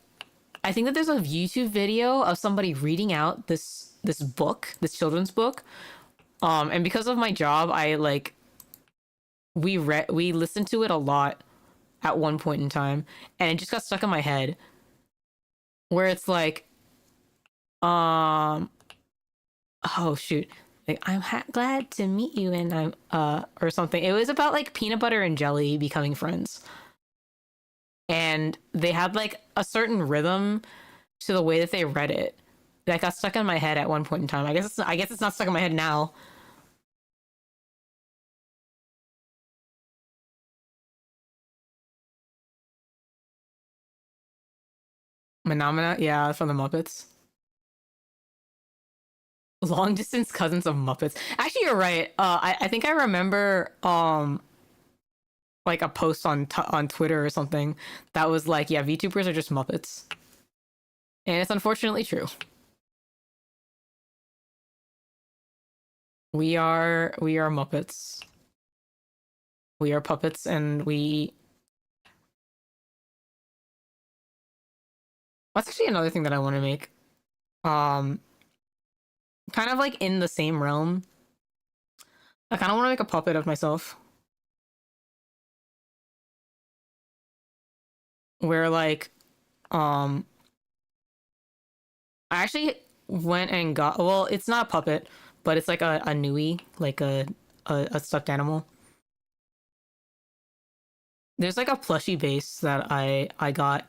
S1: I think that there's a YouTube video of somebody reading out this book, this children's book. And because of my job, I like we listened to it a lot at one point in time, and it just got stuck in my head. Where it's like, um, oh shoot, like glad to meet you, and I'm or something. It was about like peanut butter and jelly becoming friends, and they had like a certain rhythm to the way that they read it that got stuck in my head at one point in time. I guess it's not stuck in my head now. Phenomena, yeah, from the Muppets. Long distance cousins of Muppets. Actually, you're right. I think I remember like a post on Twitter or something that was like, yeah, VTubers are just Muppets, and it's unfortunately true. We are Muppets. We are puppets, and we. That's actually another thing that I want to make. Um, kind of like in the same realm. I kind of want to make a puppet of myself, where like, um, I actually went and got. Well, it's not a puppet, but it's like a Nui, like a stuffed animal. there's like a plushie base that I got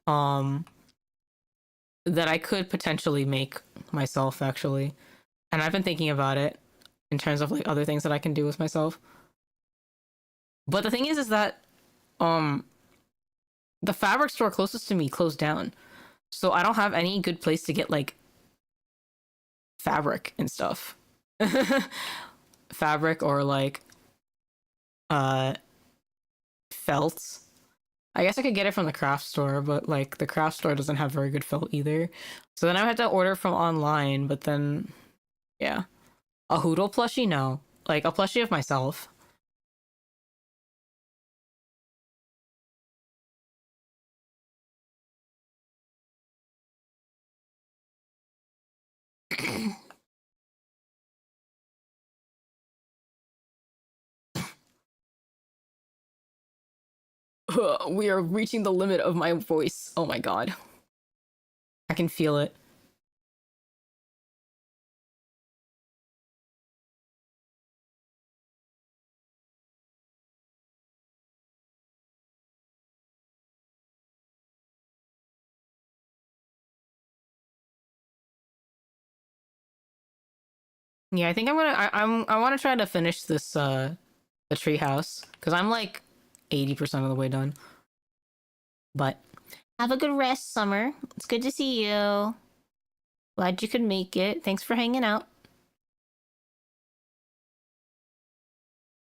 S1: um that I could potentially make myself actually. And I've been thinking about it in terms of like other things that I can do with myself. But the thing is that um the fabric store closest to me closed down. So I don't have any good place to get like fabric and stuff. Fabric or like uh felt. I guess I could get it from the craft store, but like the craft store doesn't have very good felt either. So then I had to order from online, but then yeah. A Hoodle plushie? No. Like a plushie of myself. We are reaching the limit of my voice. Oh my god. I can feel it. Yeah, I think I'm gonna. I want to try to finish this the treehouse because I'm like 80% of the way done. But have a good rest, Summer. It's good to see you. Glad you could make it. Thanks for hanging out.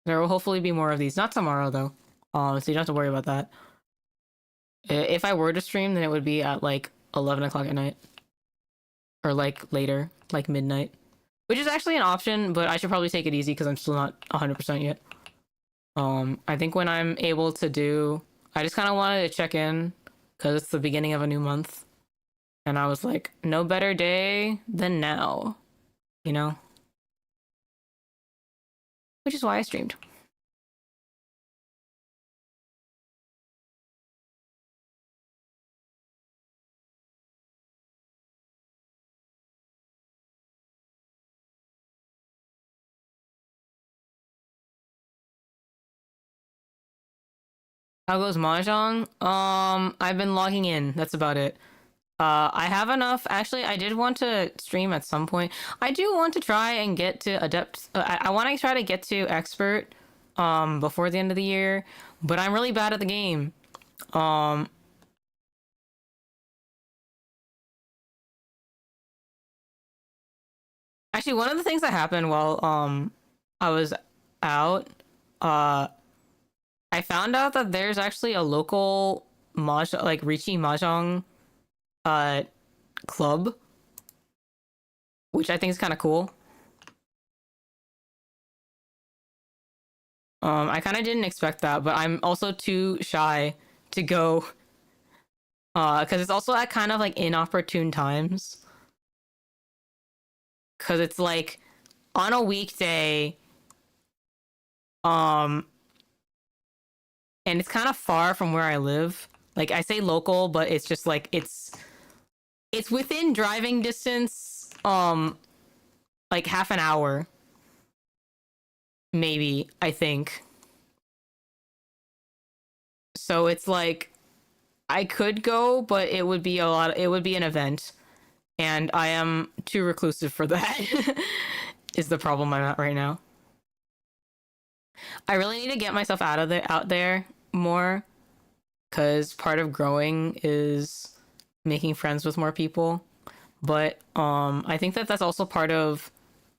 S1: There will hopefully be more of these. Not tomorrow though. So you don't have to worry about that. If I were to stream, then it would be at like 11 o'clock at night, or like later, like midnight, which is actually an option. But I should probably take it easy because I'm still not 100% yet. I think when I'm able to do, I just kind of wanted to check in because it's the beginning of a new month, and I was like, no better day than now, you know, which is why I streamed. How goes Mahjong? I've been logging in. That's about it. I have enough. Actually, I did want to stream at some point. I do want to try and get to adept. I want to try to get to expert, before the end of the year. But I'm really bad at the game. Um, Actually, one of the things that happened while I was out, uh, I found out that there's actually a local mahjong, like Richie Mahjong, uh, club, which I think is kind of cool. I kind of didn't expect that, but I'm also too shy to go, because it's also at kind of like inopportune times. Because it's like on a weekday, um, and it's kind of far from where I live. Like I say local, but it's just like it's within driving distance, like half an hour, maybe, I think. So it's like I could go, but it would be it would be an event, and I am too reclusive for that. Is the problem I'm at right now. I really need to get myself out there more, because part of growing is making friends with more people. But I think that that's also part of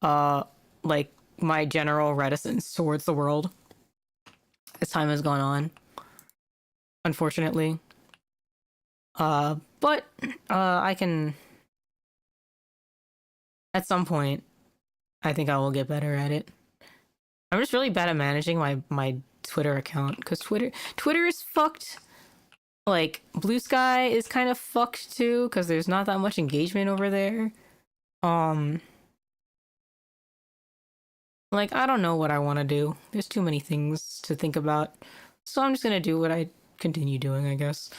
S1: uh like my general reticence towards the world as time has gone on, unfortunately. But I can, at some point, I think I will get better at it. I'm just really bad at managing my Twitter account because Twitter is fucked. Like Blue Sky is kind of fucked too because there's not that much engagement over there. Um, like I don't know what I want to do. There's too many things to think about, so I'm just gonna do what I continue doing, I guess.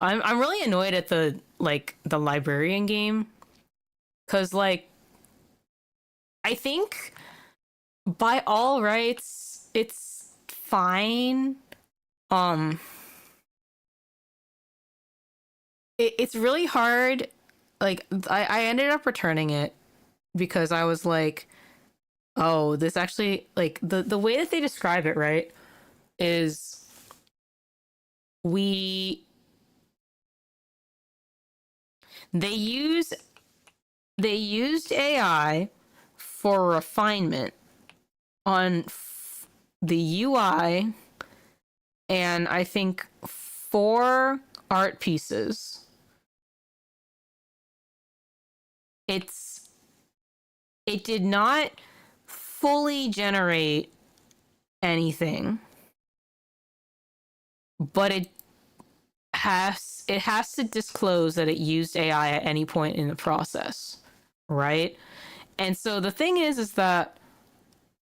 S1: I'm really annoyed at the librarian game because like I think by all rights it's fine. um it's really hard. Like I ended up returning it because I was like, oh, this actually, like, the way that they describe it, right, is we they use they used AI for refinement on the UI, and I think four art pieces. It's it did not fully generate anything, but it has to disclose that it used AI at any point in the process, right? And so the thing is that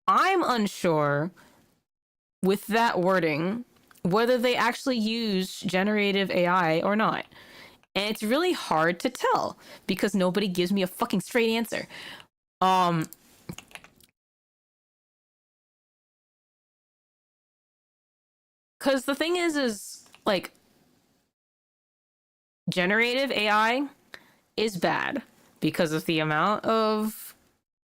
S1: I'm unsure with that wording whether they actually use generative AI or not. And it's really hard to tell because nobody gives me a fucking straight answer. Um cuz the thing is like generative AI is bad because of the amount of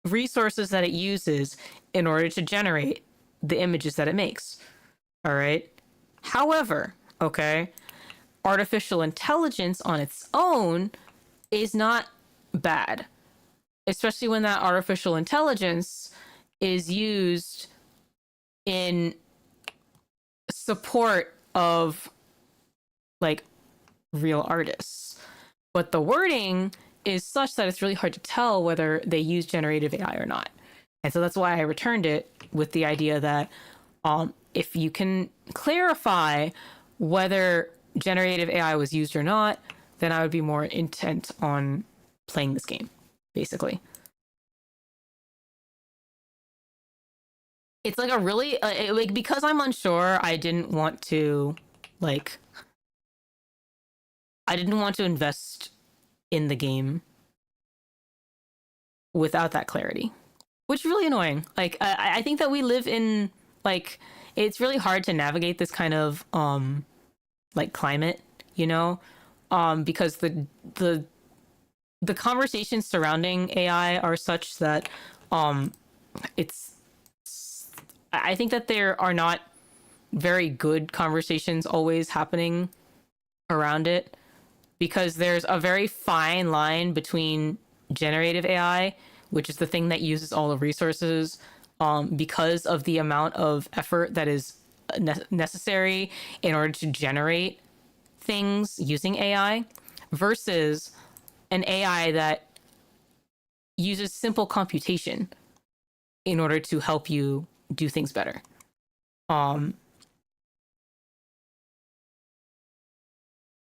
S1: resources that it uses in order to generate the images that it makes. All right. However, okay, artificial intelligence on its own is not bad, especially when that artificial intelligence is used in support of like real artists. But the wording is such that it's really hard to tell whether they use generative AI or not. And so that's why I returned it with the idea that if you can clarify whether generative AI was used or not, then I would be more intent on playing this game, basically. It's like a really like, because I'm unsure, like I didn't want to invest in the game without that clarity, which is really annoying. Like I think that we live in, like, it's really hard to navigate this kind of like climate, you know, because the the conversations surrounding AI are such that um it's I think that there are not very good conversations always happening around it, because there's a very fine line between generative AI, which is the thing that uses all the resources because of the amount of effort that is necessary in order to generate things using AI, versus an AI that uses simple computation in order to help you do things better. Um,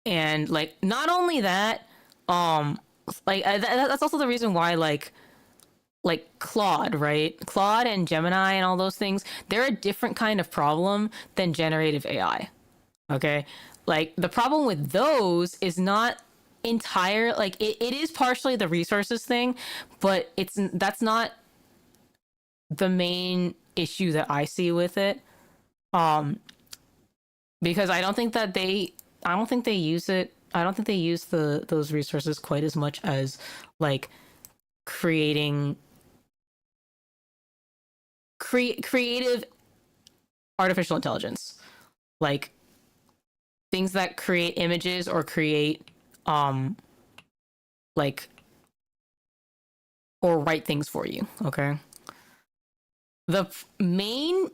S1: and like, not only that, like that's also the reason why like Claude, right? Claude and Gemini and all those things, they're a different kind of problem than generative AI. Okay. Like, the problem with those is not entire, like, it is partially the resources thing, but that's not the main issue that I see with it. Um, because I don't think they use it. I don't think they use those resources quite as much as like creating creative artificial intelligence, like things that create images or create um like or write things for you. Okay. The main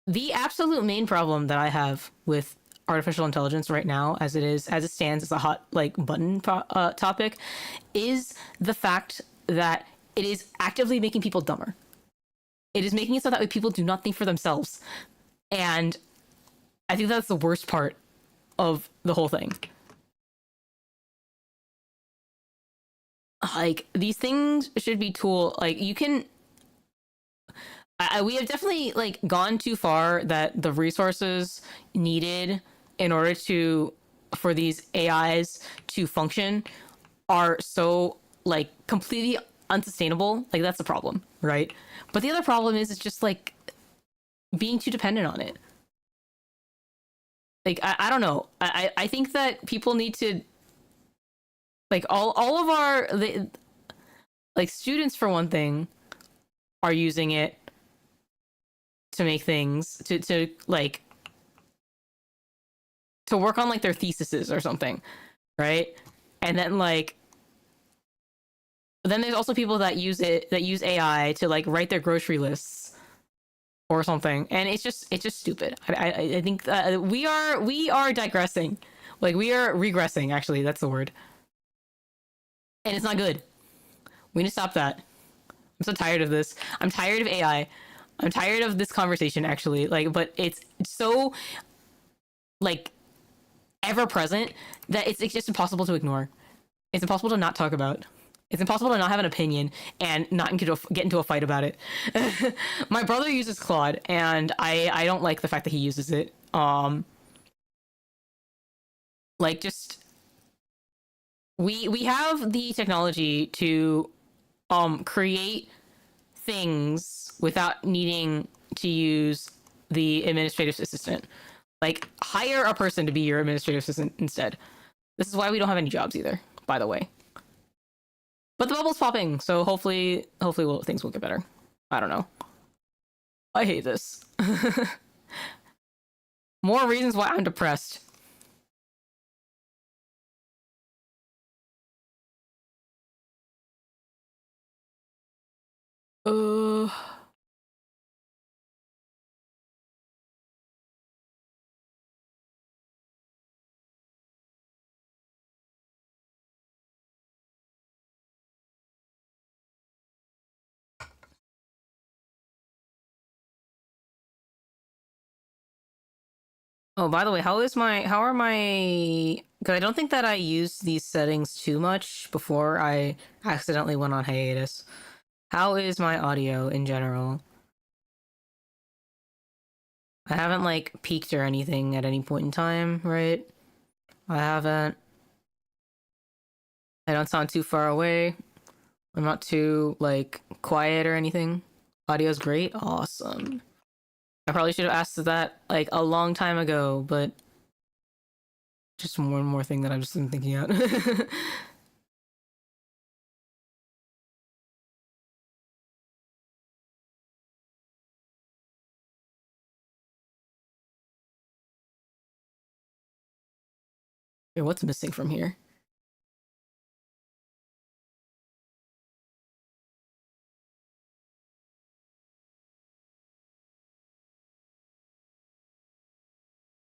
S1: the absolute main problem that I have with artificial intelligence right now, as it stands, as a hot like button topic, is the fact that it is actively making people dumber. It is making it so that people do not think for themselves, and I think that's the worst part of the whole thing. Like, these things should be like, you can we have definitely like gone too far, that the resources needed in order to for these AIs to function are so like completely unsustainable. Like, that's the problem, right? But the other problem is it's just like being too dependent on it. like I don't know. I think that people need to like all of like students for one thing are using it to make things to like to work on like their theses or something, right? And then like then there's also people that use AI to like write their grocery lists or something, and it's just stupid. I think we are digressing, like we are regressing. Actually, that's the word, and it's not good. We need to stop that. I'm so tired of this. I'm tired of AI. I'm tired of this conversation. Actually, like, but it's so like ever present that it's just impossible to ignore. It's impossible to not talk about. It's impossible to not have an opinion and not get into a fight about it. My brother uses Claude, and I don't like the fact that he uses it. Like just we have the technology to create things without needing to use the administrative assistant. Like hire a person to be your administrative assistant instead. This is why we don't have any jobs either, by the way. But the bubble's popping, so hopefully things will get better. I don't know. I hate this. More reasons why I'm depressed. Uh Oh, by the way, how are my because I don't think that I used these settings too much before I accidentally went on hiatus. How is my audio in general? I haven't like peaked or anything at any point in time, right? I haven't. I don't sound too far away. I'm not too like quiet or anything. Audio's great. Awesome. I probably should have asked that like a long time ago, but just one more thing that I'm just thinking out. Okay, what's missing from here?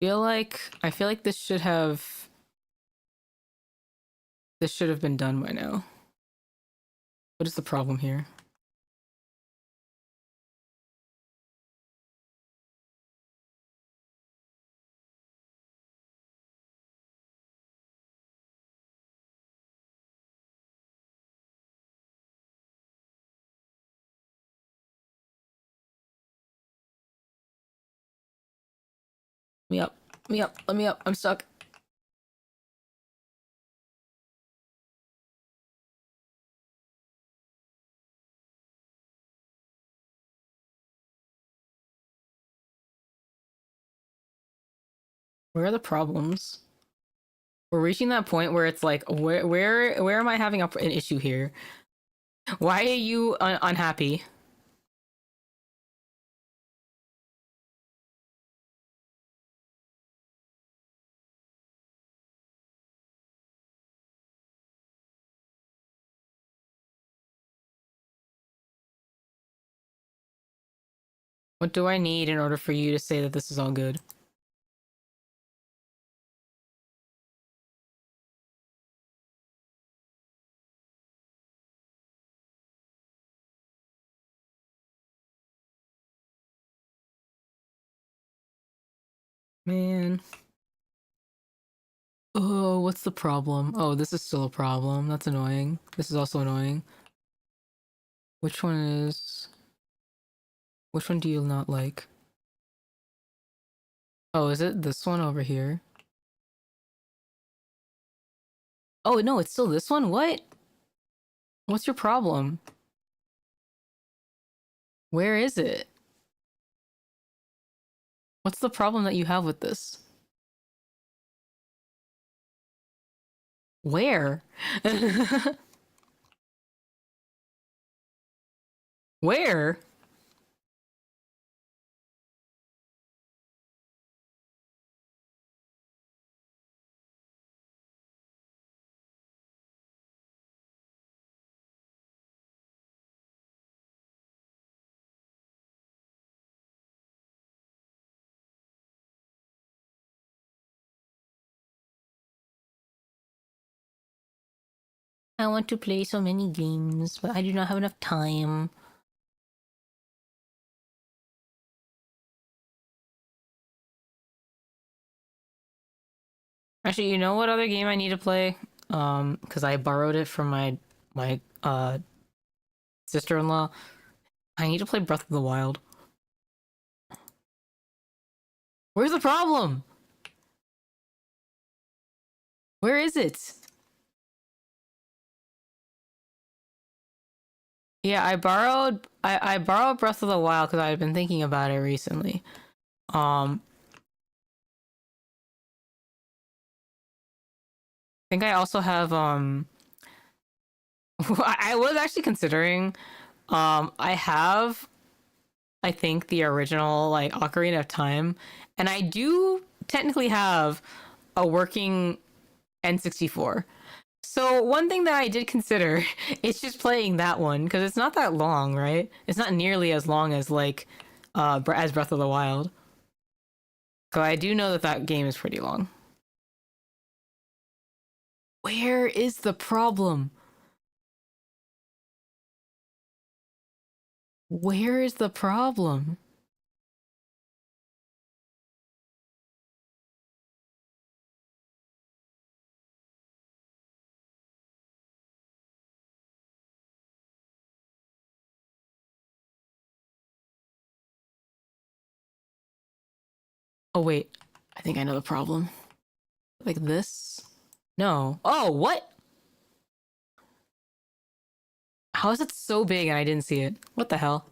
S1: I feel like this should have been done by now. What is the problem here? Me up. Me up. Let me up. I'm stuck. Where are the problems? We're reaching that point where it's like, where am I having an issue here? Why are you unhappy? What do I need in order for you to say that this is all good? Man. Oh, what's the problem? Oh, this is still a problem. That's annoying. This is also annoying. Which one is... Which one do you not like? Oh, is it this one over here? Oh, no, it's still this one? What? What's your problem? Where is it? What's the problem that you have with this? Where? Where? I want to play so many games, but I do not have enough time. Actually, you know what other game I need to play? Because I borrowed it from my sister-in-law. I need to play Breath of the Wild. Where's the problem? Where is it? Yeah, I borrowed Breath of the Wild because I had been thinking about it recently. I think I also have I was actually considering I have I think the original like Ocarina of Time, and I do technically have a working N64. So one thing that I did consider is just playing that one because it's not that long, right? It's not nearly as long as like as Breath of the Wild. So I do know that that game is pretty long. Where is the problem? Where is the problem? Oh wait, I think I know the problem. Like this? No. Oh, what? How is it so big and I didn't see it? What the hell?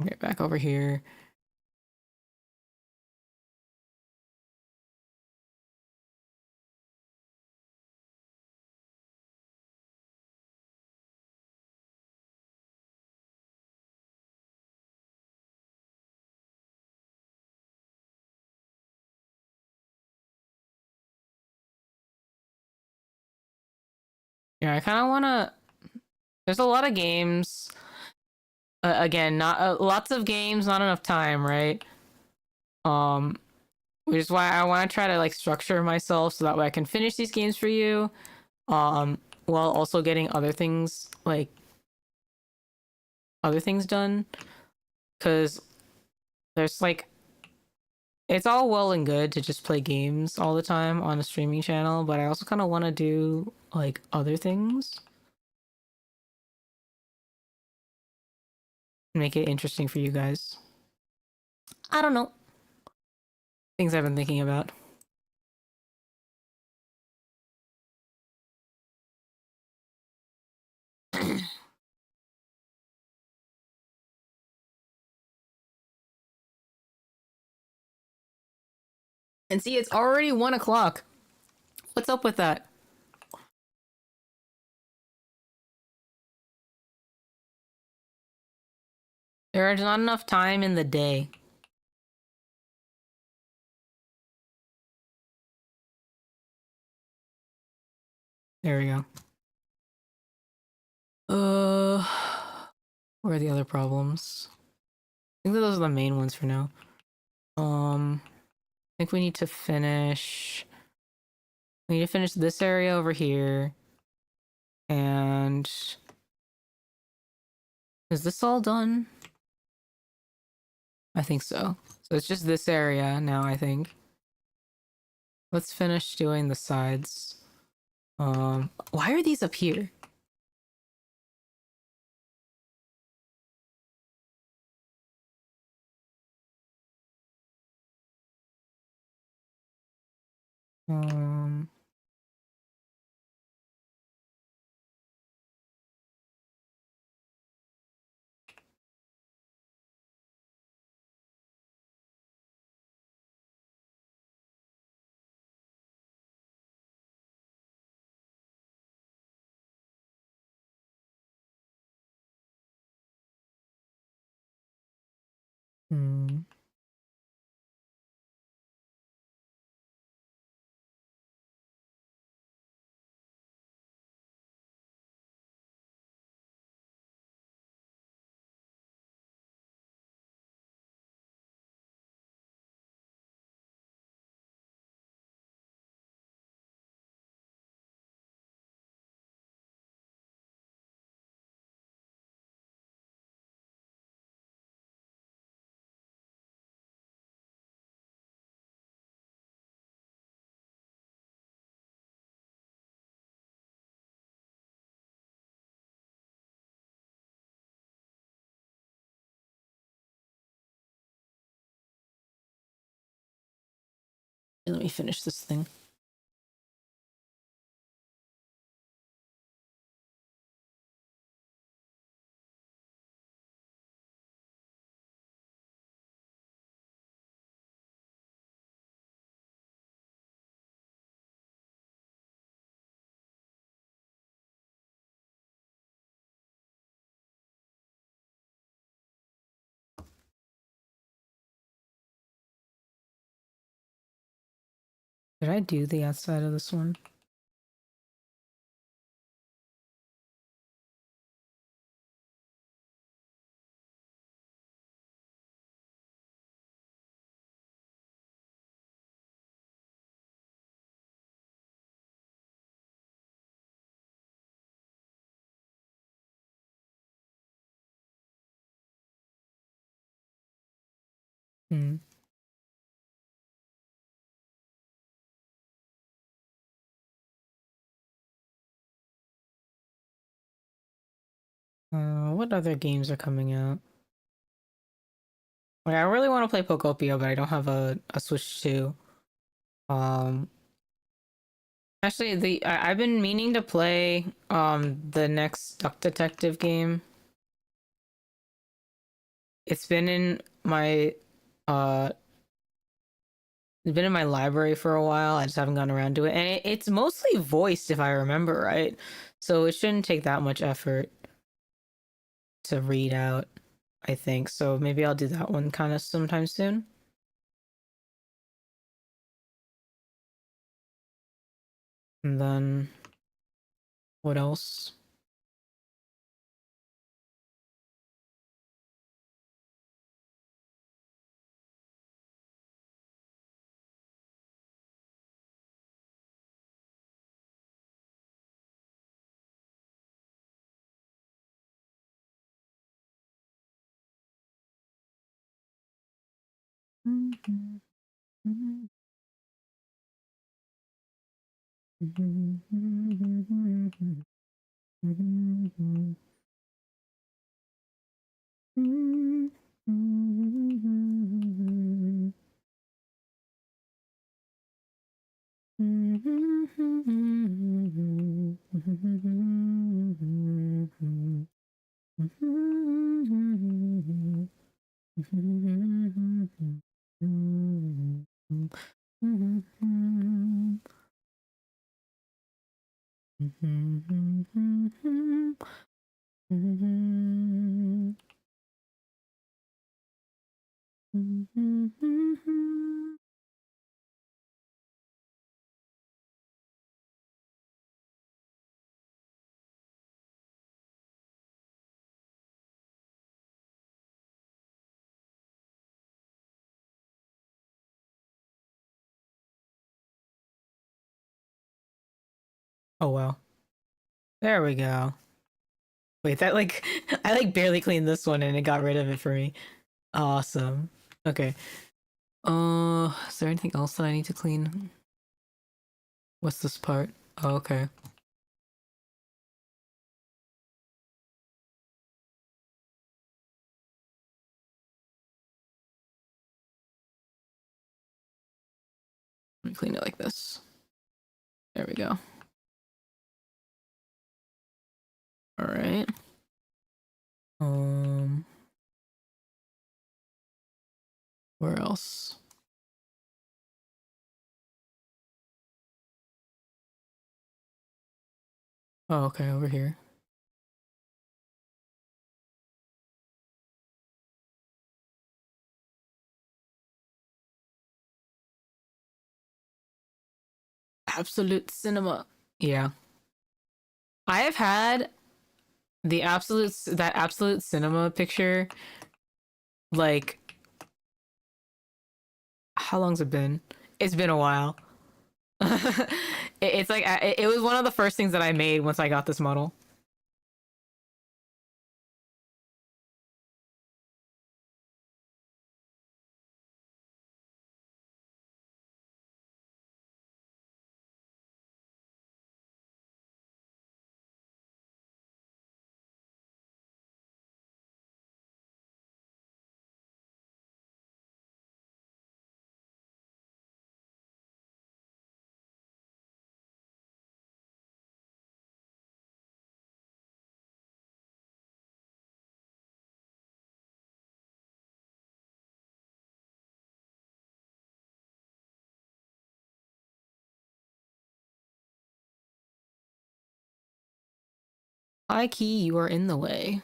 S1: Okay, back over here. Yeah, I kind of want to. There's a lot of games. Again, not lots of games, not enough time, right? Um, which is why I want to try to like structure myself so that way I can finish these games for you. While also getting other things done, because there's like it's all well and good to just play games all the time on a streaming channel, but I also kind of want to do like other things, make it interesting for you guys. I don't know. Things I've been thinking about. And see, it's already 1 o'clock. What's up with that? There's not enough time in the day. There we go. Uh, where are the other problems? I think that those are the main ones for now. I think we need to finish. We need to finish this area over here. And is this all done? I think so. So it's just this area now, I think. Let's finish doing the sides. Why are these up here? Um, Let me finish this thing. Did I do the outside of this one? Hmm. What other games are coming out? Like, I really want to play Pokopia, but I don't have a Switch 2. Um, Actually, I've been meaning to play the next Duck Detective game. It's been in my uh it's been in my library for a while. I just haven't gotten around to it, and it's mostly voiced if I remember right. So it shouldn't take that much effort to read out, I think. So maybe I'll do that one kind of sometime soon. And then what else? Oh well. There we go. Wait, that like I like barely cleaned this one and it got rid of it for me. Awesome. Okay. Is there anything else that I need to clean? What's this part? Oh, okay. Let me clean it like this. There we go. All right. Um, where else? Oh, okay, over here. Absolute cinema. Yeah. I have had that absolute cinema picture like how long's it been? It's been a while. It's like it was one of the first things that I made once I got this model. High key, you are in the way.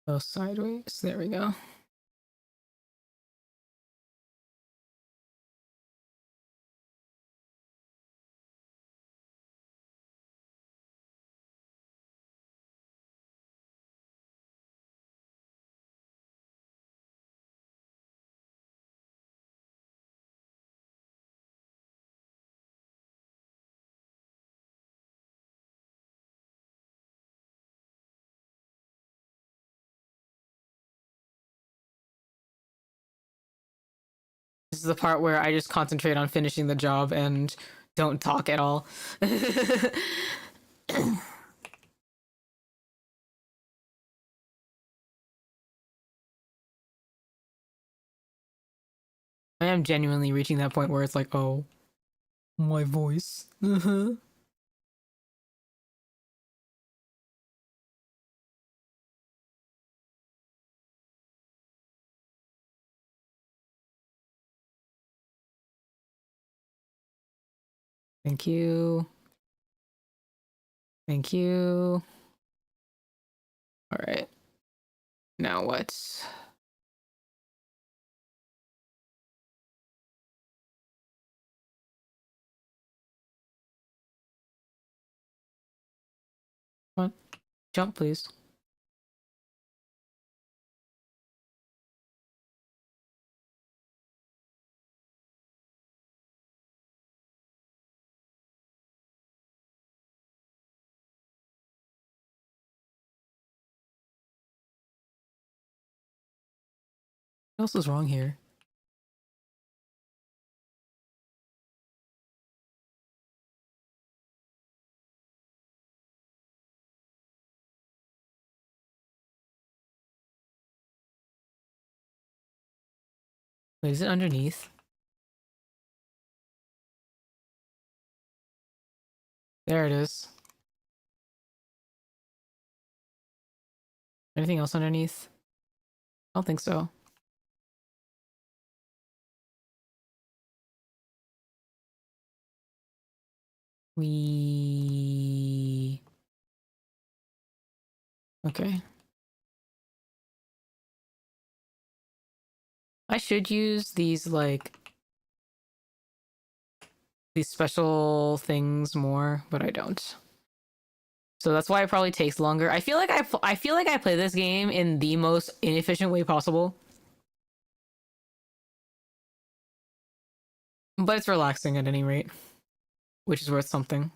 S1: Go sideways. There we go. This is the part where I just concentrate on finishing the job and don't talk at all. I am genuinely reaching that point where it's like, oh, my voice. Thank you. Thank you. All right. Now what? What? Jump, please. What else is wrong here? Wait, is it underneath? There it is. Anything else underneath? I don't think so. We... Okay. I should use these, like, these special things more, but I don't. So that's why it probably takes longer. I feel like I feel like I play this game in the most inefficient way possible. But it's relaxing at any rate, which is worth something.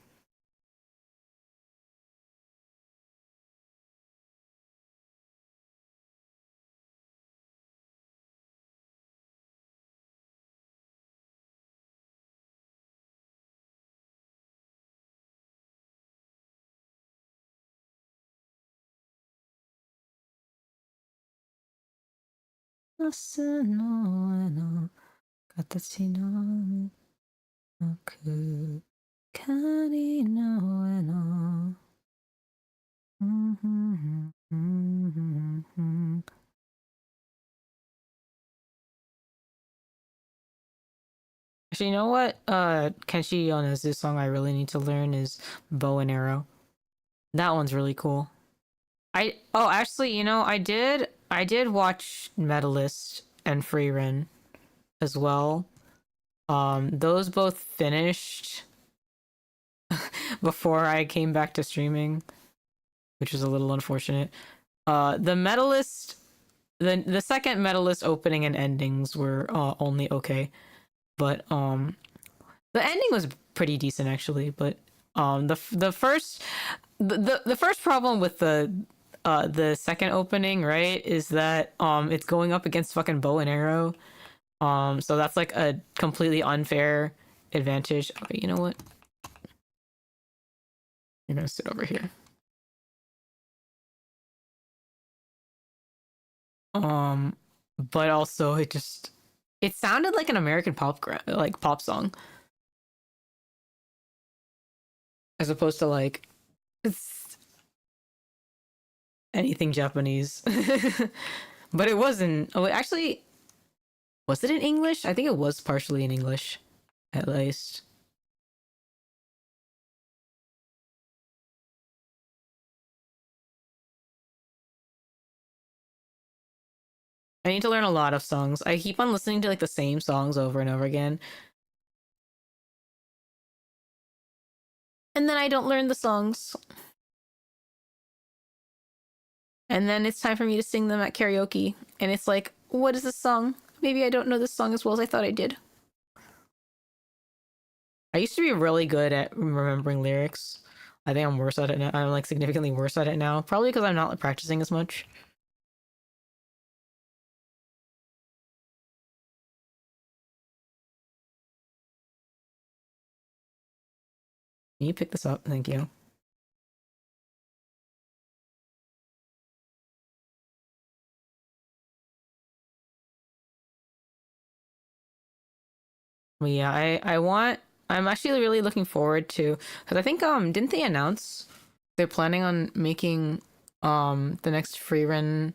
S1: Actually, you know what? Kenshi Yonezu's song I really need to learn is Bow and Arrow. That one's really cool. Actually, you know, I did watch Medalist and Freerun as well. Those both finished before I came back to streaming, which is a little unfortunate. The Medalist, the second Medalist opening and endings were only okay, but the ending was pretty decent actually. But the first the first problem with the second opening, right, is that it's going up against fucking bow and arrow. So that's like a completely unfair advantage. Okay, you know what? You're gonna sit over here. But also it sounded like an American like pop song as opposed to like It's anything Japanese. But it wasn't. Oh, actually, was it in English? I think it was partially in English, at least. I need to learn a lot of songs. I keep on listening to like the same songs over and over again. And then I don't learn the songs. And then it's time for me to sing them at karaoke. And it's like, what is this song? Maybe I don't know this song as well as I thought I did. I used to be really good at remembering lyrics. I think I'm worse at it now. I'm like significantly worse at it now. Probably because I'm not like, practicing as much. Can you pick this up? Thank you. But yeah, I'm actually really looking forward to because I think didn't they announce they're planning on making the next free run.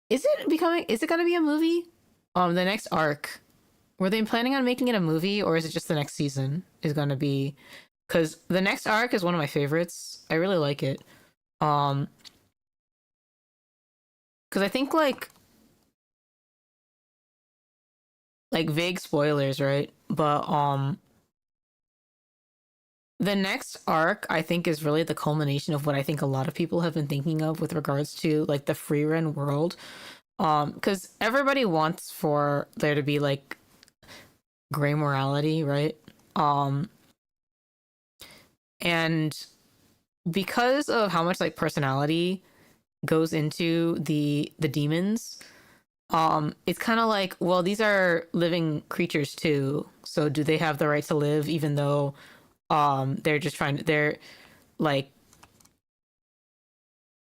S1: Is it gonna be a movie? The next arc. Were they planning on making it a movie or is it just the next season is gonna be because the next arc is one of my favorites. I really like it. Um because I think like vague spoilers, right? But the next arc I think is really the culmination of what I think a lot of people have been thinking of with regards to like the free run world. Because everybody wants for there to be like gray morality, right? Um and because of how much like personality goes into the demons, it's kind of like, well, these are living creatures too, so do they have the right to live even though they're just trying to they're like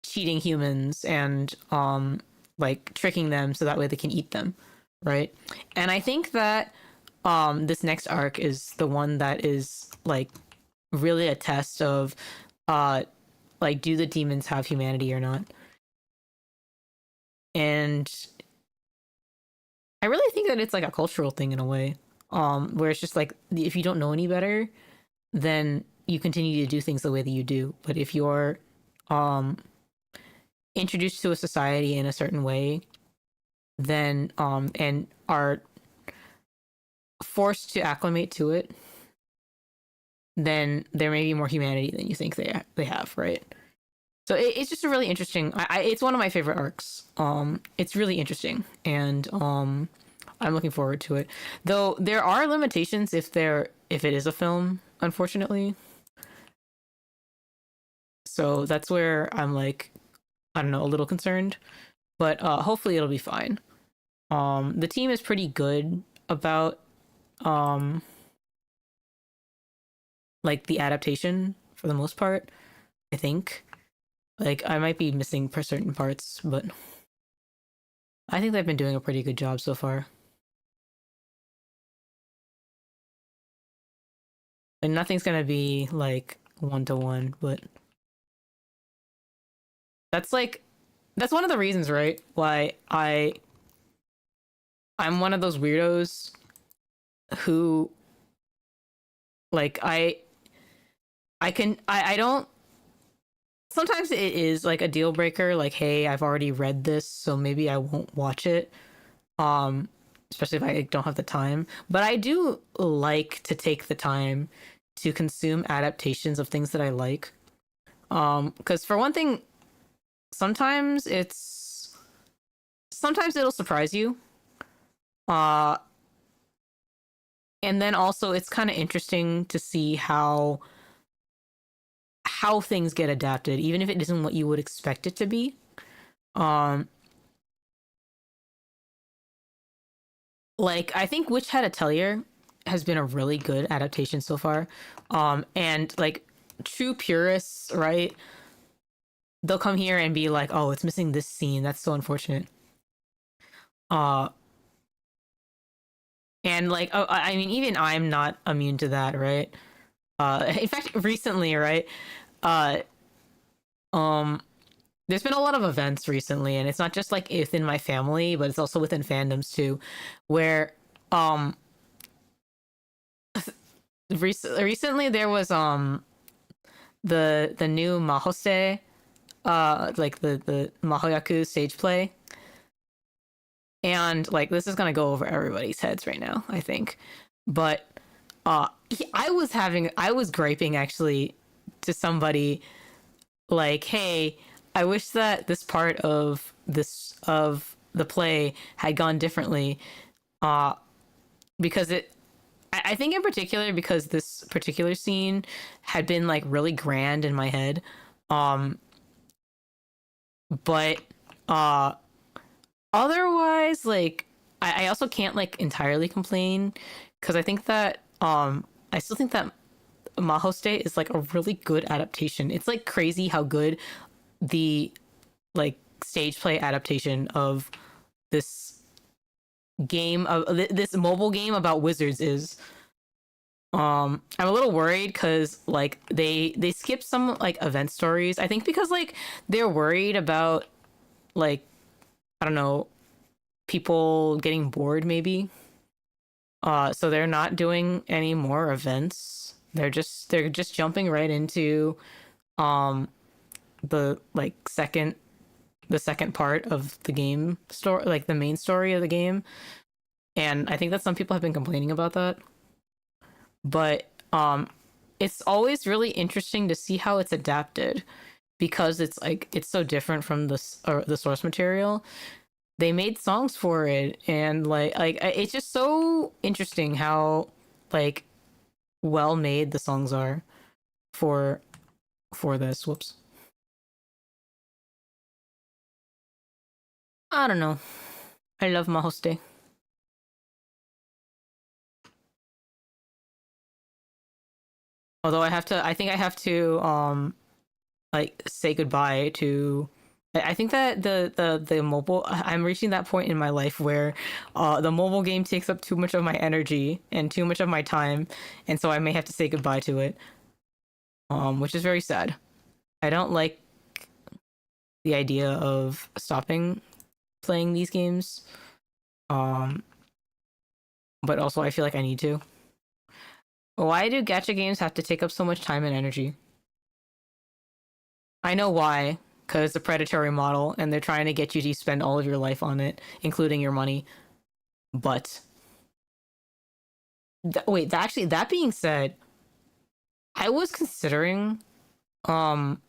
S1: cheating humans and like tricking them so that way they can eat them, right? And I think that this next arc is the one that is like really a test of uh like do the demons have humanity or not. And I really think that it's like a cultural thing in a way, where it's just like if you don't know any better, then you continue to do things the way that you do. But if you're um introduced to a society in a certain way, then and are forced to acclimate to it, then there may be more humanity than you think they have, right? So it's just a really interesting. It's one of my favorite arcs. It's really interesting, and I'm looking forward to it. Though there are limitations if it is a film, unfortunately. So that's where I'm like, I don't know, a little concerned. But hopefully it'll be fine. The team is pretty good about um like the adaptation for the most part. I think like I might be missing for certain parts, but I think they've been doing a pretty good job so far. And nothing's gonna be like 1 to 1, but that's like that's one of the reasons, right? Why I'm one of those weirdos who like I don't sometimes it is like a deal breaker like hey, I've already read this, so maybe I won't watch it. Um Especially if I don't have the time, but I do like to take the time to consume adaptations of things that I like. Cuz for one thing, sometimes sometimes it'll surprise you. Uh and then also it's kind of interesting to see how things get adapted even if it isn't what you would expect it to be. Um like I think Witch Hat Atelier has been a really good adaptation so far. And like true purists, right? They'll come here and be like, "Oh, it's missing this scene. That's so unfortunate." Uh and like I mean even I'm not immune to that, right? In fact, recently, right? Uh, um, there's been a lot of events recently, and it's not just like within my family, but it's also within fandoms too, where um recently there was the new Mahose, like the Mahoyaku stage play, and like this is gonna go over everybody's heads right now, I think, but I was griping actually to somebody like, hey, I wish that this part of the play had gone differently, uh because I think in particular because this particular scene had been like really grand in my head. Um but uh otherwise, like I also can't like entirely complain because I think that I still think that Mahoste is like a really good adaptation. It's like crazy how good the like stage play adaptation of this game of this mobile game about wizards is. I'm a little worried because like they skipped some like event stories. I think because like they're worried about like I don't know, people getting bored maybe. So they're not doing any more events. They're just jumping right into um the like second part of the game story, like the main story of the game. And I think that some people have been complaining about that. But it's always really interesting to see how it's adapted because it's like it's so different from the source material. They made songs for it, and like it's just so interesting how like well made the songs are for this. Whoops. I don't know. I love Mahoste. Although I think I have to like say goodbye to. I think that the mobile. I'm reaching that point in my life where the mobile game takes up too much of my energy and too much of my time, and so I may have to say goodbye to it. Which is very sad. I don't like the idea of stopping playing these games. Um, but also I feel like I need to. Why do gacha games have to take up so much time and energy? I know why, because it's a predatory model and they're trying to get you to spend all of your life on it, including your money. But wait, actually, that being said, I was considering um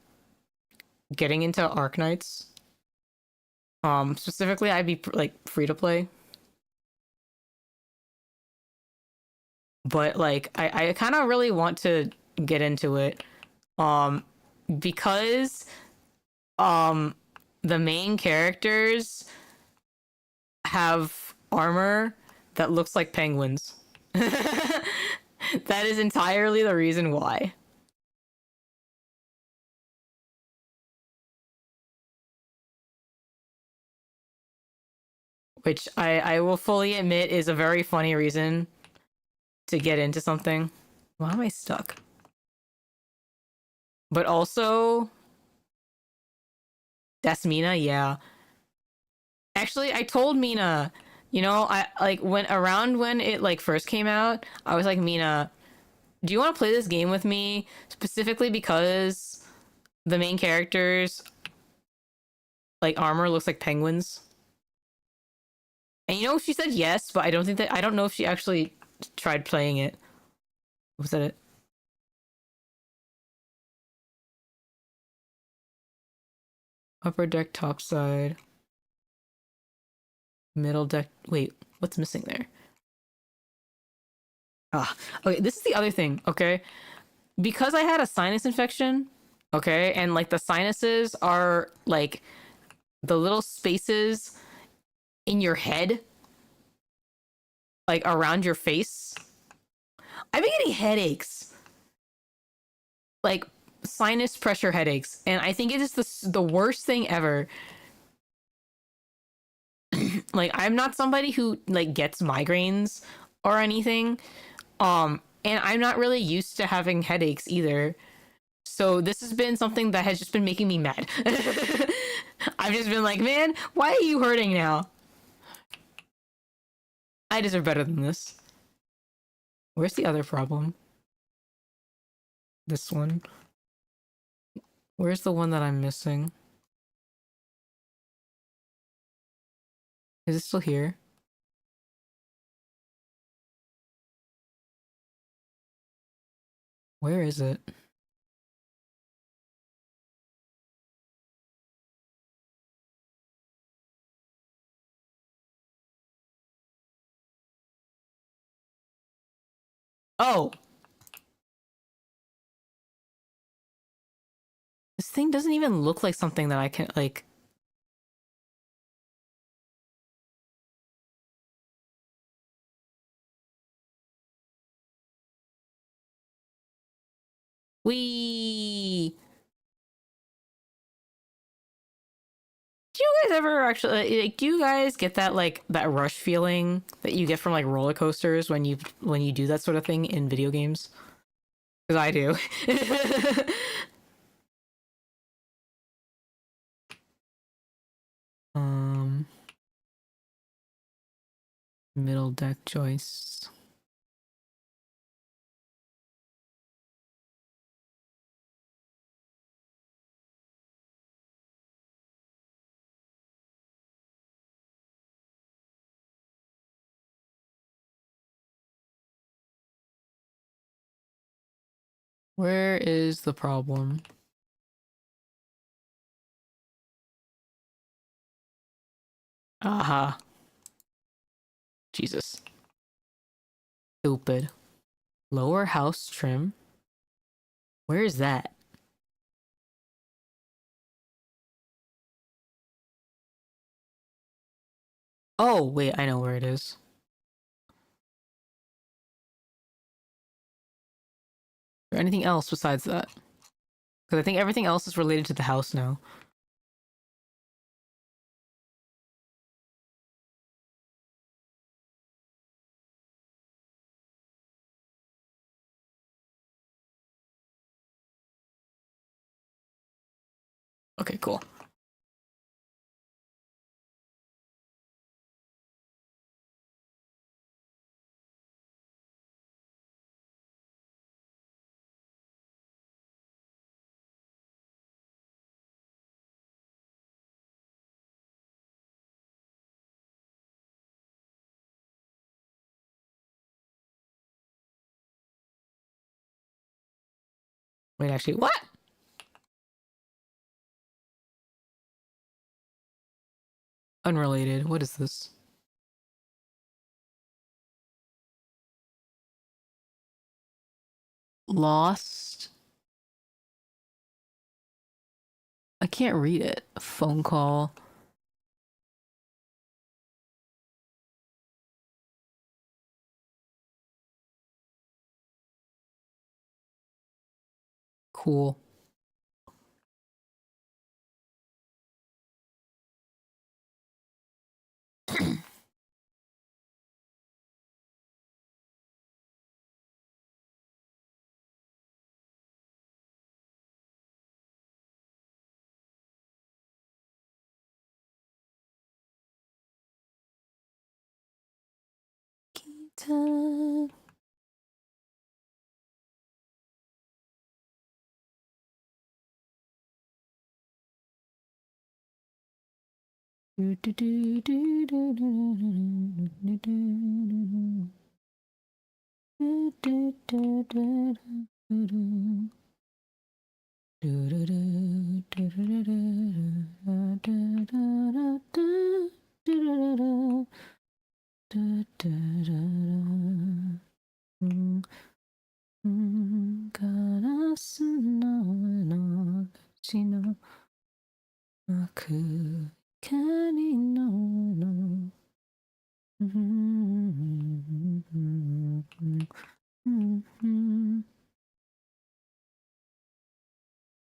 S1: getting into Arknights. Specifically, I'd be like free to play, but like I kind of really want to get into it, um, because um the main characters have armor that looks like penguins. That is entirely the reason why. Which I will fully admit is a very funny reason to get into something. Why am I stuck? But also, that's Mina, yeah. Actually, I told Mina, I like when it like first came out, I was like, Mina, do you want to play this game with me? Specifically because the main characters like armor looks like penguins. And she said yes, but I don't know if she actually tried playing it. Was that it? Upper deck, top side, middle deck. Wait, what's missing there? Ah, okay. This is the other thing. Okay, because I had a sinus infection. Okay, and like the sinuses are like the little spaces in your head, like around your face. I've been getting headaches, like sinus pressure headaches, and I think it is the worst thing ever. Like I'm not somebody who like gets migraines or anything, and I'm not really used to having headaches either. So this has been something that has just been making me mad. I've just been like, man, why are you hurting now? I deserve better than this. Where's the other problem? This one. Where's the one that I'm missing? Is it still here? Where is it? Oh! This thing doesn't even look like something that I can, like... Wee! Do you guys ever actually, like, do you guys get that, like, that rush feeling that you get from, like, roller coasters when you do that sort of thing in video games? Because I do. um... Middle deck choice. Where is the problem? Aha. Jesus. Stupid. Lower house trim? Where is that? Oh, wait, I know where it is. Or anything else besides that? Because I think everything else is related to the house now. Okay, cool. Wait, actually, what? Unrelated. What is this? Lost? I can't read it. A phone call. Cool. Time. Do, do, do, do, do, do, do, do, do, do, do, do, do, do. Do, do, do, do, do, do, do, do, do, do, do, do, do, do. ガラスの上の口の幕光のの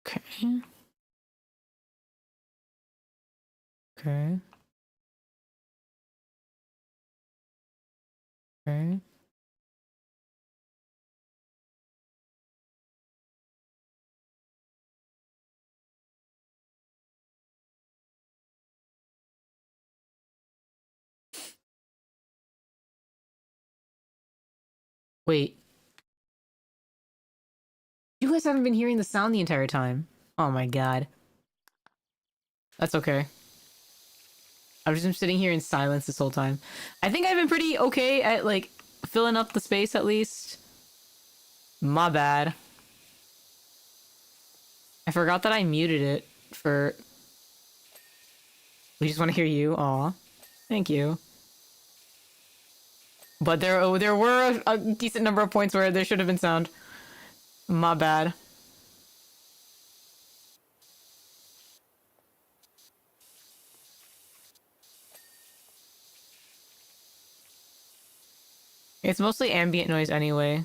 S1: Okay. Okay. Okay. Wait, you guys haven't been hearing the sound the entire time. Oh my god. That's okay. I've just been sitting here in silence this whole time. I think I've been pretty okay at, like, filling up the space at least. My bad. I forgot that I muted it for... We just want to hear you. Aw. Thank you. But there were a decent number of points where there should have been sound. My bad. It's mostly ambient noise anyway,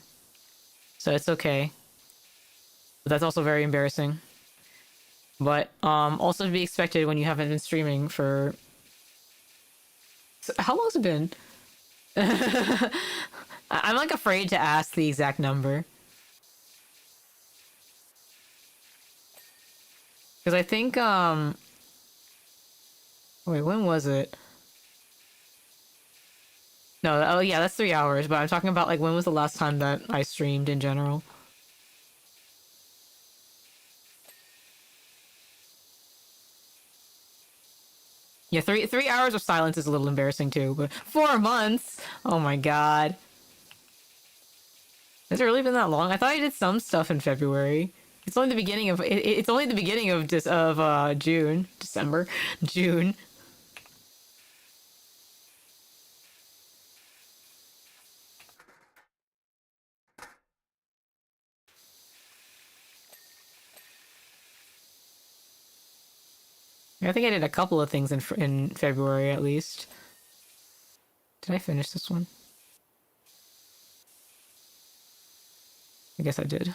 S1: so it's okay. But that's also very embarrassing. But also to be expected when you haven't been streaming for... How long's it been? I'm like afraid to ask the exact number. Because I think wait, when was it? No, oh yeah, that's 3 hours, but I'm talking about like when was the last time that I streamed in general? Yeah, three hours of silence is a little embarrassing too, but 4 months? Oh my god. Has it really been that long? I thought I did some stuff in February. It's only the beginning of it's only the beginning of June, December, June. I think I did a couple of things in February at least. Did I finish this one? I guess I did.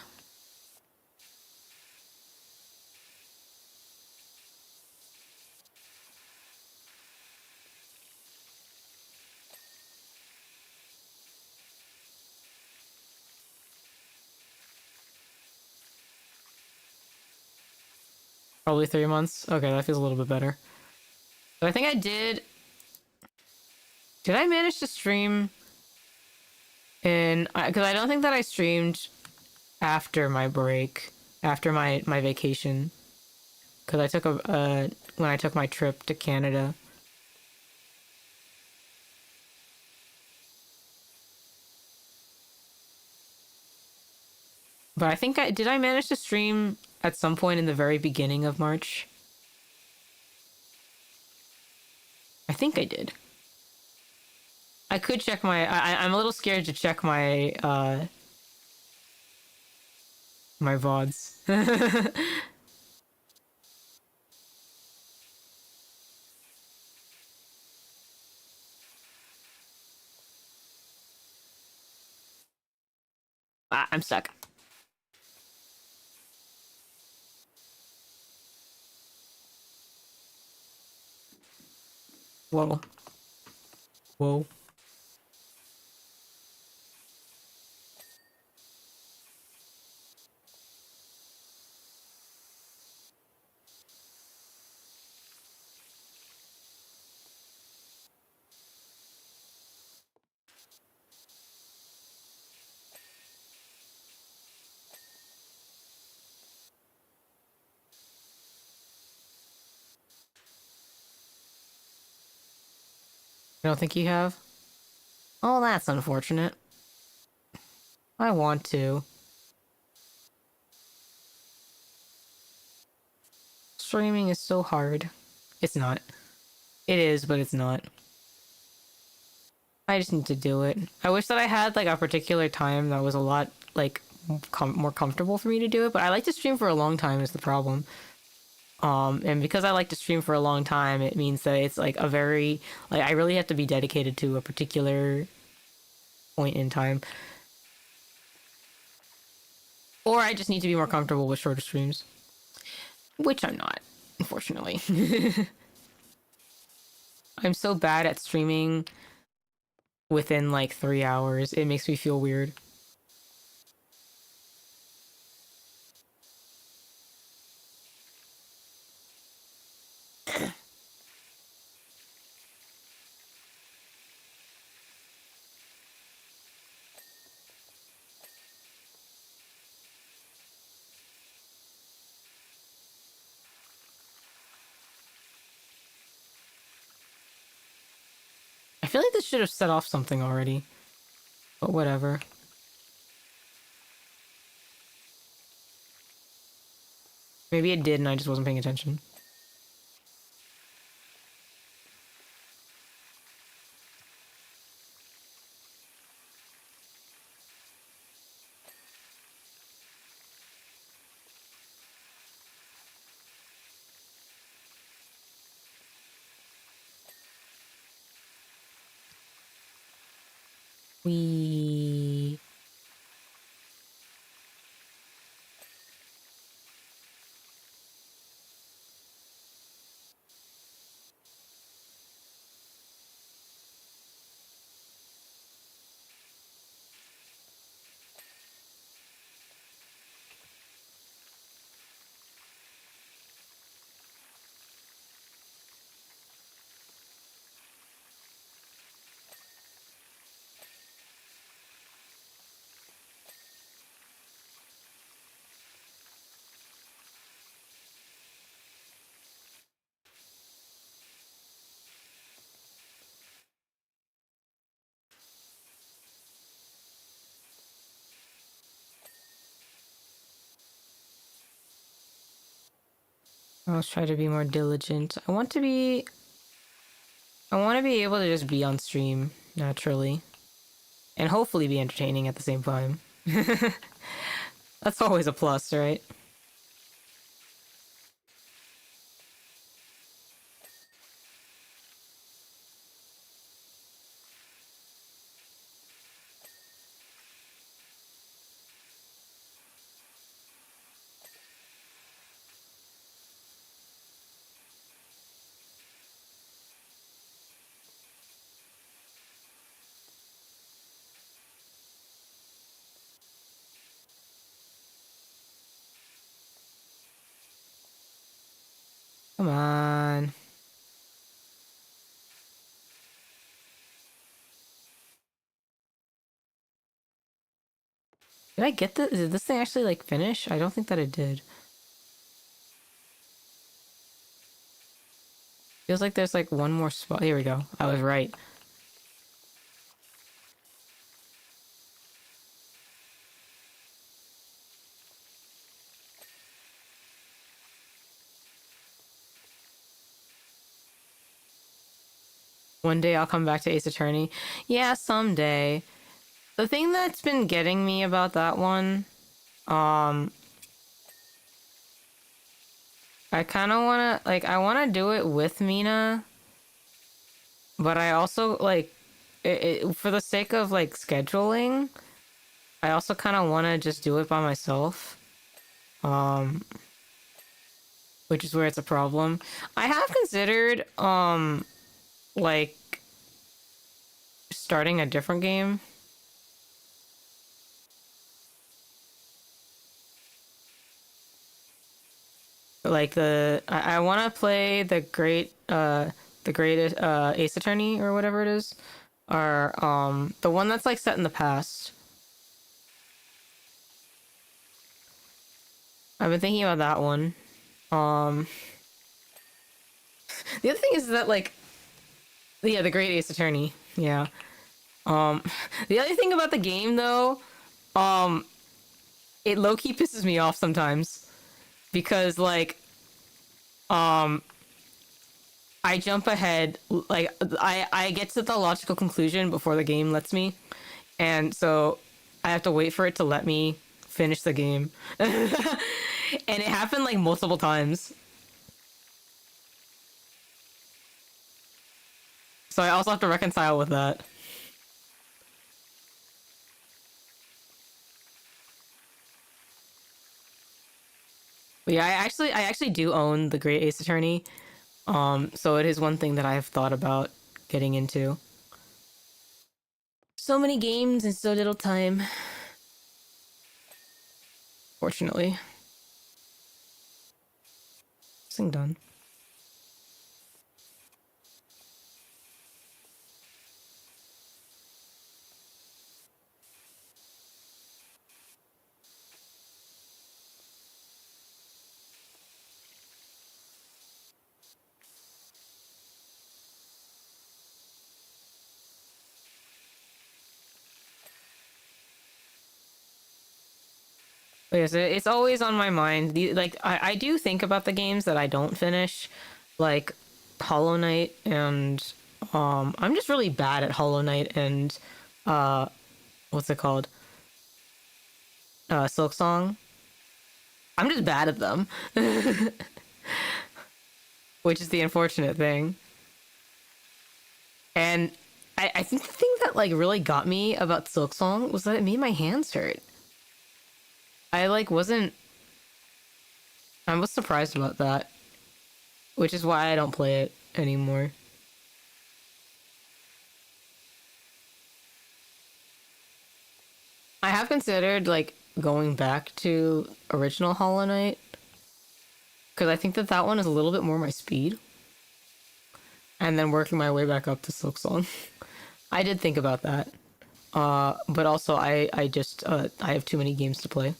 S1: Probably 3 months. Okay, that feels a little bit better. But I think I did. Did I manage to stream in? Because I don't think that I streamed after my break, after my vacation. Because I took when I took my trip to Canada. But I think did I manage to stream at some point in the very beginning of March? I think I did. I could check my. I'm a little scared to check my my VODs. I'm stuck. Whoa. Whoa. I don't think you have? Oh, that's unfortunate. I want to. Streaming is so hard. It's not. It is, but it's not. I just need to do it. I wish that I had like a particular time that was a lot like more comfortable for me to do it, but I like to stream for a long time is the problem. And because I like to stream for a long time, it means that it's like a very like I really have to be dedicated to a particular point in time. Or I just need to be more comfortable with shorter streams, which I'm not, unfortunately. I'm so bad at streaming within like 3 hours. It makes me feel weird. feel like this should have set off something already. But whatever. Maybe it did and I just wasn't paying attention. We... I'll try to be more diligent. I want to be able to just be on stream naturally. And hopefully be entertaining at the same time. That's always a plus, right? Come on. Did I get this? Did this thing actually, like, finish? I don't think that it did. Feels like there's, like, one more spot. Here we go. I was right. One day I'll come back to Ace Attorney. Yeah, someday. The thing that's been getting me about that one, I kind of want to, like, I want to do it with Mina, but I also, like, for the sake of, like, scheduling, I also kind of want to just do it by myself. Which is where it's a problem. I have considered, like, starting a different game. Like I want to play the greatest, Ace Attorney or whatever it is. Or, the one that's, like, set in the past. I've been thinking about that one. Um, the other thing is that, like, yeah, the Great Ace Attorney. Yeah. Um, the other thing about the game, though, um, it low-key pisses me off sometimes. Because, like, um, I jump ahead, like, I get to the logical conclusion before the game lets me. And so I have to wait for it to let me finish the game. And it happened, like, multiple times. So I also have to reconcile with that. But yeah, I actually do own the Great Ace Attorney. So it is one thing that I've thought about getting into. So many games and so little time. Fortunately. This thing done. But yes, it's always on my mind. Like I do think about the games that I don't finish, like Hollow Knight and I'm just really bad at Hollow Knight and uh what's it called? Silk Song. I'm just bad at them, which is the unfortunate thing. And I think the thing that like really got me about Silk Song was that it made my hands hurt. I like wasn't I was surprised about that, which is why I don't play it anymore. I have considered like going back to original Hollow Knight because I think that that one is a little bit more my speed, and then working my way back up to Silk Song. I did think about that, but also I just I have too many games to play.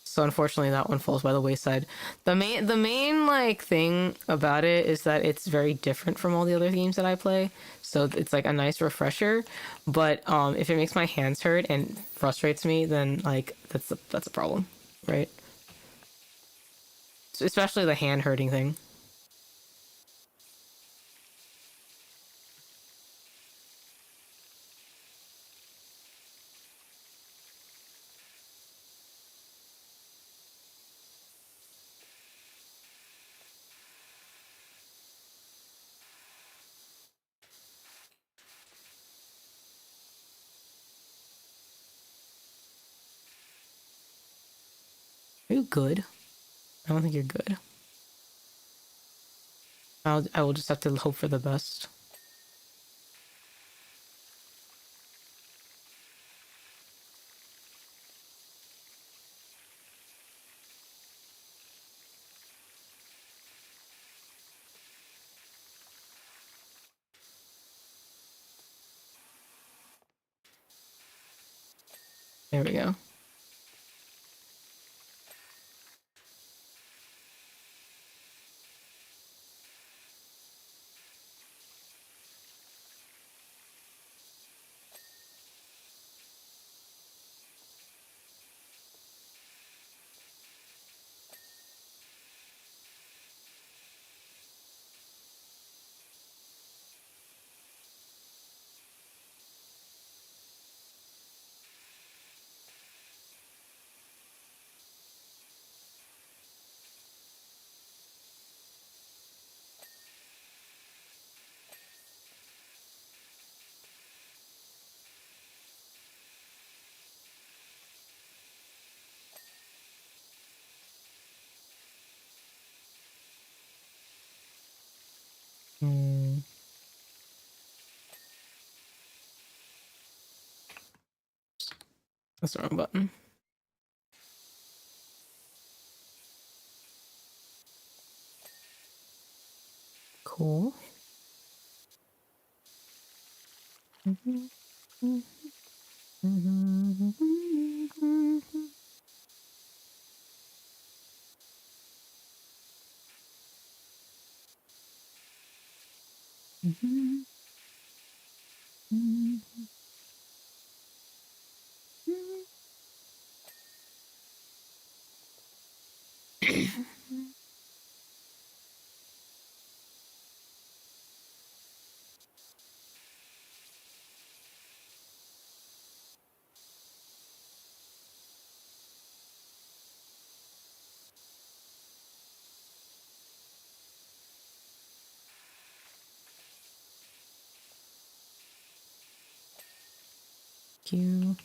S1: So unfortunately that one falls by the wayside. The main like thing about it is that it's very different from all the other games that I play. So it's like a nice refresher, but if it makes my hands hurt and frustrates me, then like that's a problem, right? So especially the hand hurting thing. Are you good? I don't think you're good. I will just have to hope for the best. There we go. Hmm, that's the wrong button. Cool. Q.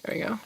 S1: There we go.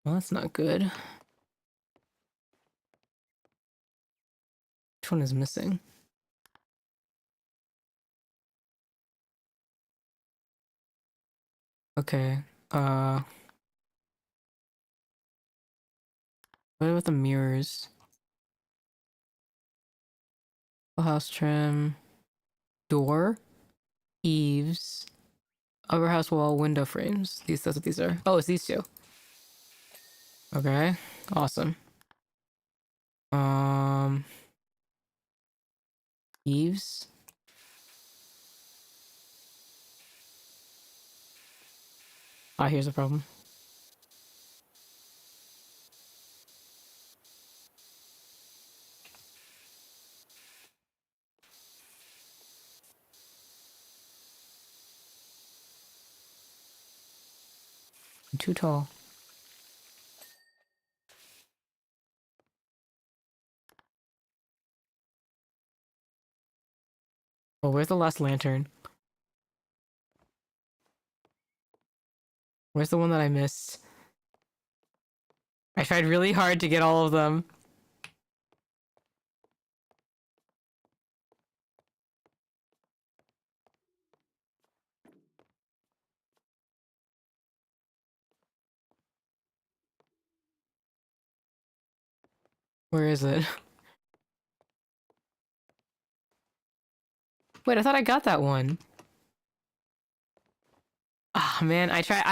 S1: Well, that's not good. Which one is missing? Okay. What about the mirrors? House trim, door, eaves, upper house wall, window frames. That's what these are. Oh, it's these two. Okay, awesome. Eaves. Ah, here's a problem. I'm too tall. Oh, where's the last lantern? Where's the one that I missed? I tried really hard to get all of them. Where is it? Wait, I thought I got that one. Ah, man, I tried.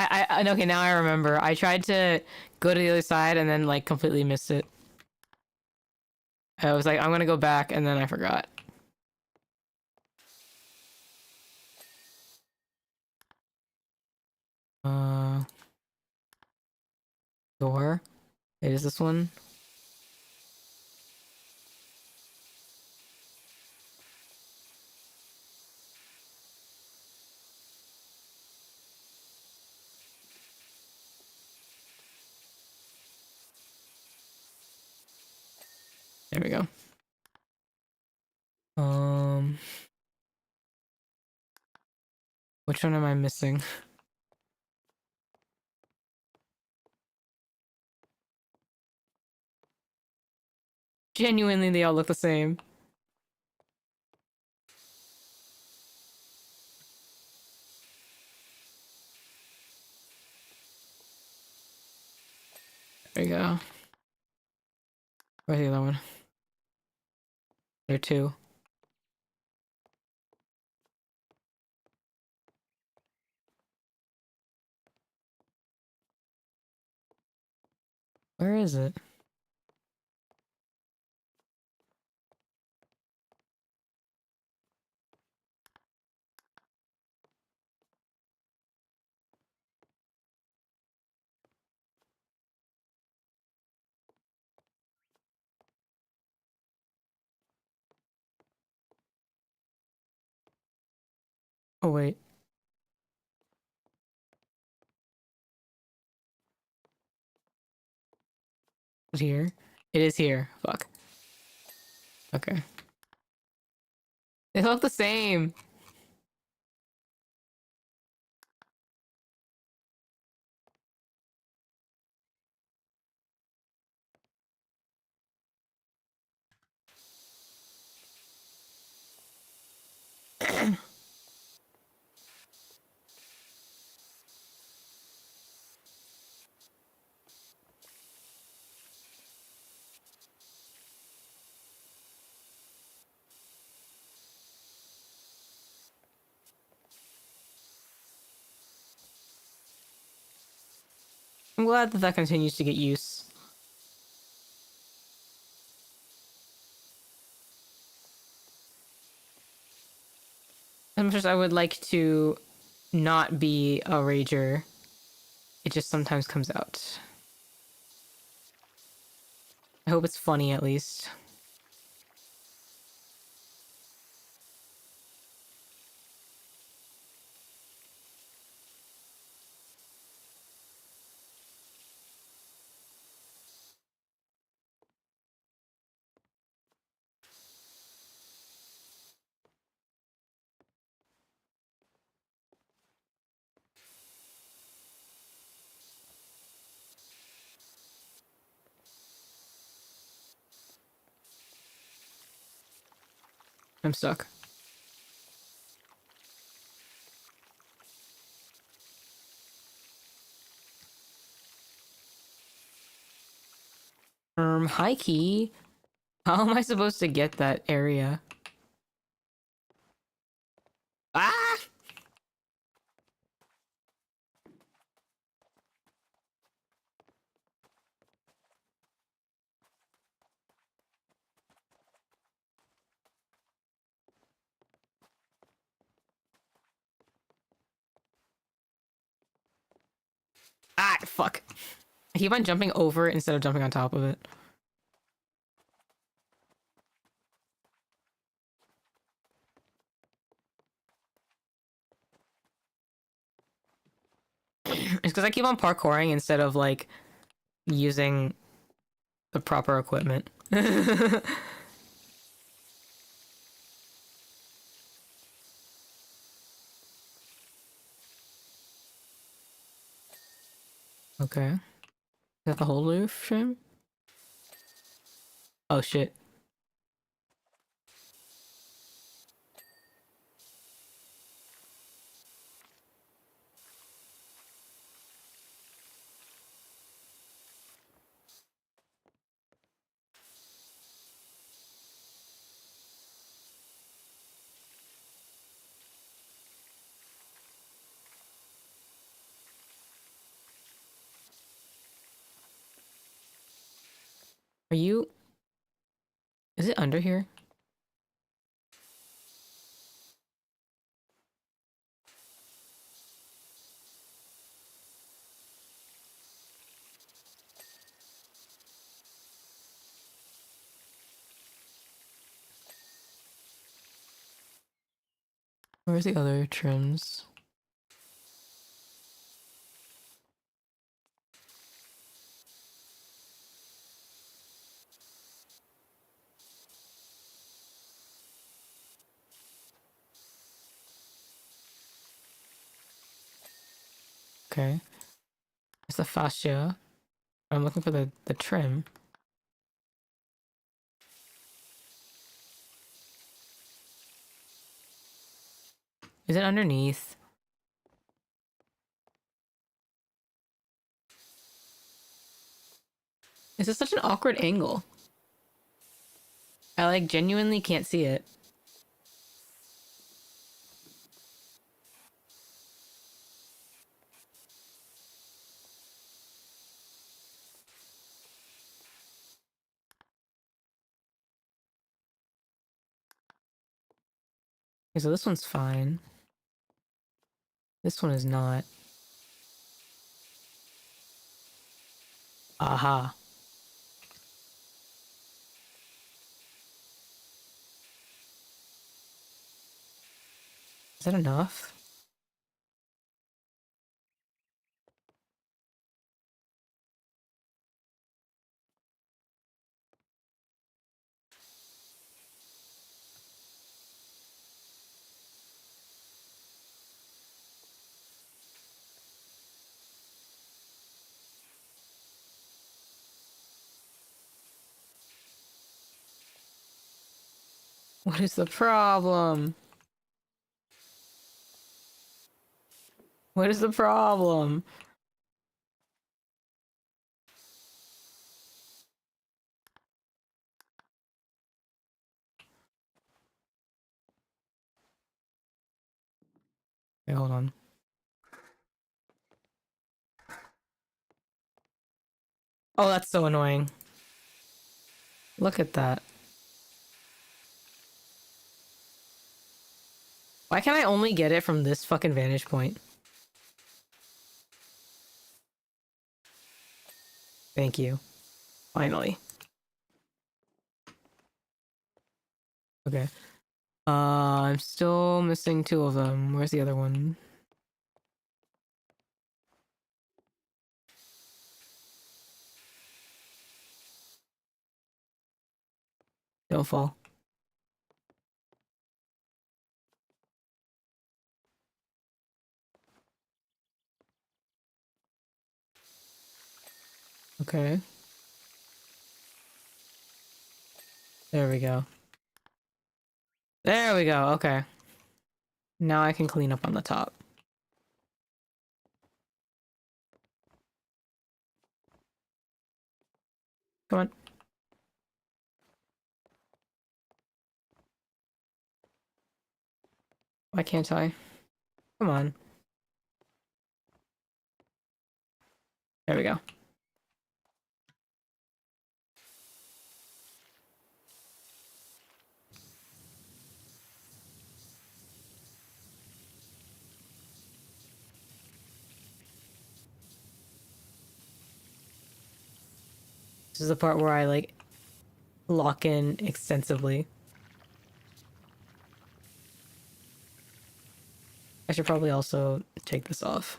S1: Okay, now I remember. I tried to go to the other side and then like completely missed it. I was like, I'm gonna go back, and then I forgot. Uh, door. It is this one. There we go. Um, which one am I missing? Genuinely, they all look the same. There you go. Where's the other one? There are two. Where is it? Oh wait, it's here. It is here. Fuck. Okay. They look the same. I'm glad that that continues to get use. As much as I would like to not be a rager, it just sometimes comes out. I hope it's funny at least. I'm stuck. Hi Key. How am I supposed to get that area? Ah! Ah, fuck. I keep on jumping over it instead of jumping on top of it. It's because I keep on parkouring instead of, like, using the proper equipment. Okay. Is that the whole roof trim? Oh shit. Are you... Is it under here? Where's the other trims? Okay. It's the fascia. I'm looking for the trim. Is it underneath? This is such an awkward angle. I, like, genuinely can't see it. Okay, so this one's fine. This one is not. Aha. Is that enough? What is the problem? What is the problem? Okay, hold on. Oh, that's so annoying. Look at that. Why can't I only get it from this fucking vantage point? Thank you. Finally. Okay. I'm still missing two of them. Where's the other one? Don't fall. Okay. There we go. There we go. Okay. Now I can clean up on the top. Come on. Why can't I? Come on. There we go. This is the part where I like lock in extensively. I should probably also take this off.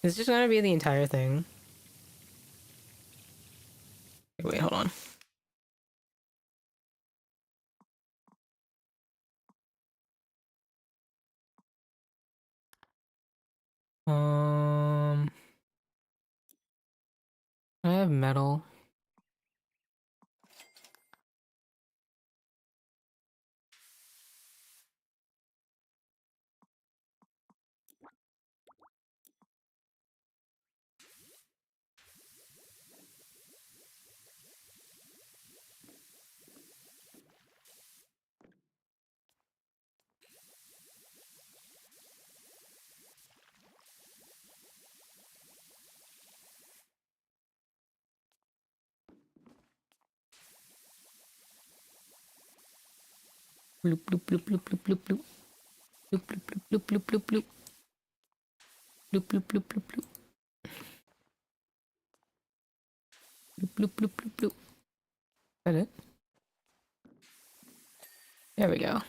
S1: It's just gonna be the entire thing. Wait, hold on. I have metal. Bloop bloop bloop bloop bloop bloop bloop. Bloop bloop bloop bloop bloop bloop bloop. Bloop bloop bloop bloop bloop. Bloop bloop bloop bloop bloop. Is that it? There we go.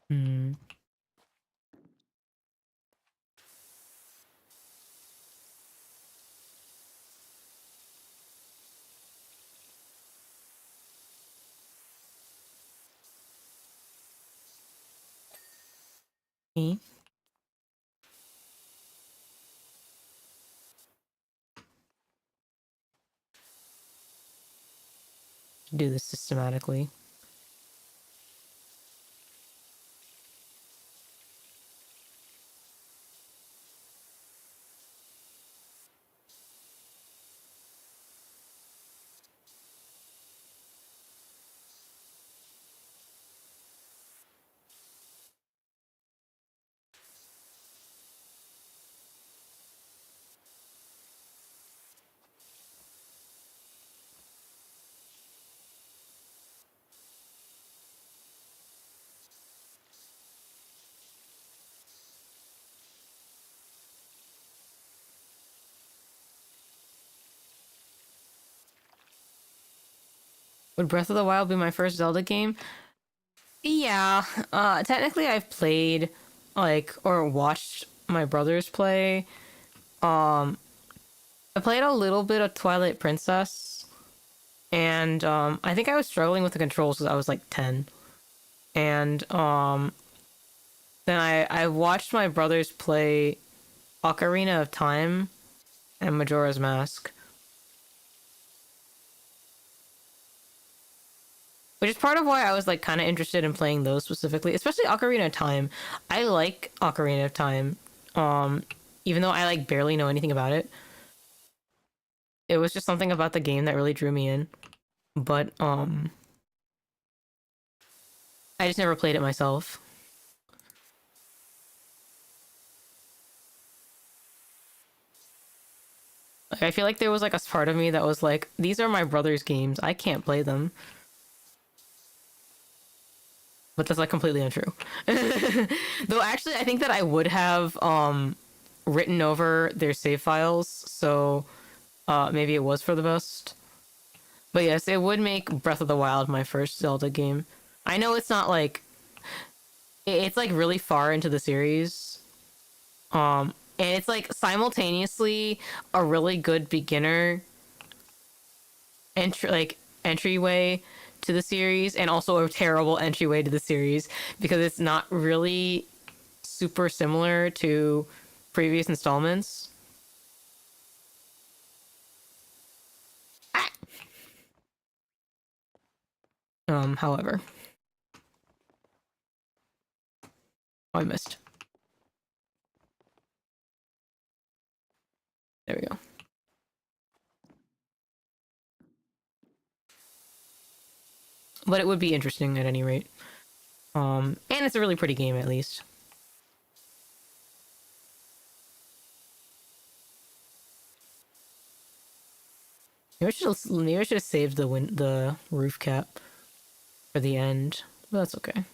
S1: Hmm. Me? Do this systematically. Would Breath of the Wild be my first Zelda game? Yeah. Technically I've played like or watched my brothers play. I played a little bit of Twilight Princess, and I think I was struggling with the controls because I was like 10. And then I watched my brothers play Ocarina of Time and Majora's Mask, which is part of why I was like kind of interested in playing those specifically, especially Ocarina of Time. I like Ocarina of Time, um, even though I like barely know anything about it. It was just something about the game that really drew me in. But I just never played it myself. Like, I feel like there was like a part of me that was like, these are my brother's games. I can't play them. But that's like completely untrue. Though actually I think that I would have written over their save files, so maybe it was for the best. But yes, it would make Breath of the Wild my first Zelda game. I know it's not like it's like really far into the series. And it's like simultaneously a really good beginner entryway to the series and also a terrible entryway to the series because it's not really super similar to previous installments. However, oh, I missed. There we go. But it would be interesting at any rate. And it's a really pretty game at least. Maybe I should have saved the roof cap for the end. But that's okay.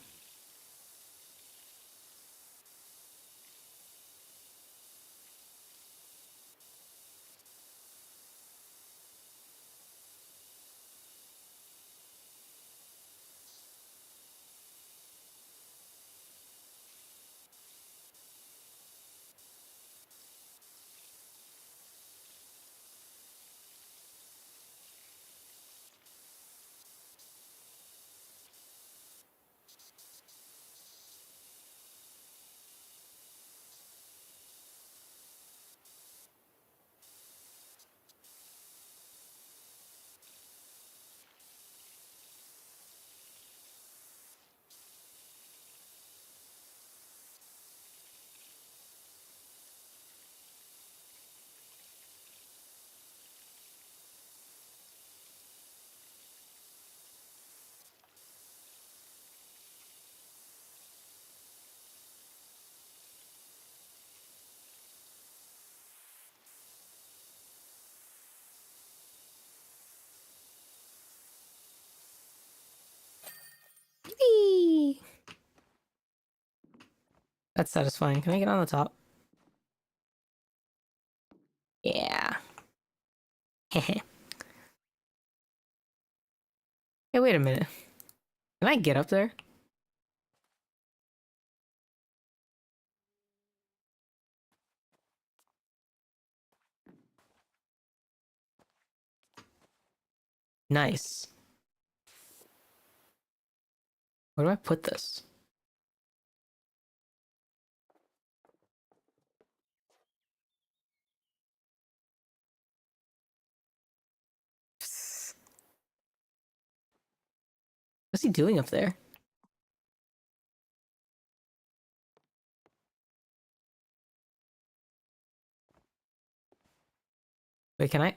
S1: Whee! That's satisfying. Can I get on the top? Yeah. Hey, wait a minute. Can I get up there? Nice. Where do I put this? What's he doing up there? Wait, can I?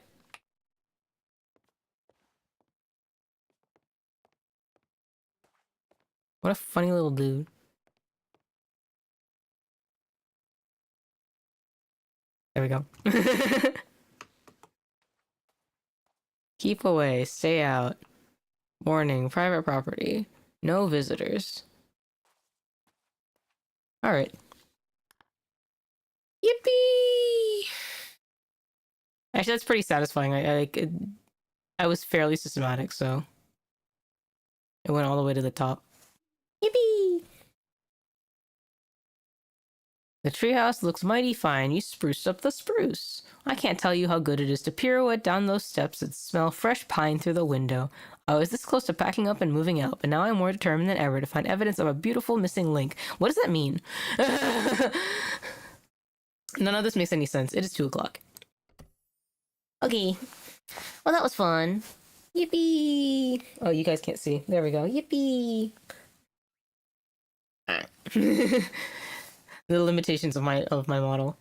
S1: What a funny little dude. There we go. Keep away. Stay out. Warning. Private property. No visitors. Alright. Yippee! Actually, that's pretty satisfying. I was fairly systematic, so it went all the way to the top. Yippee! The treehouse looks mighty fine. You spruced up the spruce. I can't tell you how good it is to pirouette down those steps and smell fresh pine through the window. I was this close to packing up and moving out, but now I'm more determined than ever to find evidence of a beautiful missing link. What does that mean? None of this makes any sense. It is 2 o'clock. Okay. Well, that was fun. Yippee! Oh, you guys can't see. There we go. Yippee! The limitations of my model.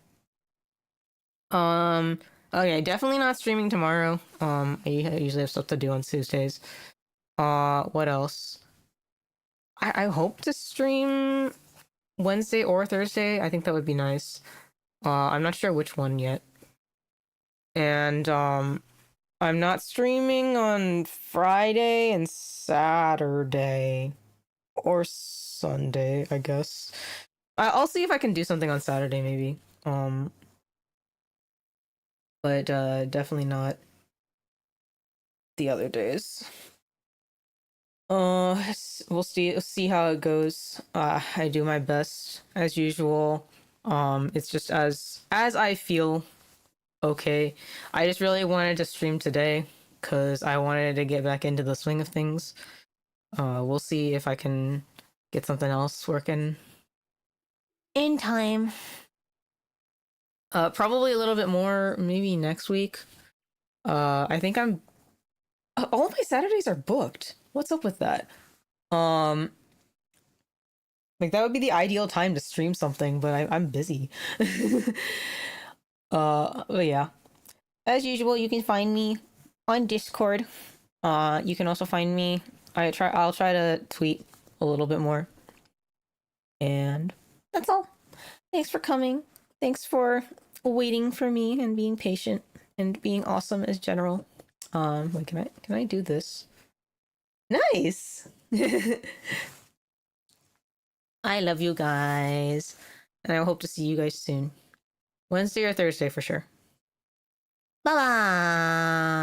S1: Okay, definitely not streaming tomorrow. I usually have stuff to do on Tuesdays. What else? I hope to stream Wednesday or Thursday. I think that would be nice. I'm not sure which one yet. And I'm not streaming on Friday and Saturday. Or Sunday, I guess. I'll see if I can do something on Saturday, maybe. But definitely not the other days. We'll see how it goes. I do my best as usual. It's just as I feel okay. I just really wanted to stream today because I wanted to get back into the swing of things. We'll see if I can get something else working in time. Probably a little bit more maybe next week. I think I'm all of my Saturdays are booked. What's up with that? Like that would be the ideal time to stream something, but I'm busy. But yeah. As usual, you can find me on Discord. You can also find me. I'll try to tweet a little bit more. And that's all. Thanks for coming. Thanks for waiting for me and being patient and being awesome as general. Wait, can I do this? Nice. I love you guys. And I hope to see you guys soon. Wednesday or Thursday for sure. Bye bye.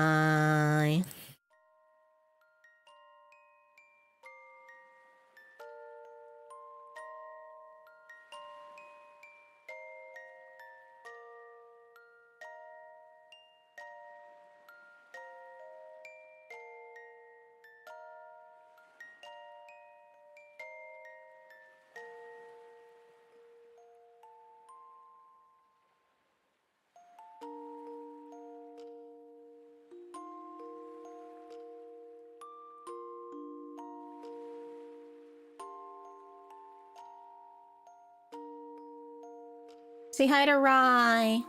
S1: Say hi to Rye.